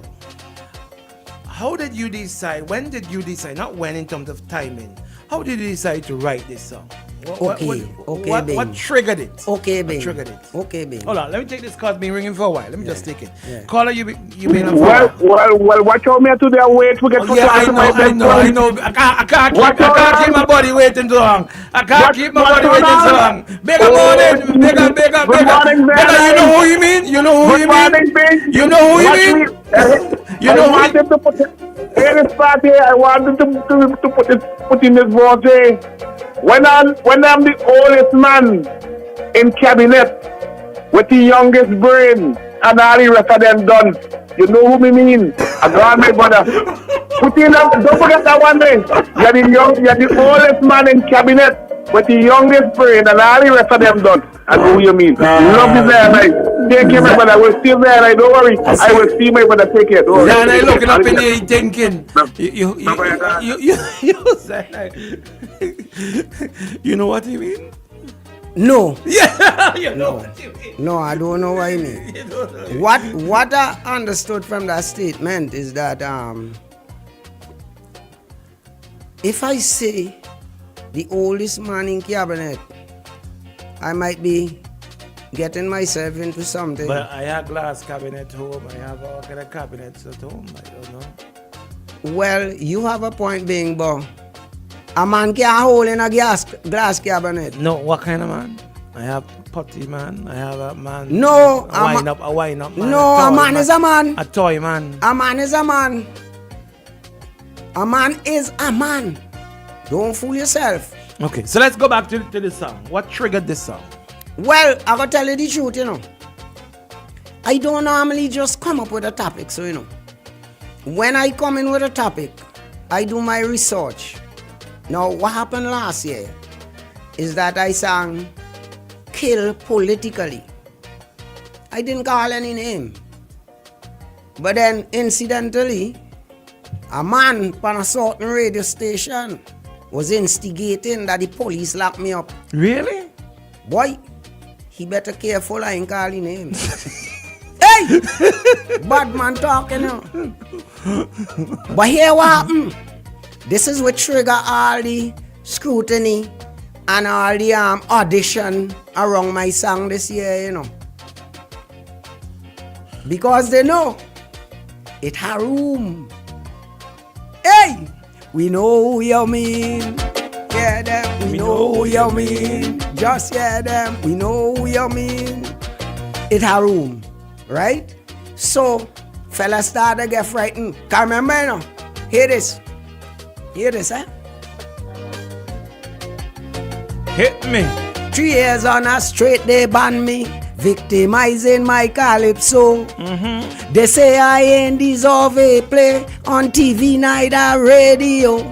How did you decide? When did you decide? Not when in terms of timing. How did you decide to write this song? What triggered it? Okay, Bing. Hold on, let me take this call. It's been ringing for a while. Let me just take it. Yeah. Caller, you been on for a while. Well, watch out me today. Wait to get I know. I can't keep my body waiting too long. I can't keep my body waiting so long. Bigger morning. You know who you mean? You know who you mean? You know who you mean? You know who you mean? In this party, I wanted to put in this voice. When I'm the oldest man in cabinet with the youngest brain and all the rest of them done, you know who me mean? I got my brother. Put in don't forget that one day. You're the oldest man in cabinet with the youngest brain and all the rest of them done. I know who you mean. Love is there, like. Take care, my brother. I will still there, like. Don't worry. I will see my brother. Take care. Don't worry. Yeah, and I looking up in here thinking. You know what you mean? No. Yeah, you know what you mean. No, I don't know what you mean. What I understood from that statement is that if I say the oldest man in cabinet, I might be getting myself into something. But I have glass cabinet home. I have all kind of cabinets at home. I don't know. Well, you have a point being, but a man can't hold in a glass cabinet. No, what kind of man? I have putty man. I have a man. No, a wind up man. No, a man is a man. A toy man. A man is a man. A man is a man. Don't fool yourself. Okay, so let's go back to this song. What triggered this song? Well, I gotta tell you the truth, you know. I don't normally just come up with a topic, so you know. When I come in with a topic, I do my research. Now, what happened last year is that I sang Kill Politically. I didn't call any name. But then, incidentally, a man on a certain radio station was instigating that the police locked me up. Really? Boy, he better careful, I ain't calling name. Hey! Badman talking now. But here what happened? This is what trigger all the scrutiny and all the audition around my song this year, you know. Because they know it had room. Hey! We know who you mean. Yeah, them, we know who you mean. Just yeah, them, we know who you mean. It had room, right? So, fellas started to get frightened. Can't remember, you know. Hear this. Hear this, eh? Hit me. 3 years on a straight, they ban me. Victimizing my calypso. They say I ain't deserve a play on TV, neither radio.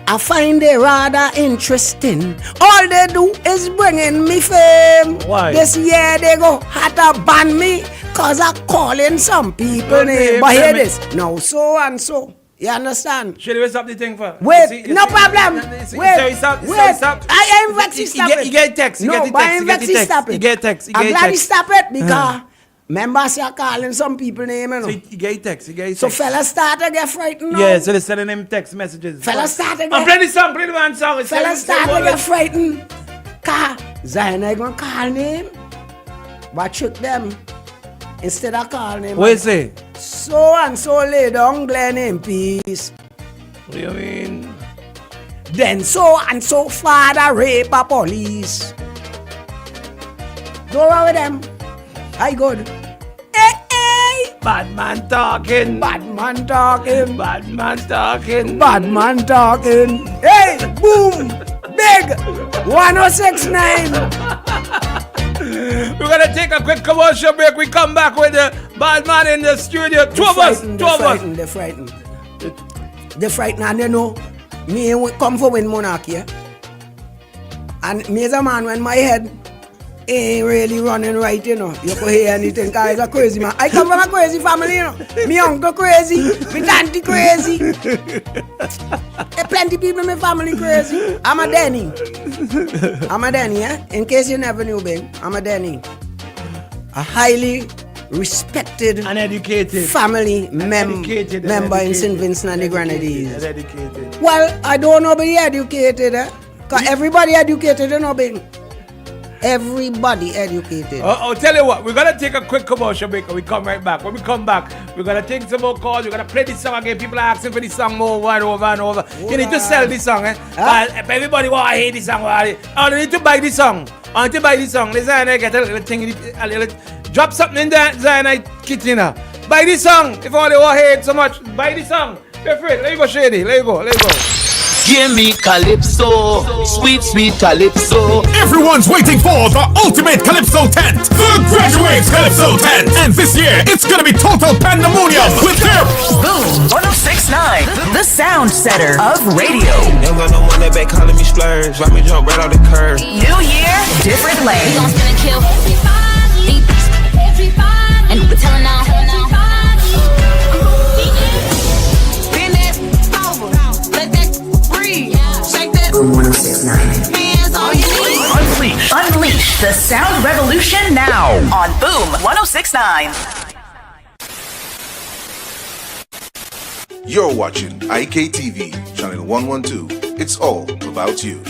I find it rather interesting. All they do is bringing me fame. Why? This year they go had to ban me cause I calling some people name. But hear this. Now so and so. You understand? Should we stop the thing for? Wait, no problem. Wait. I ain't vexed. Stop it. You get text. You get text. Stop it. You get text. I'm glad you stop it because members are calling some people name, you know. So you get text. So fellas start to get frightened now. Yeah, so they're sending them text messages. Fellas start to get... I'm playing the song, play the man song. Fellas start to get frightened. Cause Zion ain't gonna call name. But trick them. Instead of calling him. What you say? So and so lay down Glen in peace. What do you mean? Then so and so father rape a police. Go around with them. I good. Hey! Badman talking. Badman talking. Badman talking. Badman talking. Hey! Boom! Big! 1069. We're gonna take a quick commercial break. We come back with the Badman in the studio. Two of us. They're frightened. They're frightened and they know me come for win monarchy. And me as a man when my head ain't really running right, you know. You could hear anything because he's a crazy man. I come from a crazy family, you know. Me uncle crazy, me auntie crazy. Plenty people in my family crazy. I'm a Denny. Eh? In case you never knew, babe. I'm a Denny. A highly respected and educated family member in St. Vincent and the Grenadines. Educated. Well, I don't know be educated, eh? Because everybody educated, you know, babe. Everybody educated. Tell you what, we're gonna take a quick commercial break and we come right back. When we come back, we're gonna take some more calls. We're gonna play this song again. People are asking for this song over and over and over. You need to sell this song, eh? Everybody want to hear this song. Oh, they need to buy this song. I want to buy this song. Let's get a little thing, a little drop something in there, Zion kitchen. Buy this song. If only want to hear it so much, buy this song. Be free. Let you go, Shady. Let you go. Give me Calypso, sweet, sweet Calypso. Everyone's waiting for the ultimate Calypso tent, the Graduates Calypso tent. And this year, it's gonna be total pandemonium with their Boom 1069, the sound setter of radio. Young got no one that back calling me splurge. Watch me jump right off the curb. New year, different lane. We gon' spin and kill everybody. And we're telling now. Boom 1069. Unleash the sound revolution now on Boom 1069. You're watching IKTV, channel 112. It's all about you.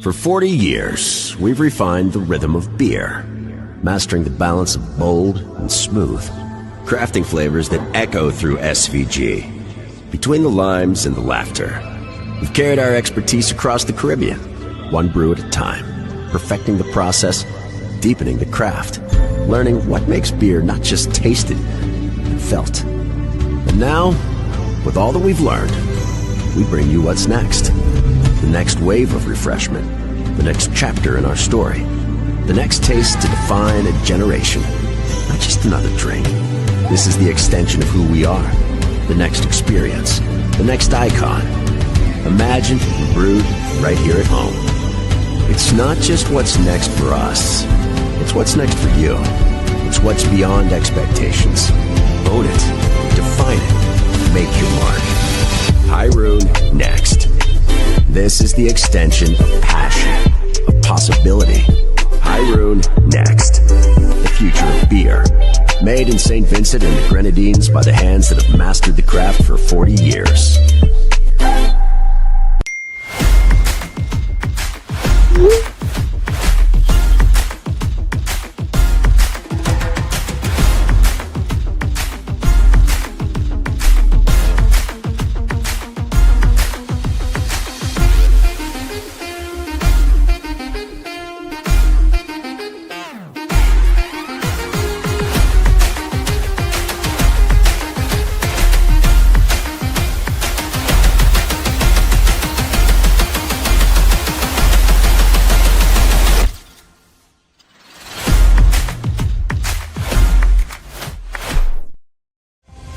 For 40 years, we've refined the rhythm of beer, mastering the balance of bold and smooth, crafting flavors that echo through SVG. Between the limes and the laughter, we've carried our expertise across the Caribbean, one brew at a time, perfecting the process, deepening the craft, learning what makes beer not just tasted, but felt. And now, with all that we've learned, we bring you what's next. The next wave of refreshment, the next chapter in our story, the next taste to define a generation, not just another drink. This is the extension of who we are, the next experience, the next icon, imagined and brewed right here at home. It's not just what's next for us, it's what's next for you. It's what's beyond expectations. Own it, define it, make your mark. High Rune next. This is the extension of passion, of possibility. High Rune next. The future of beer. Made in St. Vincent and the Grenadines by the hands that have mastered the craft for 40 years.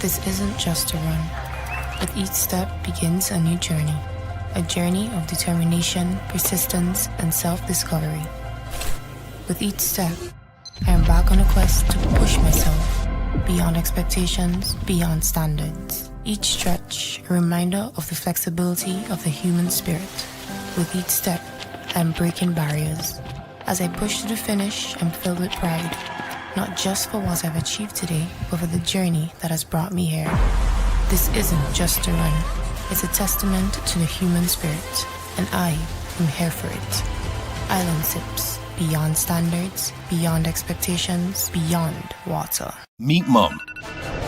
This isn't just a run. With each step begins a new journey. A journey of determination, persistence, and self-discovery. With each step, I embark on a quest to push myself beyond expectations, beyond standards. Each stretch, a reminder of the flexibility of the human spirit. With each step, I am breaking barriers. As I push to the finish, I'm filled with pride. Not just for what I've achieved today, but for the journey that has brought me here. This isn't just a run. It's a testament to the human spirit, and I am here for it. Island Sips, beyond standards, beyond expectations, beyond water. Meet Mom.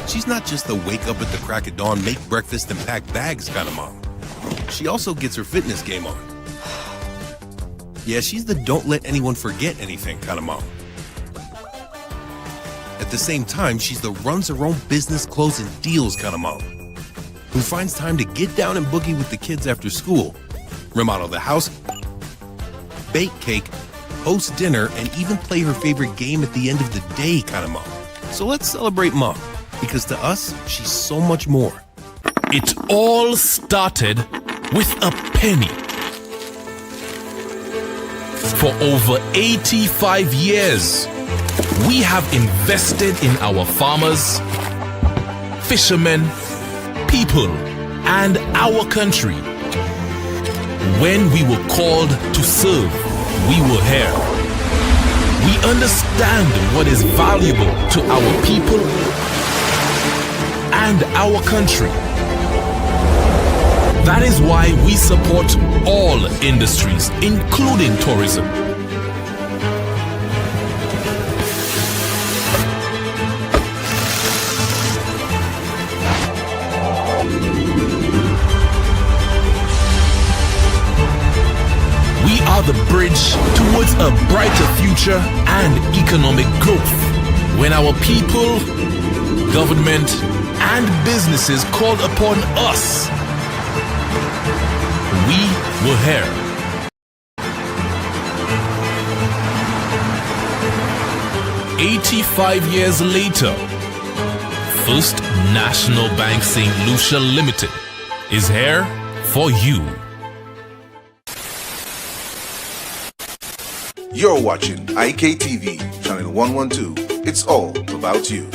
She's not just the wake up at the crack of dawn, make breakfast and pack bags kind of mom. She also gets her fitness game on. Yeah, she's the don't let anyone forget anything kind of mom. At the same time, she's the runs her own business, closing deals kind of mom, who finds time to get down and boogie with the kids after school, remodel the house, bake cake, host dinner, and even play her favorite game at the end of the day kind of mom. So let's celebrate Mom, because to us, she's so much more. It all started with a penny. For over 85 years, we have invested in our farmers, fishermen, people, and our country. When we were called to serve, we were here. We understand what is valuable to our people and our country. That is why we support all industries, including tourism. We are the bridge towards a brighter future and economic growth. When our people, government, and businesses called upon us, we were here. "85 years later, First National Bank St. Lucia Limited is here for you." You're watching IKTV, channel 112. It's all about you.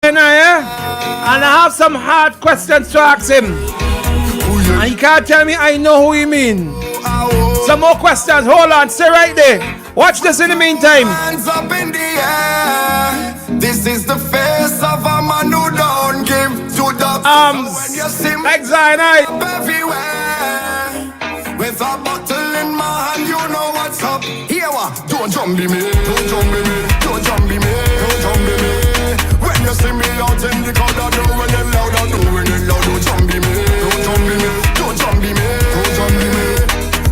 And I have some hard questions to ask him. And he can't tell me I know who he mean. Some more questions. Hold on. Stay right there. Watch this in the meantime. Hands up in the air. This is the face of a man who don't give to the arms. Exile night. Everywhere. With a bottle in my hand, you know what's up. Here what? Don't jump me. Don't jump me. Don't jump me. Don't jump me. When you see me out in the crowd, I know when it loud, I know when it loud. Don't jump me. Don't jump me. Don't jump me. Don't jump me.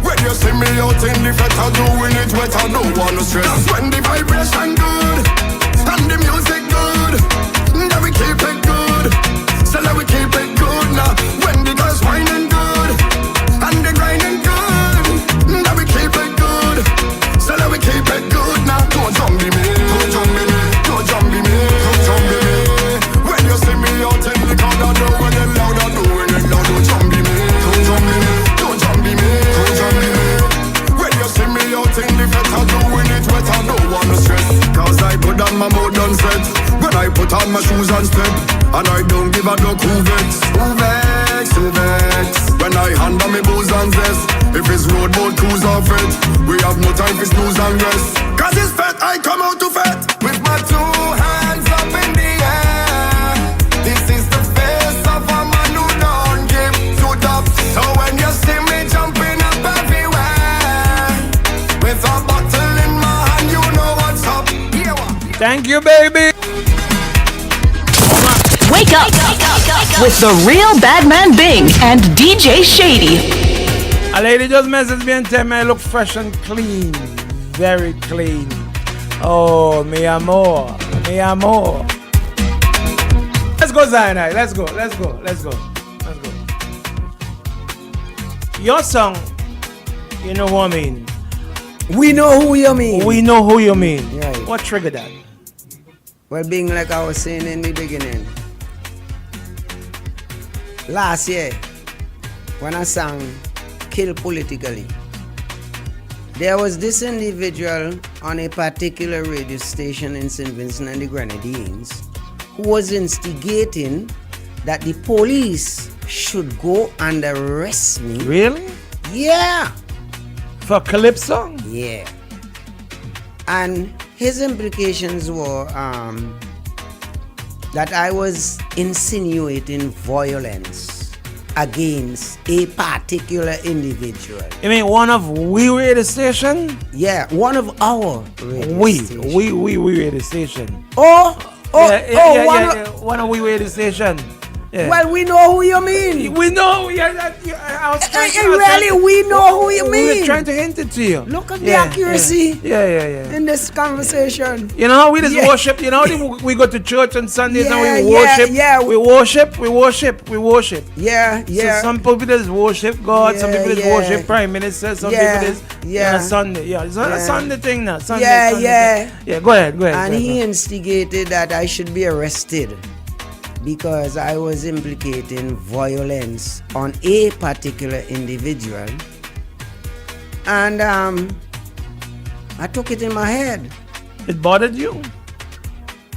When you see me out in the fete, I'm doing it wet, I don't wanna stress. That's when the vibration good and the music good. Then we keep it good. So let we keep it good now. When the girls whining good and the grinding good. Then we keep it good. So let we keep it good now. Don't jump me. Don't jump me. Don't jump me. Don't jump me. When you see me out in the crowd, I know when it loud, I know when it loud. Don't jump me. Don't jump me. Don't jump me. Don't jump me. When you see me out in the fete, I'm doing it wet, I don't wanna stress. Cause I put on my mode on set. When I put on my shoes and step. And I don't give a duck who vex. Who vex, who vex. When I hand on me booze and zest. If it's road boat cruise or fret, we have no time for snooze and rest. Cause it's fete, I come out to fete. With my two hands up in the air. This is the face of a man who don't give to top. So when you see me jumping up everywhere. With a bottle in my hand, you know what's up. Here what? Thank you, baby. Wake up with the real Badman Bing and DJ Shady. A lady just messaged me and tell me I look fresh and clean. Very clean. Oh, mi amor. Mi amor. Let's go, Zainai. Let's go. Let's go. Let's go. Let's go. Your song, you know what I mean? We know who you mean. We know who you mean. Right. What triggered that? Well, being like I was saying in the beginning, last year, when I sang Kill Politically, there was this individual on a particular radio station in St. Vincent and the Grenadines who was instigating that the police should go and arrest me. Really? Yeah. For Calypso? Yeah. And his implications were that I was insinuating violence against a particular individual. You mean one of we radio station? Yeah, one of our radio station. We radio station. One of we radio station. Well, we know who you mean. We know. We know who you mean. We were trying to hint it to you. Look at the accuracy. Yeah. In this conversation. You know how we just worship. You know how we go to church on Sundays and we worship. We worship. Yeah. So some people just worship God. Some people just worship Prime Minister. Some people just on Sunday. Yeah, it's not a Sunday thing now. Sunday thing. Go ahead. And he instigated that I should be arrested because I was implicating violence on a particular individual. And I took it in my head. It bothered you?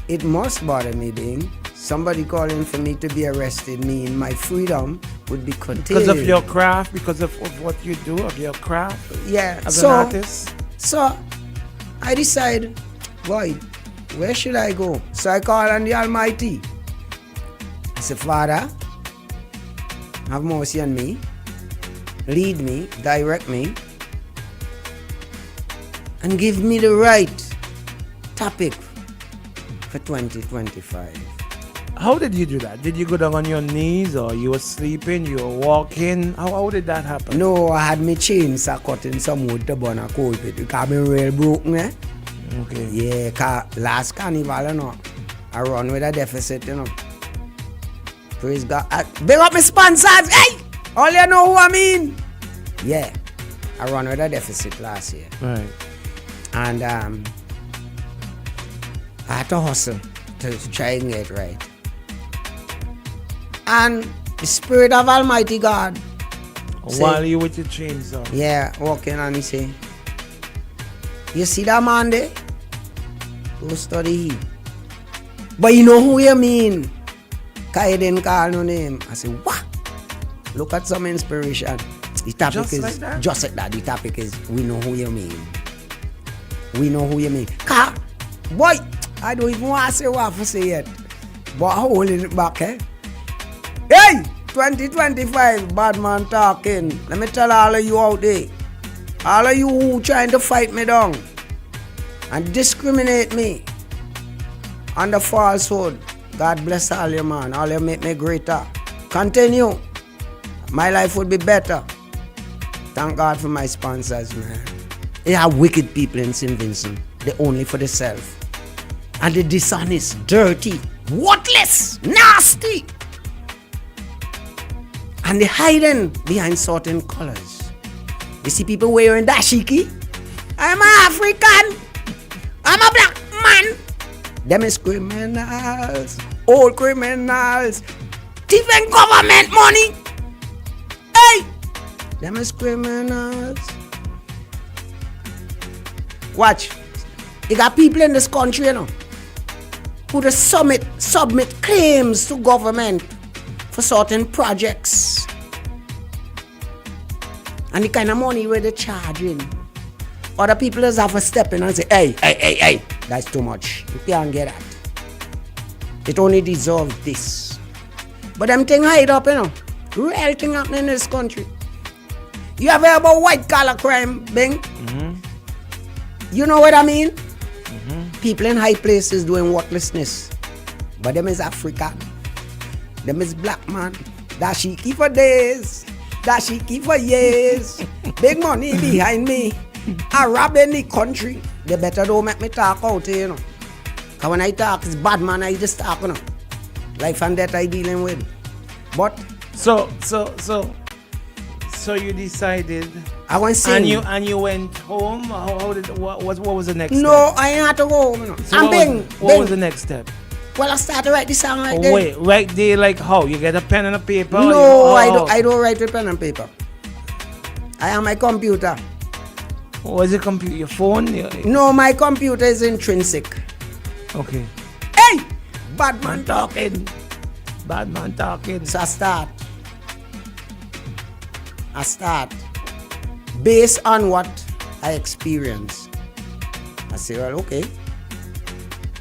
It must bother me, Bing. Somebody calling for me to be arrested mean my freedom would be curtailed. Because of your craft, because of what you do, of your craft? Yeah. As an artist? So I decided, boy, where should I go? So I called on the Almighty. I said, Father, have mercy on me. Lead me, direct me. And give me the right topic for 2025. How did you do that? Did you go down on your knees or you were sleeping, you were walking? How did that happen? No, I had my chainsaw cutting some wood to burn a coal pit because I'm real broken, eh? Okay. Yeah, cause last carnival, you know, I run with a deficit, you know. Praise God. Big up my sponsors, hey! All you know who I mean? Yeah, I run with a deficit last year. Right. And I had to hustle to try and get right. And the Spirit of Almighty God. While you with your chainsaw. Yeah, walking and he say, you see that man there? Go study him. But you know who you mean? Cause you didn't call no name. I say, what? Look at some inspiration. The topic Just is like that? just like that. The topic is we know who you mean. We know who you mean. Cause, boy, I don't even want to say what I say yet. But I'm holding it back, eh? Hey! 2025, Badman talking. Let me tell all of you out there. All of you who trying to fight me down and discriminate me on the falsehood. God bless all you, man. All you make me greater. Continue. My life would be better. Thank God for my sponsors, man. They are wicked people in St. Vincent. They're only for themselves. And they're dishonest, dirty, worthless, nasty. And they're hiding behind certain colors. You see people wearing dashiki? I'm African. I'm a black man. Them is criminals. Old criminals. Thieving government money. Hey! Them is criminals. Watch. You got people in this country, you know, who just submit claims to government for certain projects. And the kind of money where they're charging. Other people just have to step in and say, hey, that's too much. You can't get that. It only deserves this. But them thing hide up, you know. Real thing happening in this country. You ever heard about white collar crime, Bing? Mm-hmm. You know what I mean? Mm-hmm. People in high places doing worthlessness. But them is African. Them is black man. That she keep for days. That she keep for years. Big money behind me. I rob any country. They better don't make me talk out here, you know. Cause when I talk, it's bad man, I just talk, you know. Life and death I dealing with. But So you decided I went sing. and you went home. What was the next No, step? I ain't had to go home, you know. So I'm what was the next step? Well, I started to write the song right there. Wait, right there, like how? You get a pen and a paper? No, I don't write with pen and paper. I have my computer. What is your computer? Your phone? No, my computer is intrinsic. Okay. Hey! Badman talking. Badman talking. So I start. Based on what I experience. I say, well, okay.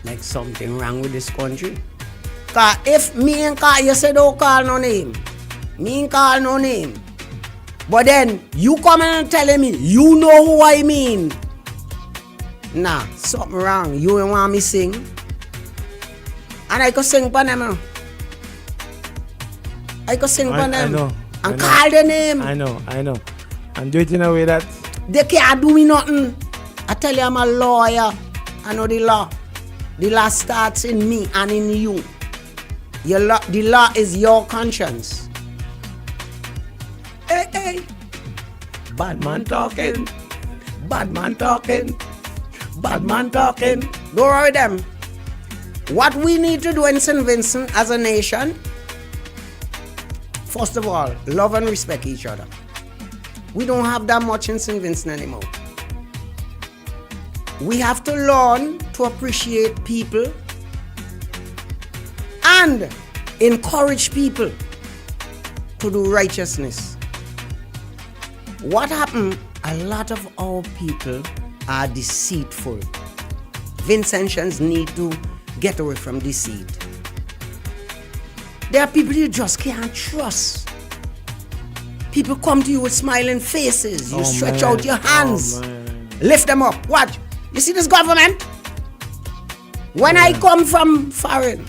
Like something wrong with this country. Cause if me and call, you say don't call no name. Me ain't call no name. But then you come and telling me, you know who I mean. Nah, something wrong. You don't want me sing. And I could sing for them. I could sing for them. I know. And call their name. I know. And do it in a way that they can't do me nothing. I tell you, I'm a lawyer. I know the law. The law starts in me and in you. The law is your conscience. Hey. Badman talking. Badman talking. Badman talking. Don't worry them. What we need to do in St. Vincent as a nation, first of all, love and respect each other. We don't have that much in St. Vincent anymore. We have to learn to appreciate people and encourage people to do righteousness. What happened? A lot of our people are deceitful. Vincentians need to get away from deceit. There are people you just can't trust. People come to you with smiling faces. You stretch out your hands. Lift them up. Watch. You see this government? When I come from foreign,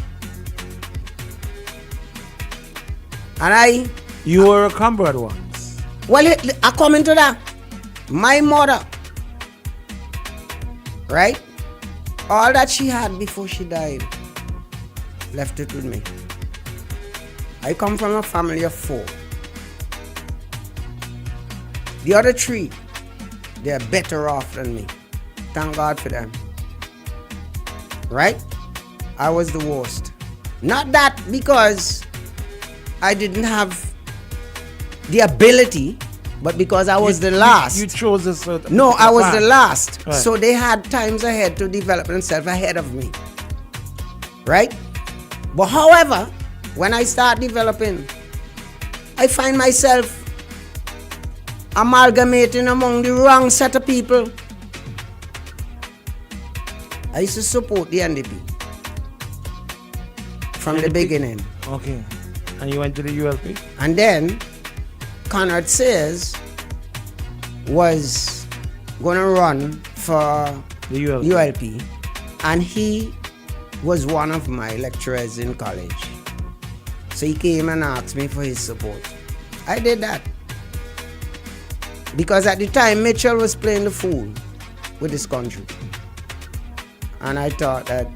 and you were a comrade once. Well, I come into that. My mother, right? All that she had before she died, left it with me. I come from a family of 4. The other 3, they're better off than me. Thank God for them. Right? I was the worst. Not that because I didn't have the ability, but because I was the last. You chose a certain. No, I was the last. Right. So they had times ahead to develop themselves ahead of me. Right? But however, when I start developing, I find myself amalgamating among the wrong set of people. I used to support the NDP from the beginning. Okay. And you went to the ULP? And then Conrad Sayers was going to run for the ULP. And he was one of my lecturers in college. So he came and asked me for his support. I did that. Because at the time, Mitchell was playing the fool with this country. And I thought that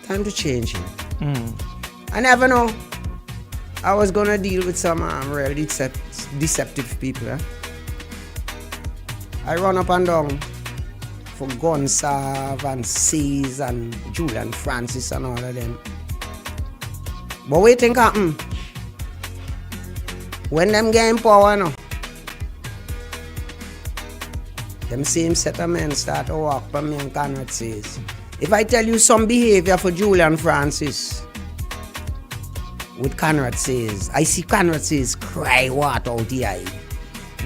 time to change him. I never know. I was going to deal with some really deceptive people. I run up and down for Gonsalve and Seas and Julian Francis and all of them. But what do you think happened? When them get in power now, them same set of men start to walk for me and Conrad Sayers. If I tell you some behavior for Julian Francis with Conrad Sayers, I see Conrad Sayers cry water out the eye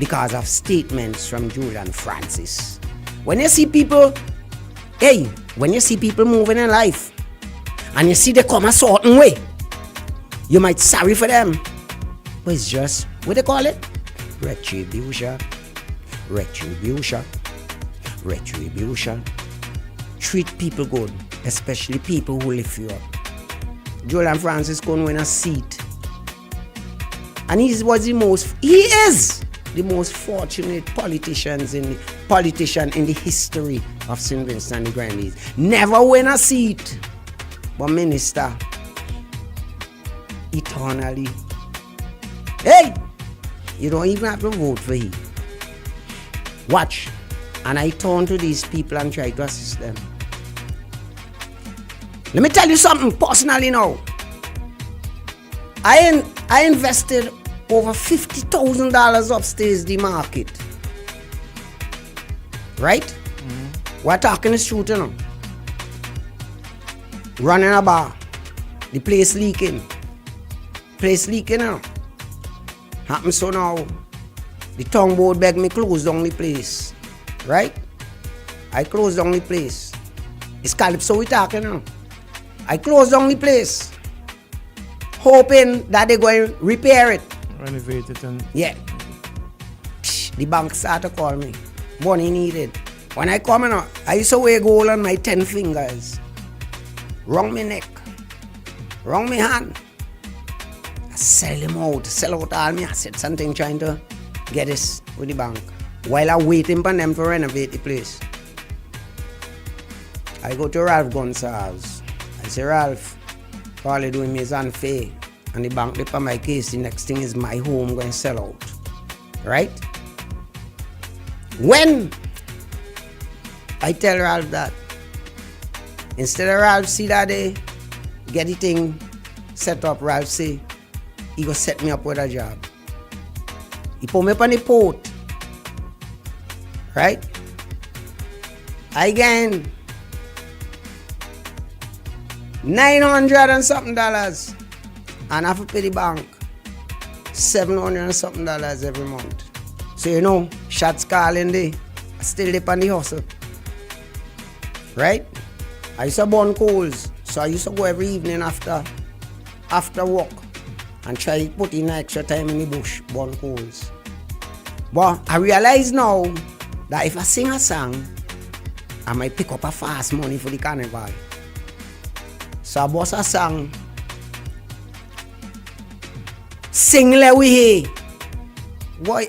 because of statements from Julian Francis. When you see people, when you see people moving in life and you see they come a certain way, you might sorry for them. But it's just, what they call it? Retribution. Retribution. Retribution. Treat people good, especially people who lift you up. Julian Francis couldn't win a seat. And he is the most fortunate politician in the history of St. Vincent and the Grenadines. Never win a seat, but minister eternally. Hey, you don't even have to vote for him. Watch. And I turn to these people and try to assist them. Let me tell you something personally now. I invested over $50,000 upstairs the market. Right? We're talking the truth, you know. Running a bar. The place leaking. You know. Happen so now. The town board begged me close down the place. Right? I closed down the place. It's Calypso we talking now. I closed down the place, hoping that they're going to repair it. Renovate it and... Yeah. The bank started to call me. Money needed. When I come in, I used to wear gold on my 10 fingers. Round my neck. Round my hand. sell out all my assets and things, trying to get this with the bank. While I'm waiting for them to renovate the place, I go to Ralph Gonzalez. I say, Ralph, all you doing me is unfair. And the bank dip on my case, the next thing is my home going to sell out. Right? When I tell Ralph that, instead of Ralph see that day, get the thing set up, Ralph say, he go set me up with a job. He put me up on the port. Right? I gain $900 and something dollars. And I have to pay the bank $700 and something dollars every month. So you know, shots calling day, I still dip on the hustle. Right? I used to burn coals. So I used to go every evening after work and try to put in extra time in the bush, burn coals. But I realize now that if I sing a song, I might pick up a fast money for the carnival. So I bust a song, sing le we hey. Boy,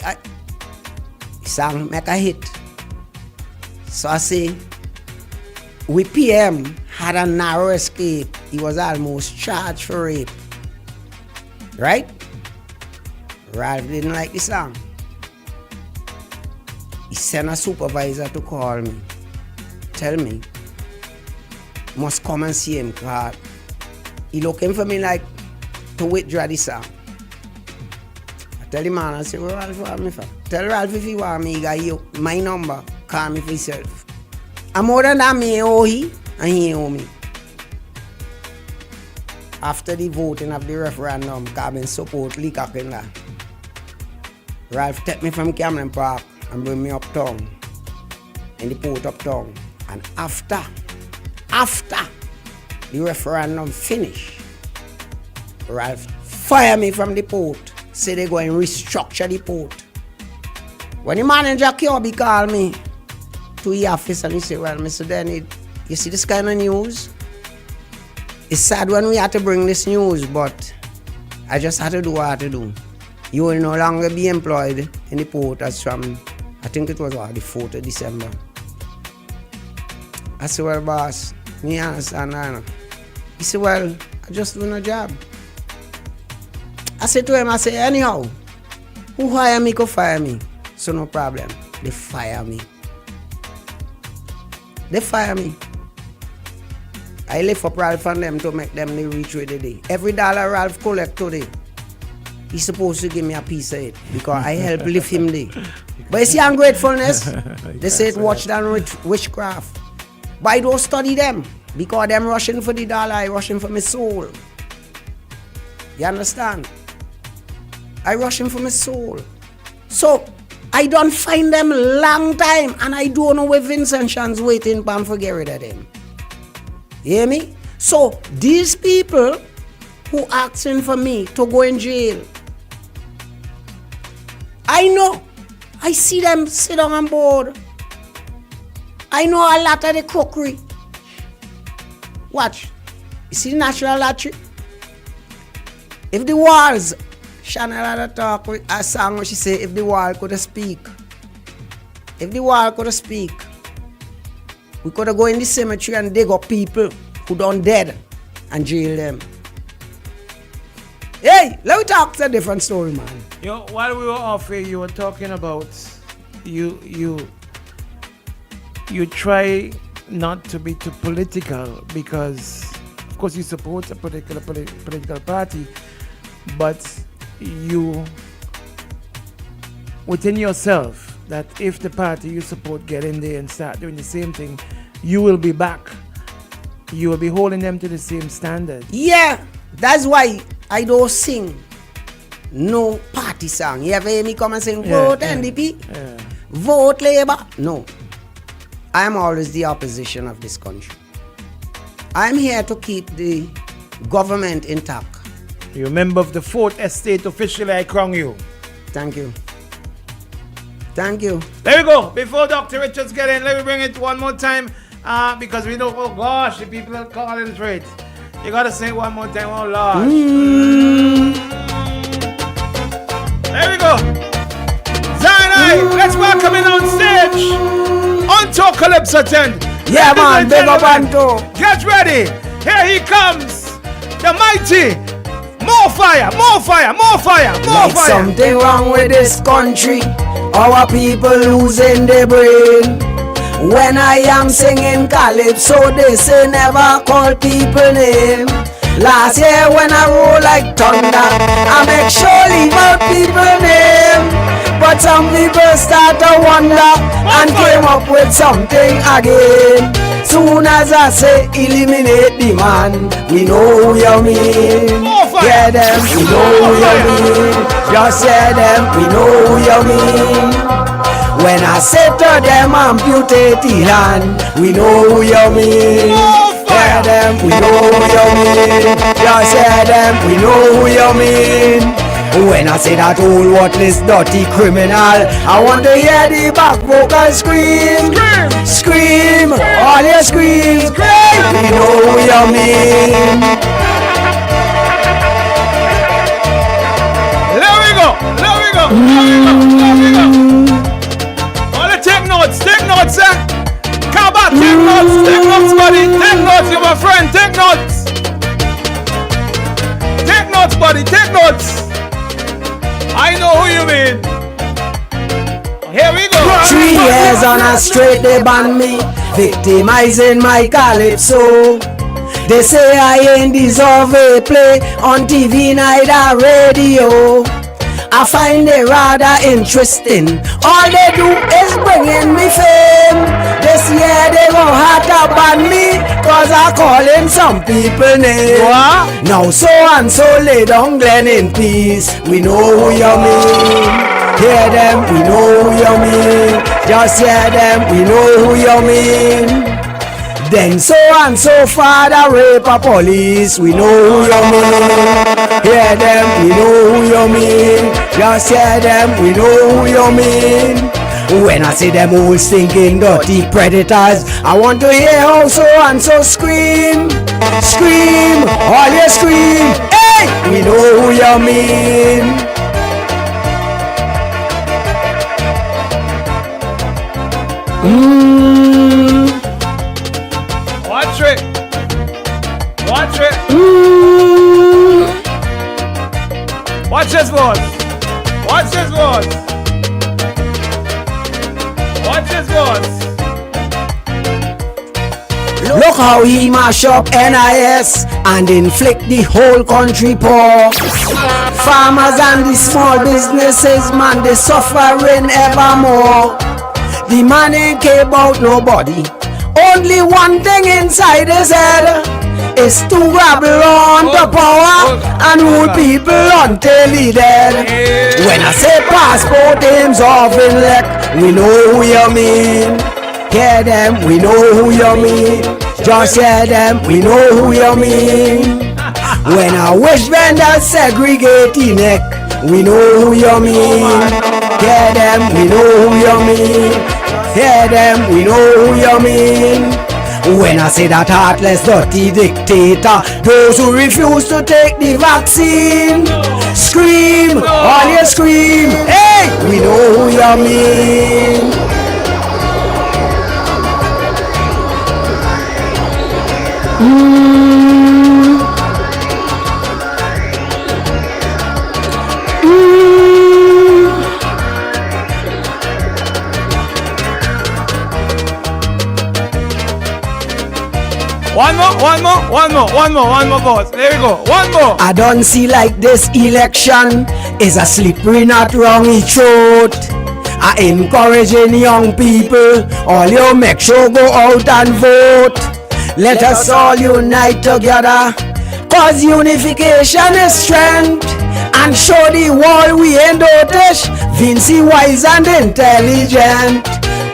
song make a hit. So I say, we PM had a narrow escape. He was almost charged for rape. Right? Ralph didn't like the song. He sent a supervisor to call me. Tell me, must come and see him, because he looking for me like to withdraw the song. I tell the man, I say, well, Ralph want me for? Tell Ralph if he want me, he got my number, call me for himself. I'm more than that, me owe he, and he owe me. After the voting of the referendum, because support Leacock in that, Ralph take me from Cameron Park and bring me uptown, in the port uptown. And after the referendum finish, Ralph fire me from the port, say they go and restructure the port. When the manager Kirby called me to the office and he said, well, Mr. Denny, you see this kind of news? It's sad when we had to bring this news, but I just had to do what I had to do. You will no longer be employed in the port as from, I think it was the 4th of December. I said, well, boss, me understand now. He said, well, I just doing a job. I said to him, I said, anyhow, who hire me could fire me. So no problem. They fire me. They fire me. I lift up Ralph and them to make them the reach with the day. Every dollar Ralph collect today, he's supposed to give me a piece of it because I help lift him there. But you see ungratefulness? They say it watch than witchcraft. But I don't study them because them rushing for the dollar, I rushing for my soul. You understand? I rushing for my soul. So I don't find them long time and I don't know where Vincent Shan's waiting for to get rid of them. You hear me? So these people who asking for me to go in jail, I know. I see them sit down on board. I know a lot of the crookery. Watch. You see the National Lottery? If the walls, Chanel had a talk with a song where she say, if the wall could speak. If the wall could speak, we could go in the cemetery and dig up people who done dead and jail them. Hey, let me talk to a different story, man. You know, while we were off here, you were talking about you try not to be too political because, of course, you support a particular political party, but you, within yourself, that if the party you support get in there and start doing the same thing, you will be back. You will be holding them to the same standard. Yeah, that's why I don't sing no party song. You ever hear me come and sing, vote NDP, vote Labour? No. I'm always the opposition of this country. I'm here to keep the government intact. You're a member of the 4th Estate. Officially, I crown you. Thank you. Thank you. There we go. Before Dr. Richards get in, let me bring it one more time because we know, oh gosh, the people are calling for it. You gotta say it one more time, oh Lord. Zion, let's welcome him on stage. Unto Calypso 10. Yeah, man, big up Anto. Get ready. Here he comes. The mighty. More fire, more fire, more fire, more Like fire. something wrong with this country. Our people losing their brain. When I am singing calypso, they say never call people name. Last year when I roll like thunder, I make sure leave out people name. But some people start to wonder and came up with something again. Soon as I say eliminate the man, we know who you mean. Hear them, we know who you mean. Just hear them, we know who you mean. When I say to them amputate the hand, we know who you mean. Hear them, we know who you mean. Just hear them, we know who you mean. When I say that old worthless dirty criminal, I want to hear the back vocal scream. Scream, all your screams. We know who you mean. There we go, there we go, there we go. All the take notes, eh? Kaba, take notes, buddy. Take notes, you're my friend, take notes. Take notes, buddy, take notes. I know who you mean. Here we go. 3 years on a straight they ban me, victimizing my calypso. They say I ain't deserve a play on TV, neither radio. I find it rather interesting. All they do is bringing me fame. This year they gon' have to ban me, cause I calling some people names. Now so and so lay down Glen in peace. We know who you mean. Hear them, we know who you mean. Just hear them, we know who you mean. Then so and so father rape a police. We know who you mean. Hear them, we know who you mean. Just hear them, we know who you mean. When I see them old stinking dirty predators, I want to hear how so and so scream. Scream, all you scream. Hey, we know who you mean. Watch it. Watch it. Watch this one. Watch this one. Watch this one. Look how he mash up NIS and inflict the whole country poor. Farmers and the small businesses, man, they suffering evermore. The man ain't care about nobody. Only one thing inside his head is to grab on the power and rule people until he dead. When I say passport aims off in leg, we know who you mean. Hear them, we know who you mean. Just hear them, we know who you mean. When I wish vendors segregate the neck, we know who you mean. Hear them, we know who you mean. Hear them, we know who you mean. When I say that heartless, dirty dictator, those who refuse to take the vaccine, scream, all you scream. Hey, we know who you mean. One more, boss. There we go. One more. I don't see like this election is a slippery not wrongy throat. I encouraging young people, all you make sure go out and vote. Let us all unite together, cause unification is strength. And show the world we ain't dotish, Vincy wise and intelligent.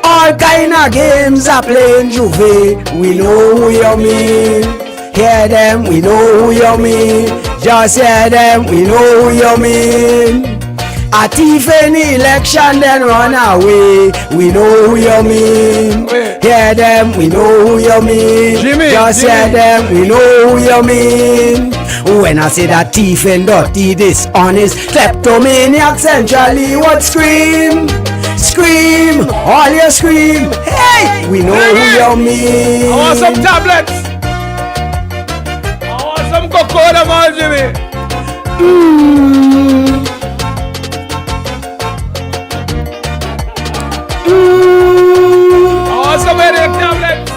All kind of games are playing Juve, we know who you mean. Hear them, we know who you mean. Just hear them, we know who you mean. A thief in election then run away, we know who you mean. Hear them, we know who you mean. Just hear them, we know who you mean. When I say that thief and dirty, dishonest, kleptomaniac centrally would scream. Scream, all you scream. Hey, we know who you mean. I want some tablets. I want some cocoa, man, Jimmy. I want some headache tablets.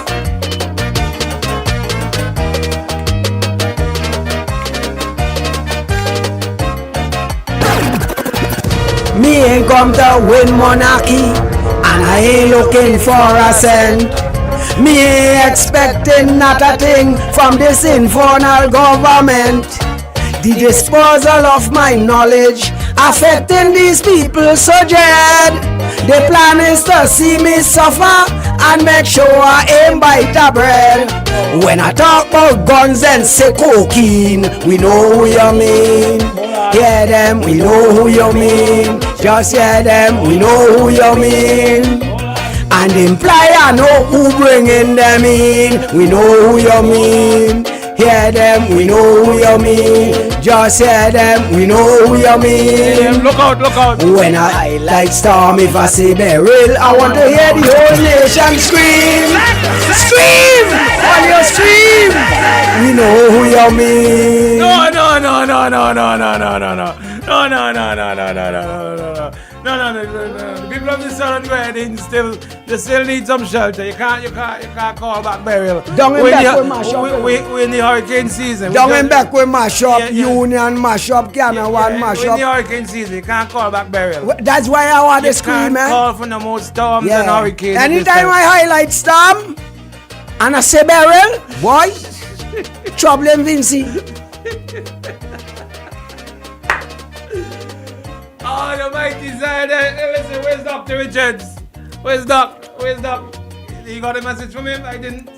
Me ain't come to win monarchy, and I ain't looking for a cent. Me ain't expecting not a thing from this infernal government. The disposal of my knowledge affecting these people so dread. The plan is to see me suffer and make sure I ain't bite a bread. When I talk about guns and say cocaine, we know who you mean. Hear them, we know who you mean. Just hear them, we know who you mean. And imply I know who bringing them in. We know who you mean. Hear them, we know who you mean. Just hear them, we know who you mean. Look out, look out. When I like storm, if I say beryl, I want to hear the whole nation scream. Scream! All you scream! We know who you mean. No, no, no, no, no, no, no, no, no, no. No, no, no, no, no, no, no, no, no. No, the people of the southern Grenadines still need some shelter. You can't call back burial. Down in back with mash up. We're in the hurricane season. Down in back with mash up, Union mash up, Ghana one mash We're up. in the hurricane season. You can't call back burial. That's why I want to scream, You can't man. call for no more storms and hurricanes. Anytime I highlight storm and I say beryl, boy, trouble in Vinci. Oh, the mighty Zion. Hey, listen, where's Dr. Richards? Where's Doc? You got a message from him? I didn't.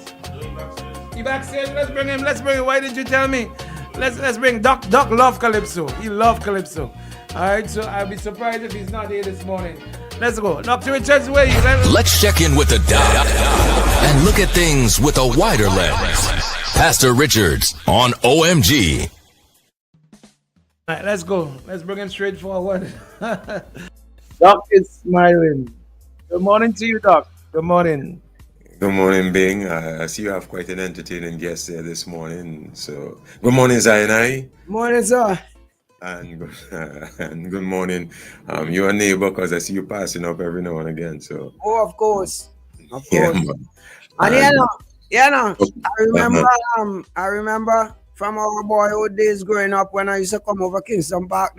He backstage. Let's bring him. Why didn't you tell me? Let's bring Doc. Doc love Calypso. He love Calypso. Alright, so I'll be surprised if he's not here this morning. Let's go. Dr. Richards, where you? Let's check in with the doc and look at things with a wider lens. Pastor Richards on OMG. All right, let's go. Let's bring him straight forward. Doc is smiling. Good morning to you, Doc. Good morning. Good morning, Bing. I see you have quite an entertaining guest there this morning. So, good morning, Zainai. Morning, sir. And good morning, your neighbor, because I see you passing up every now and again. So, Oh, of course. Of yeah, course. man. And I remember from our boyhood days growing up when I used to come over Kingston Park,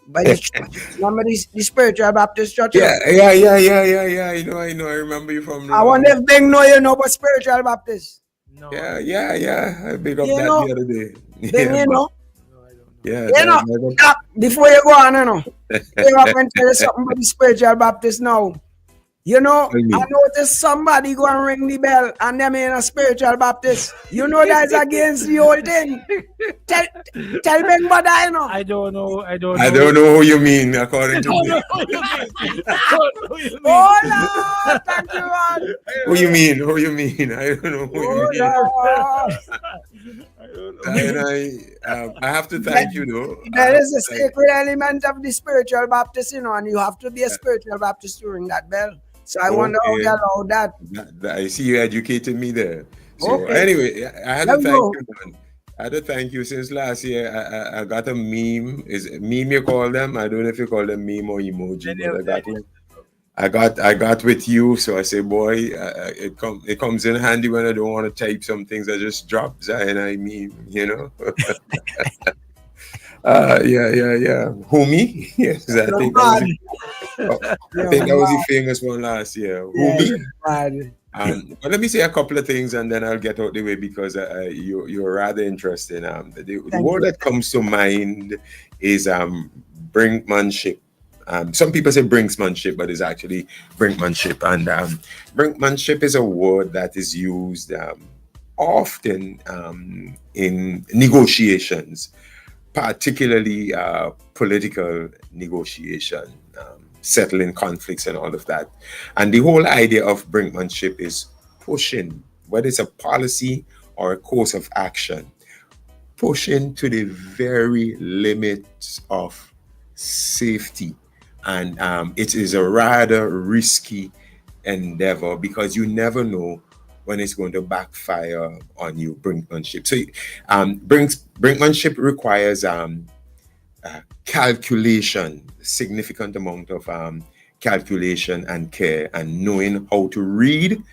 by the church. Remember the spiritual Baptist church? Yeah. I know. I remember you from. I wonder if Bing know you know about spiritual Baptist. No. Yeah. I big up You that know, the other day. Bing, you know. Yeah. Doc, before you go on, you have to tell you something about the spiritual Baptist now. You know, I noticed somebody go and ring the bell and them in a spiritual Baptist. You know that's against the whole thing. Tell me about that, you know. I don't know. I don't know who you mean, according to me. Oh, Lord, thank you, man. Who you mean? I don't know who you mean. And I have to thank you, though. There is a sacred element of the spiritual Baptist, and you have to be a spiritual Baptist to ring that bell. So I wonder how you allow that. I see you educated me there. So anyway, I had to thank you, man. I had to thank you since last year. I got a meme. Is it meme you call them? I don't know if you call them meme or emoji, but I got one. I got with you, so I say, boy, it comes in handy when I don't want to type some things. I just drop Zion, I mean, yeah. Who me? Yes, I think that was the famous one last year. Who me? But let me say a couple of things and then I'll get out the way because you're rather interesting. The word that comes to mind is brinkmanship. Some people say brinksmanship, but it's actually brinkmanship. And brinkmanship is a word that is used often in negotiations, particularly political negotiation, settling conflicts and all of that. And the whole idea of brinkmanship is pushing, whether it's a policy or a course of action, pushing to the very limits of safety. And it is a rather risky endeavor because you never know when it's going to backfire on you, brinkmanship. So brinkmanship requires calculation, significant amount of calculation and care, and knowing how to read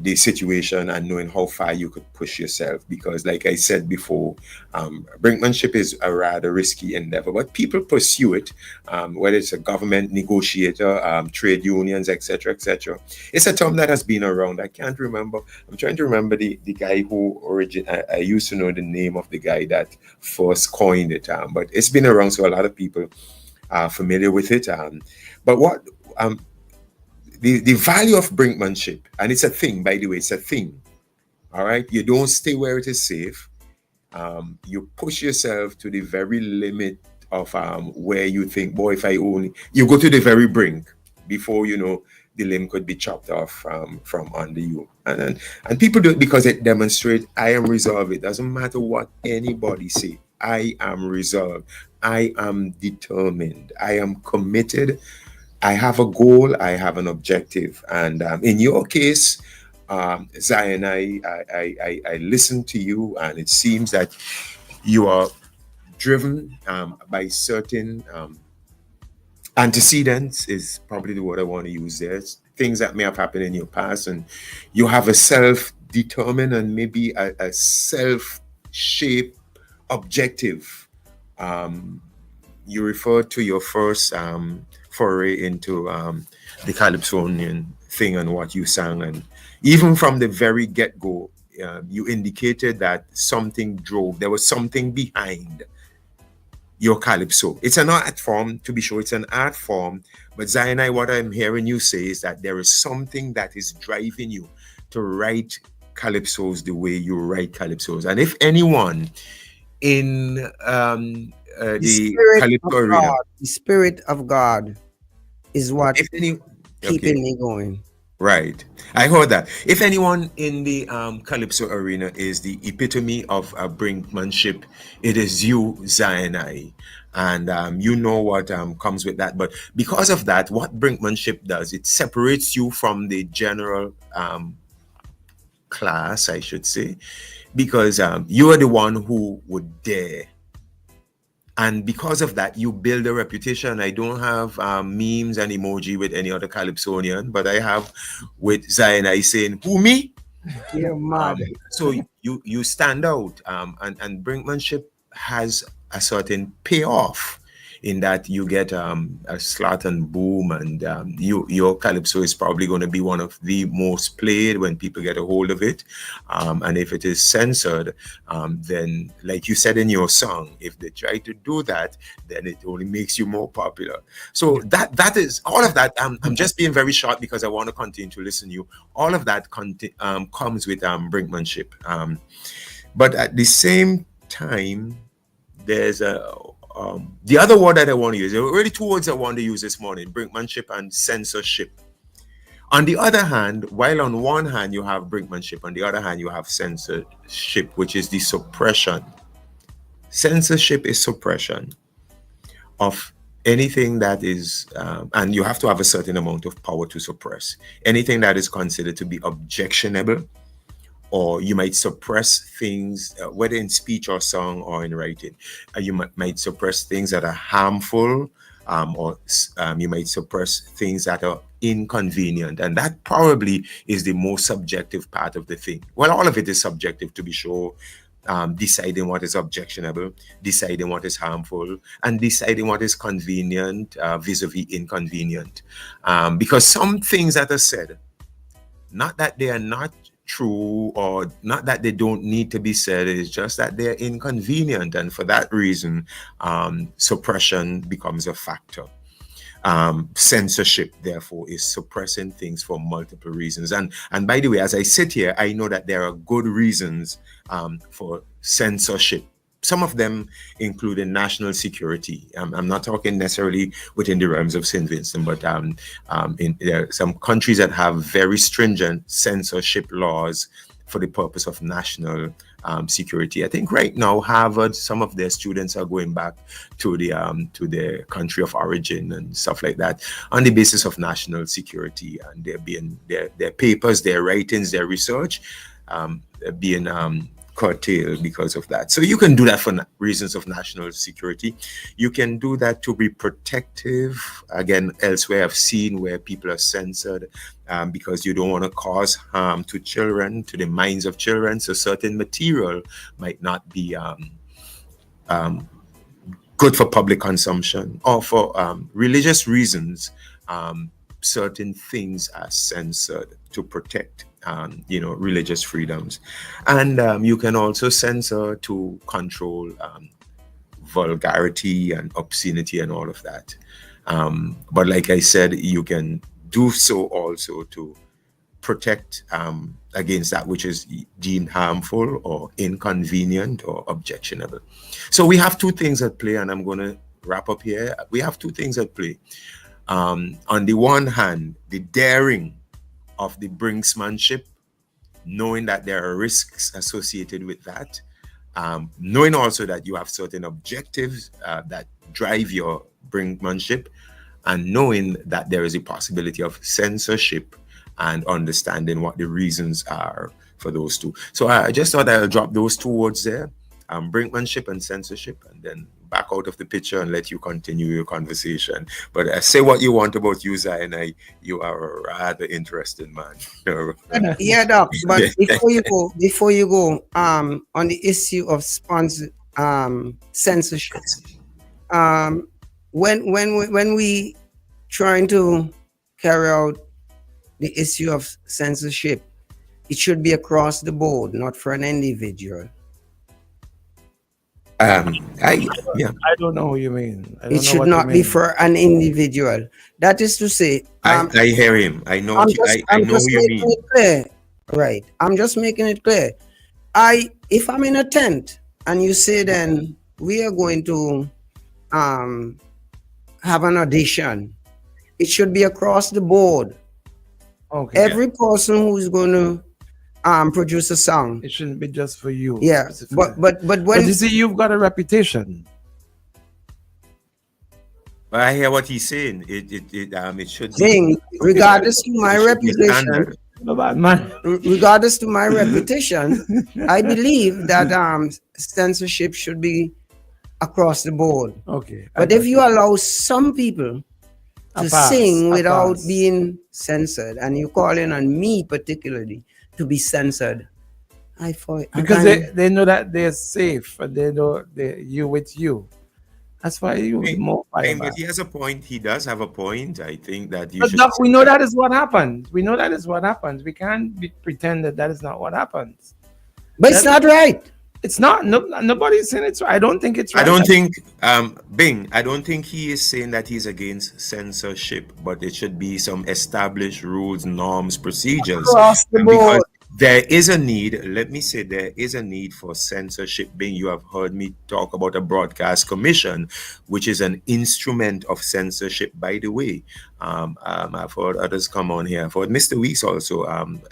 the situation and knowing how far you could push yourself. Because like I said before, brinkmanship is a rather risky endeavor, but people pursue it, whether it's a government negotiator, trade unions, etc., etc. It's a term that has been around. I can't remember. I'm trying to remember the guy who I used to know the name of the guy that first coined it, but it's been around, so a lot of people are familiar with it. But what the value of brinkmanship, and it's a thing, by the way, it's a thing. All right, you don't stay where it is safe. You push yourself to the very limit of where you think, boy, if I only, you go to the very brink before you know the limb could be chopped off from under you. And people do it because it demonstrates, I am resolved. It doesn't matter what anybody say. I am resolved. I am determined. I am committed. I have a goal, I have an objective. And in your case, Zion, I listen to you, and it seems that you are driven by certain antecedents, is probably the word I want to use there. It's things that may have happened in your past, and you have a self-determined and maybe a self-shaped objective. You referred to your first foray into the Calypsonian thing and what you sang, and even from the very get-go, you indicated that there was something behind your calypso. It's an art form, to be sure, it's an art form, but Zion, what I'm hearing you say is that there is something that is driving you to write calypsos the way you write calypsos. And if anyone in the calypso arena, the Spirit of God is what keeping me going. Right. I heard that. If anyone in the calypso arena is the epitome of brinkmanship, it is you, Zionai. And you know what comes with that. But because of that, what brinkmanship does, it separates you from the general class, I should say, because you are the one who would dare. And because of that, you build a reputation. I don't have memes and emoji with any other Calypsonian, but I have with Zion. I saying, "Who me?" You're mad. So you stand out, and brinkmanship has a certain payoff in that you get a slot and boom, and your calypso is probably going to be one of the most played when people get a hold of it. And if it is censored, then like you said in your song, if they try to do that, then it only makes you more popular. So that is all of that. I'm just being very short because I want to continue to listen to you. All of that comes with brinkmanship. But at the same time, there's the other word that I want to use. There are really two words I want to use this morning: brinkmanship and censorship. On the other hand, while on one hand you have brinkmanship, on the other hand you have censorship, which is the suppression. Censorship is suppression of anything that is, and you have to have a certain amount of power to suppress anything that is considered to be objectionable, or you might suppress things, whether in speech or song or in writing. You might suppress things that are harmful, or you might suppress things that are inconvenient. And that probably is the most subjective part of the thing. Well, all of it is subjective, to be sure. Deciding what is objectionable, deciding what is harmful, and deciding what is convenient vis-a-vis inconvenient. Because some things that are said, not that they are not true or not that they don't need to be said, it's just that they're inconvenient, and for that reason suppression becomes a factor. Censorship, therefore, is suppressing things for multiple reasons. And by the way, as I sit here, I know that there are good reasons for censorship. Some of them including national security. I'm not talking necessarily within the realms of St. Vincent, but there are some countries that have very stringent censorship laws for the purpose of national security. I think right now Harvard, some of their students are going back to their country of origin and stuff like that on the basis of national security, and their papers, their writings, their research being curtailed because of that. So you can do that for reasons of national security. You can do that to be protective. Again, elsewhere I've seen where people are censored because you don't want to cause harm to children, to the minds of children. So certain material might not be good for public consumption, or for religious reasons. Certain things are censored to protect religious freedoms. And you can also censor to control vulgarity and obscenity and all of that. But like I said, you can do so also to protect against that which is deemed harmful or inconvenient or objectionable. So we have two things at play, and I'm going to wrap up here. We have two things at play. On the one hand, the daring of the brinksmanship, knowing that there are risks associated with that, knowing also that you have certain objectives that drive your brinkmanship, and knowing that there is a possibility of censorship, and understanding what the reasons are for those two. So I just thought I'll drop those two words there, brinkmanship and censorship, and then back out of the picture and let you continue your conversation. But say what you want about you, Zion. You are a rather interesting man. Yeah, Doc. But before you go, on the issue of censorship, when we trying to carry out the issue of censorship, it should be across the board, not for an individual. I don't know what you mean. It should not be for an individual. That is to say, I hear him. I know. I know what you mean. It clear. Right. I'm just making it clear. If I'm in a tent and you say then we are going to have an audition, it should be across the board. Okay. Every person who's going to produce a song. It shouldn't be just for you. Yeah, but when you see, you've got a reputation. But I hear what he's saying. It should be. Regardless to my reputation, regardless to my reputation, I believe that censorship should be across the board. Okay. But if you allow some people to sing without being censored, and you calling on me particularly to be censored, because they know that they're safe, and they know you with you. That's why you more. But he has a point. He does have a point. I think that you. But we know that is what happens. We know that is what happens. We can't pretend that is not what happens. But it's not right. It's not. Nobody's saying it's right. I don't think it's right. I don't think, Bing, I don't think he is saying that he's against censorship, but it should be some established rules, norms, procedures. Across the board. Because there is a need, let me say, there is a need for censorship. Bing, you have heard me talk about a broadcast commission, which is an instrument of censorship, by the way. I've heard others come on here. I've heard Mr. Weeks also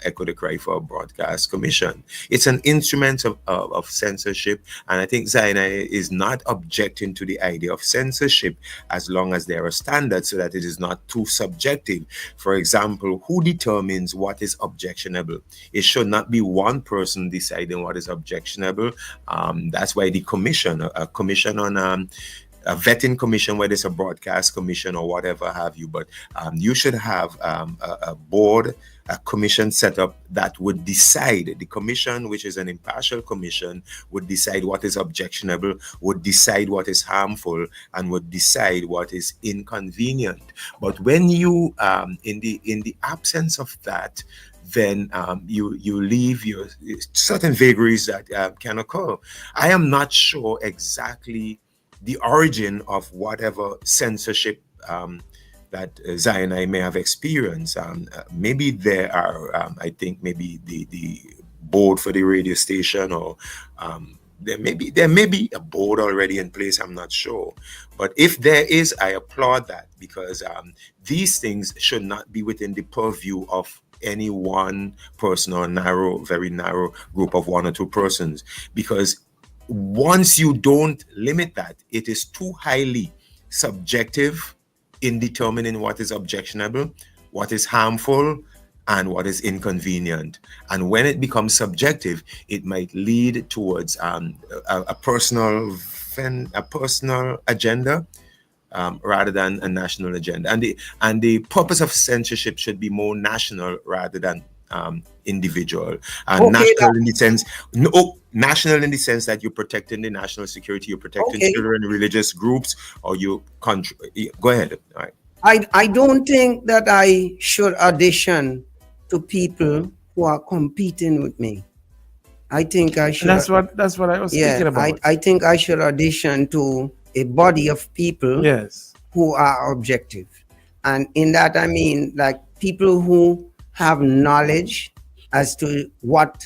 echo the cry for a broadcast commission. It's an instrument of censorship, and I think Zaina is not objecting to the idea of censorship as long as there are standards so that it is not too subjective. For example, who determines what is objectionable? It should not be one person deciding what is objectionable. That's why the commission, a commission on a vetting commission, whether it's a broadcast commission or whatever have you, but you should have a board, a commission set up that would decide. The commission, which is an impartial commission, would decide what is objectionable, would decide what is harmful, and would decide what is inconvenient. But when you, in the absence of that, then you leave your certain vagaries that can occur. I am not sure exactly the origin of whatever censorship that Zion I may have experienced. Maybe there are, I think maybe the board for the radio station, or there may be a board already in place. I'm not sure. But if there is, I applaud that, because these things should not be within the purview of any one person or very narrow group of one or two persons. Because once you don't limit that, it is too highly subjective in determining what is objectionable, what is harmful, and what is inconvenient. And when it becomes subjective, it might lead towards a personal agenda, rather than a national agenda. And the purpose of censorship should be more national rather than individual. National in the sense, national in the sense that you're protecting the national security, you're protecting children, religious groups, or you country. Go ahead. All right. I don't think that I should audition to people who are competing with me. I think I should. That's what I was speaking about. I think I should audition to a body of people who are objective. And in that I mean like people who have knowledge as to what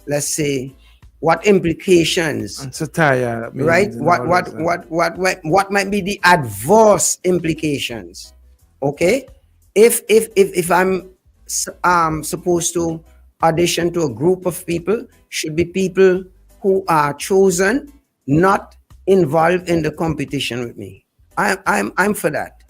let's say what implications and satire means, right? What might be the adverse implications? Okay? If I'm supposed to audition to a group of people, should be people who are chosen, not involved in the competition with me. I'm for that.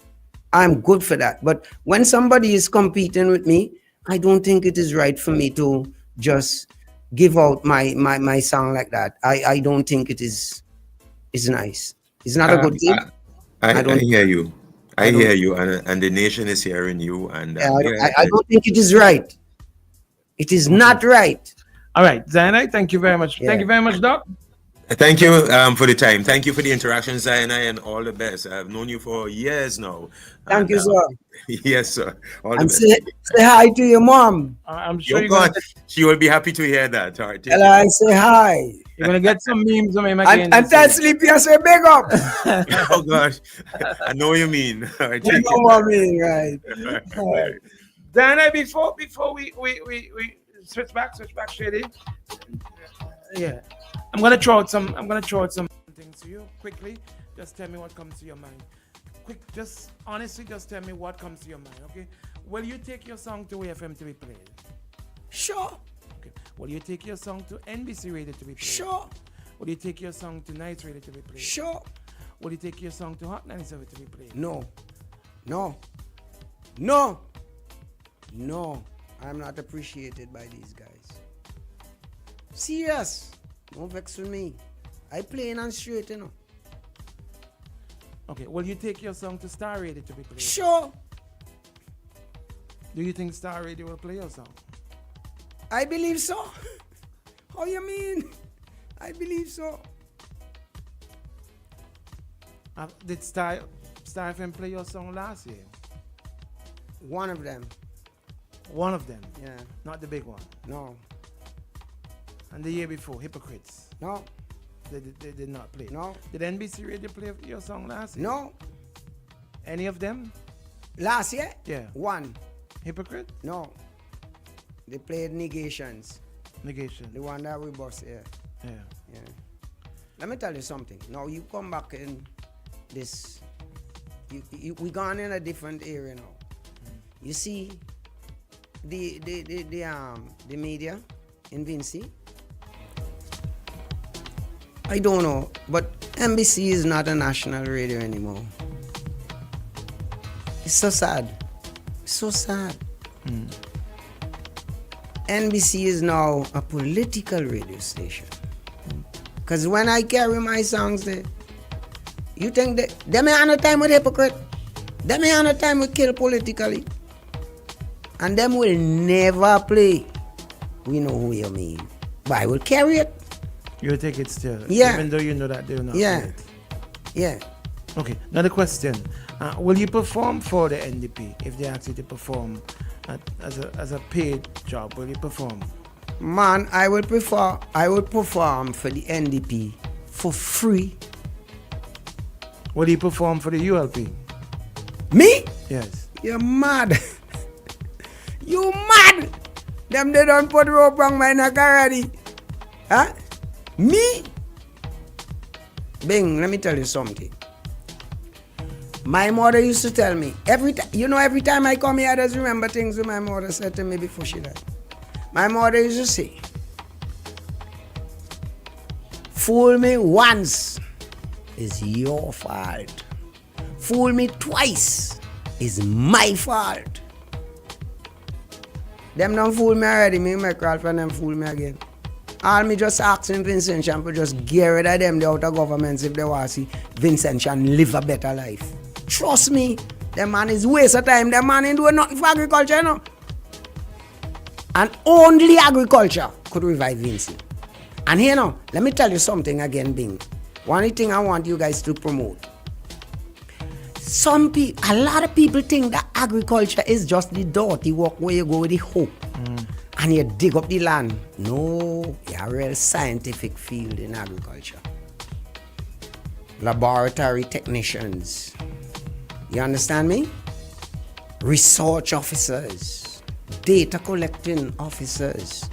I'm good for that. But when somebody is competing with me, I don't think it is right for me to just give out my song like that. I don't think it is nice. It's not a good thing. I hear you. I hear you, and the nation is hearing you. And I don't think it is right. It is not right. All right, Zainai, thank you very much. Thank you very much, Doc. Thank you for the time. Thank you for the interaction, Zainai, and all the best. I've known you for years now. Thank you, sir. Yes, sir. All the And best. say hi to your mom. I'm sure she will be happy to hear that. All right. Tell her I say hi. You're gonna get some memes of him again. And tell Sleepy I say big up. Oh gosh, I know what you mean. All right, You know what I mean, right? Right. Zainai, before we switch back, Shady. Yeah. I'm gonna throw out some things to you quickly. Just tell me what comes to your mind. Just honestly, just tell me what comes to your mind, okay? Will you take your song to AFM to be played? Sure. Okay. Will you take your song to NBC Radio to be played? Sure. Will you take your song to Night Radio to be played? Sure. Will you take your song to Hot 97 to be played? No. I'm not appreciated by these guys. Serious. Don't vex with me. I plain and straight, you know. Okay, will you take your song to Star Radio to be played? Sure. Do you think Star Radio will play your song? I believe so. How you mean? I believe so. Did Star FM play your song last year? One of them. One of them? Yeah. Not the big one? No. And the year before, Hypocrites? No. They did not play? No. Did NBC Radio play your song last year? No. Any of them? Last year? Yeah. One. Hypocrite? No. They played Negations. Negation. The one that we bust, yeah. Yeah. Let me tell you something. Now you come back in this. We gone in a different area now. You see, the media in Vinci. I don't know, but NBC is not a national radio anymore. It's so sad. So sad. NBC is now a political radio station. Because when I carry my songs there, you think they may have no time with Hypocrite. They may have no time with Kill politically. And them will never play. We know who you mean. But I will carry it. You'll take it still? Yeah. Even though you know that they will not Yeah. play it? Yeah. Okay, another question. Will you perform for the NDP if they ask you to perform as a paid job? Will you perform? Man, I would perform for the NDP for free. Will you perform for the ULP? Me? Yes. You're mad. You mad? Them they don't put rope on my neck already. Huh? Me? Bing, let me tell you something. My mother used to tell me, every time I come here, I just remember things that my mother said to me before she died. My mother used to say, fool me once is your fault. Fool me twice is my fault. Them don't fool me already, me make Ralph and them fool me again. All me just asking Vincent Chan to just get rid of them, the outer governments, if they want to see Vincent Chan live a better life. Trust me, the man is waste of time. The man ain't doing nothing for agriculture, you know. And only agriculture could revive Vincent. And here now, let me tell you something again, Bing. One thing I want you guys to promote. A lot of people think that agriculture is just the dirty work where you go with the hope and you dig up the land. No, you're a real scientific field in agriculture. Laboratory technicians. You understand me? Research officers, data collecting officers.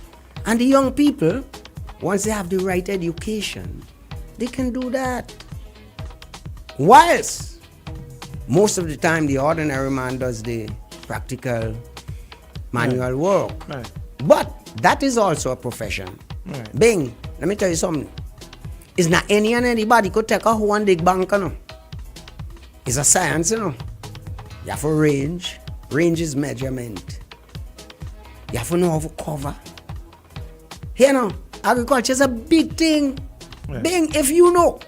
And the young people, once they have the right education, they can do that. Whilst most of the time the ordinary man does the practical manual work. Right. But that is also a profession. Right. Bing, let me tell you something. It's not anybody could take a hoe and dig bank, you know. It's a science, you know. You have to range. Range is measurement. You have to know how to cover. Here now, agriculture is a big thing. Right. Bing, if you know.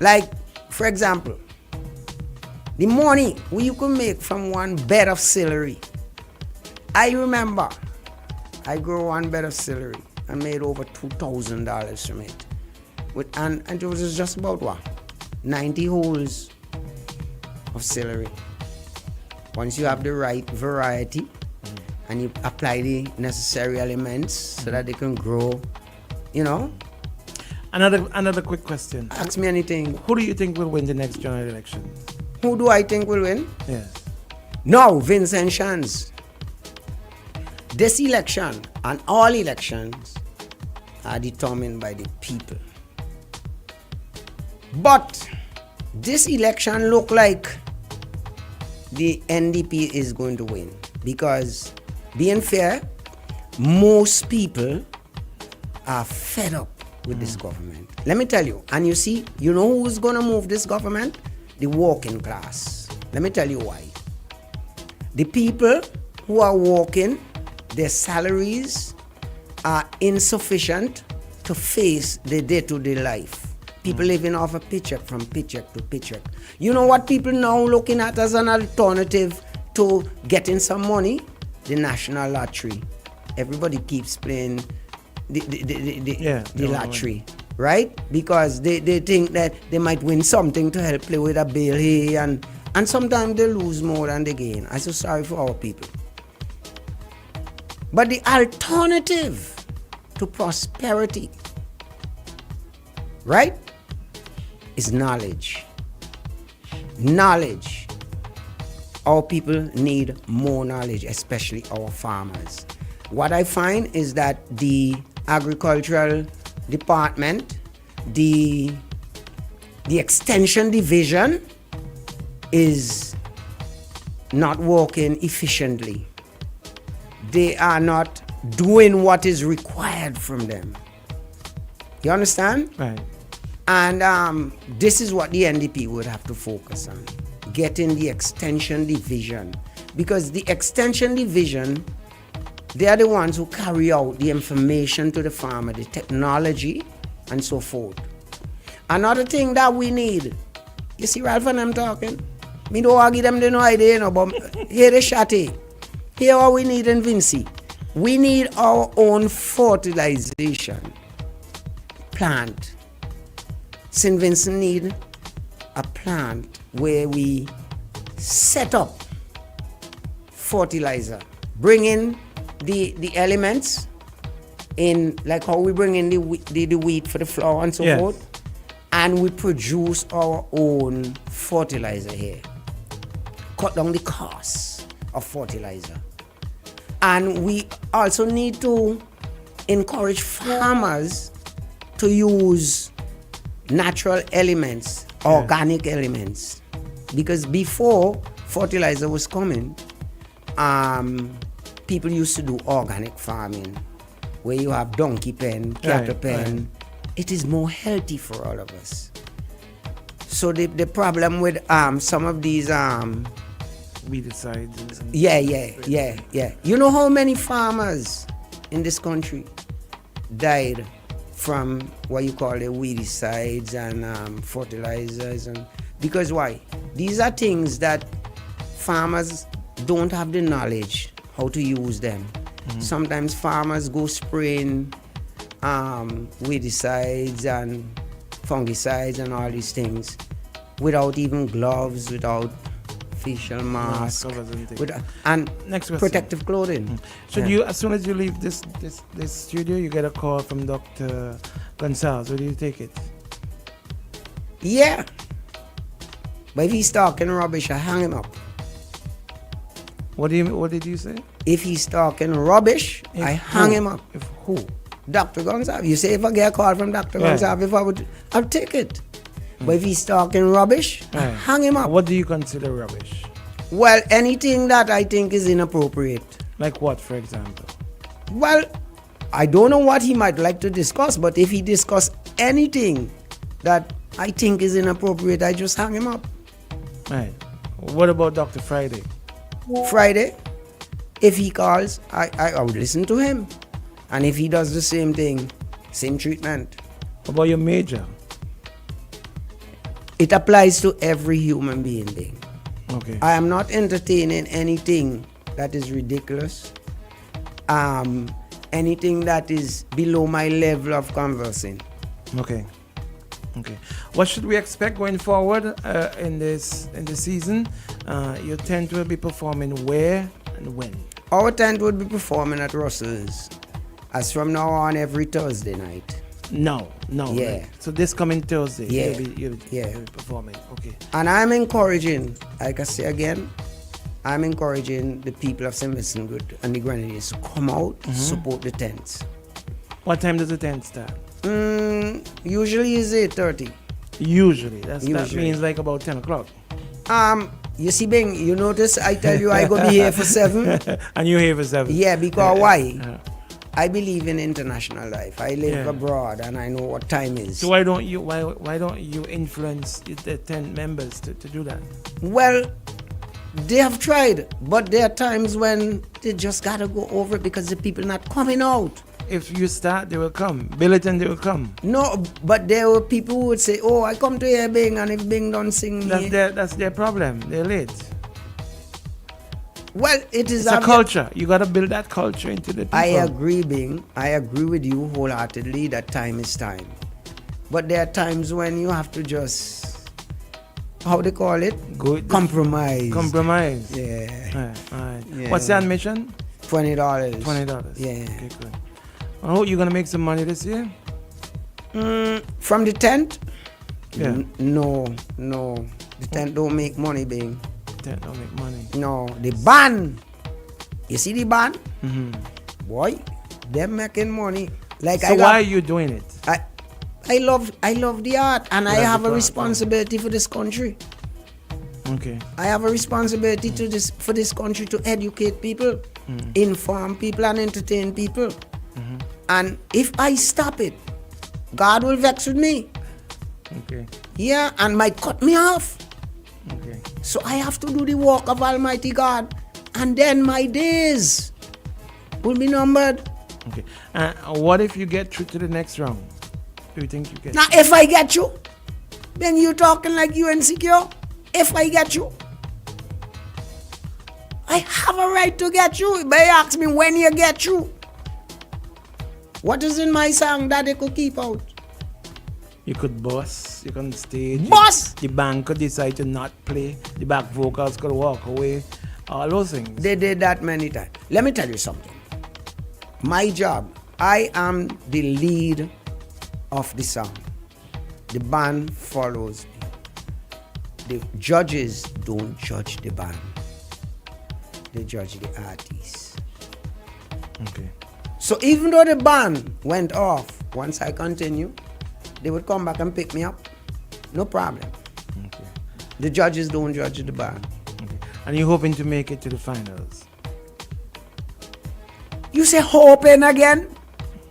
Like, for example, the money you can make from one bed of celery. I remember I grew one bed of celery and made over $2,000 from it. And it was just about what? 90 holes of celery. Once you have the right variety and you apply the necessary elements so that they can grow, you know. Another quick question. Ask me anything. Who do you think will win the next general election? Who do I think will win? Yes. No, Vincent Chans. This election and all elections are determined by the people. But this election look like the NDP is going to win because, being fair, most people are fed up with this government. Let me tell you, and you know who's going to move this government? The working class. Let me tell you why. The people who are working, their salaries are insufficient to face their day-to-day life. People living off a paycheck from paycheck to paycheck. You know what people now looking at as an alternative to getting some money? The national lottery. Everybody keeps playing the lottery. Right? Because they think that they might win something to help play with a bill here and sometimes they lose more than they gain. I'm so sorry for our people. But the alternative to prosperity, right, is knowledge. Knowledge. Our people need more knowledge, especially our farmers. What I find is that the agricultural department, the extension division is not working efficiently. They are not doing what is required from them. You understand? Right. And this is what the NDP would have to focus on, getting the extension division. Because the extension division, they are the ones who carry out the information to the farmer, the technology, and so forth. Another thing that we need, you see Ralph and I'm talking? Me don't want to give them the no idea, you know, but here the Shady. Here what we need in Vinci. We need our own fertilization plant. St. Vincent need a plant where we set up fertilizer, bring in the elements in, like how we bring in the wheat for the flour and so forth, and we produce our own fertilizer here. Cut down the costs of fertilizer. And we also need to encourage farmers to use natural elements, organic elements. Because before fertilizer was coming, people used to do organic farming, where you have donkey pen, cattle pen. Right. It is more healthy for all of us. So the problem with some of these weedicides. Yeah. You know how many farmers in this country died from what you call the weedicides and fertilizers, and because why? These are things that farmers don't have the knowledge how to use them. Sometimes farmers go spraying weedicides and fungicides and all these things without even gloves, without facial mask, and next protective clothing. Should you, as soon as you leave this studio, you get a call from Dr. Gonzalez? Will you take it? Yeah. But if he's talking rubbish, I hang him up. What did you say? If he's talking rubbish, I hang him up. If who? Dr. Gonzalez. You say if I get a call from Dr. Gonzalez, I'll take it. But if he's talking rubbish, hang him up. What do you consider rubbish? Well, anything that I think is inappropriate. Like what, for example? Well, I don't know what he might like to discuss, but if he discuss anything that I think is inappropriate, I just hang him up. Right. What about Dr. Friday? Friday, if he calls, I would listen to him. And if he does the same thing, same treatment. What about your major? It applies to every human being. Okay. I am not entertaining anything that is ridiculous. Anything that is below my level of conversing. Okay. What should we expect going forward in this season? Your tent will be performing where and when? Our tent will be performing at Russell's, as from now on, every Thursday night. No. Yeah. Right. So this coming Thursday, you'll be performing. Okay. And I'm encouraging, like I say again, I'm encouraging the people of St. Vincent Good and the Grenadines to come out, support the tents. What time does the tent start? Usually is 8:30. Usually. That means like about 10 o'clock. You see, Bing, you notice I tell you I go be here for 7. And you're here for 7. Yeah, because why? I believe in international life. I live abroad and I know what time is. So why don't you influence the 10 members to do that? Well, they have tried, but there are times when they just gotta go over it because the people not coming out. If you start, they will come. Billiton, they will come. No, but there were people who would say, "Oh, I come to hear Bing, and if Bing don't sing me..." That's their problem. They're late. Well, it's a culture. You got to build that culture into the people. I agree, Bing. I agree with you wholeheartedly that time is time. But there are times when you have to just, how they call it? Compromise. Compromise. Yeah. Right. Yeah. What's the admission? $20. $20. Yeah. Okay, good. Oh, you're going to make some money this year? From the tent? Yeah. No. The tent don't make money, Bing. Tent don't make money. No, the band. You see the band? Boy, they're making money. So why are you doing it? I love the art, and I have a responsibility for this country. Okay. I have a responsibility for this country to educate people, inform people, and entertain people. And if I stop it, God will vex with me. Okay. Yeah, and might cut me off. Okay. So I have to do the work of Almighty God, and then my days will be numbered. Okay. What if you get through to the next round? Do you think you get? Now, if I get you, then you talking like you insecure. If I get you, I have a right to get you. But you ask me when you get you. What is in my song that they could keep out? You could boss. You can stage. Boss! The band could decide to not play. The back vocals could walk away. All those things. They did that many times. Let me tell you something. My job, I am the lead of the song. The band follows me. The judges don't judge the band. They judge the artists. Okay. So even though the band went off, once I continue, they would come back and pick me up. No problem. Okay. The judges don't judge the band. And you're hoping to make it to the finals? You say hoping again?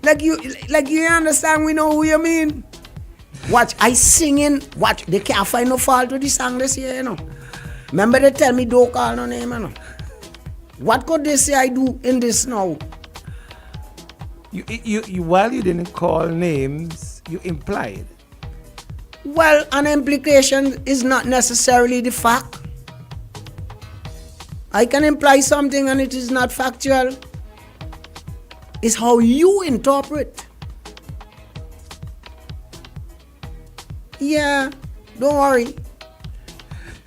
Like you understand we know who you mean? Watch, I singing, watch, they can't find no fault with the song this year, you know. Remember they tell me don't call no name, you know. What could they say I do in this now? You while you didn't call names, you implied. Well, an implication is not necessarily the fact. I can imply something and it is not factual. It's how you interpret. Yeah, don't worry.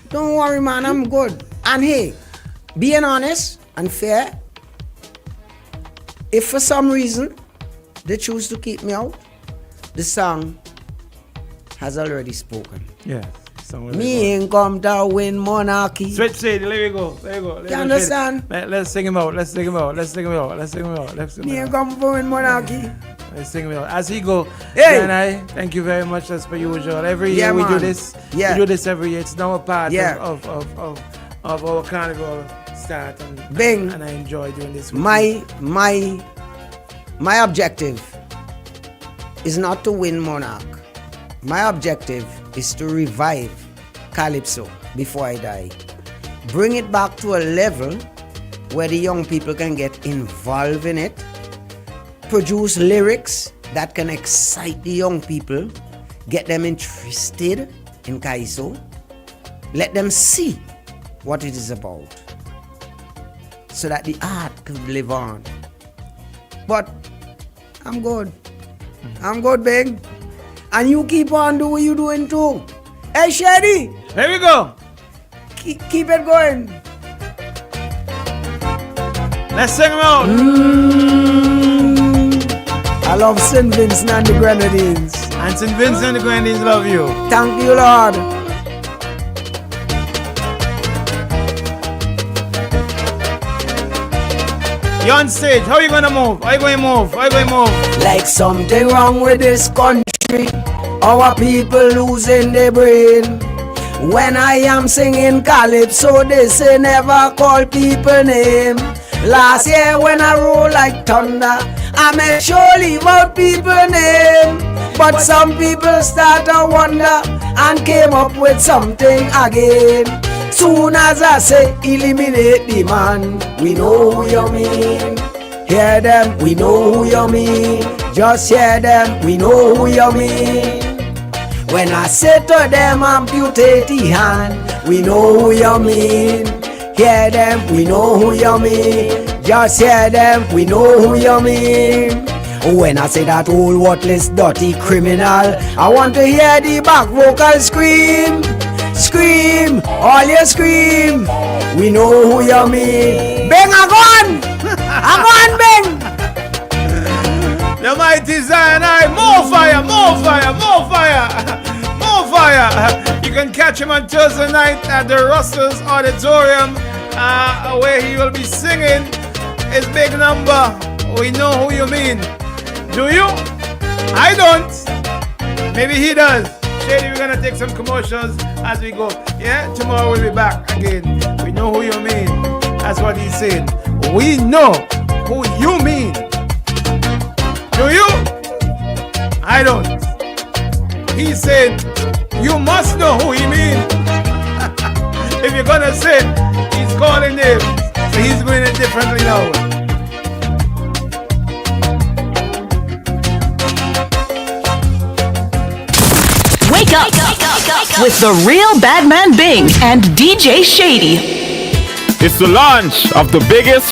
Don't worry, man, I'm good. And hey, being honest and fair, if for some reason they choose to keep me out, the song has already spoken. Yeah. Me ain't come to win monarchy. Switch Shady, let me go. You understand? Let's sing him out. Let's sing him out. Me ain't come to win monarchy. Let's sing him out. As he go, hey. And I thank you very much as per usual. Every year we do this. Yeah. We do this every year. It's now a part of our carnival start. And, Bing. And I enjoy doing this with My objective is not to win Monarch. My objective is to revive Calypso before I die. Bring it back to a level where the young people can get involved in it. Produce lyrics that can excite the young people. Get them interested in Kaiso. Let them see what it is about. So that the art could live on. But I'm good. I'm good, Big. And you keep on doing what you're doing too. Hey, Shady. There we go. Keep it going. Let's sing them out. I love St. Vincent and the Grenadines. And St. Vincent and the Grenadines love you. Thank you, Lord. You're on stage. How are you gonna move? How are you going to move? Like something wrong with this country. Our people losing their brain. When I am singing Calypso, they say never call people name. Last year when I roll like thunder, I make sure leave out people name. But some people start to wonder and came up with something again. Soon as I say eliminate the man, we know who you mean. Hear them, we know who you mean. Just hear them, we know who you mean. When I say to them amputate the hand, we know who you mean. Hear them, we know who you mean. Just hear them, we know who you mean. When I say that old worthless dirty criminal, I want to hear the back vocal scream. Scream, all you scream. We know who you mean. Bang, I'm gone. I'm gone, bang. The mighty Zion, more fire, more fire, more fire, more fire. You can catch him on Thursday night at the Russell's Auditorium, where he will be singing his big number. We know who you mean. Do you? I don't. Maybe he does. Shady, we're gonna take some commercials as we go. Yeah, tomorrow we'll be back again. We know who you mean. That's what he's saying. We know who you mean. Do you? I don't. He said, you must know who he means. If you're gonna say it, he's calling names. So he's doing it differently now. Wake up with the real Badman Bing and DJ Shady. It's the launch of the biggest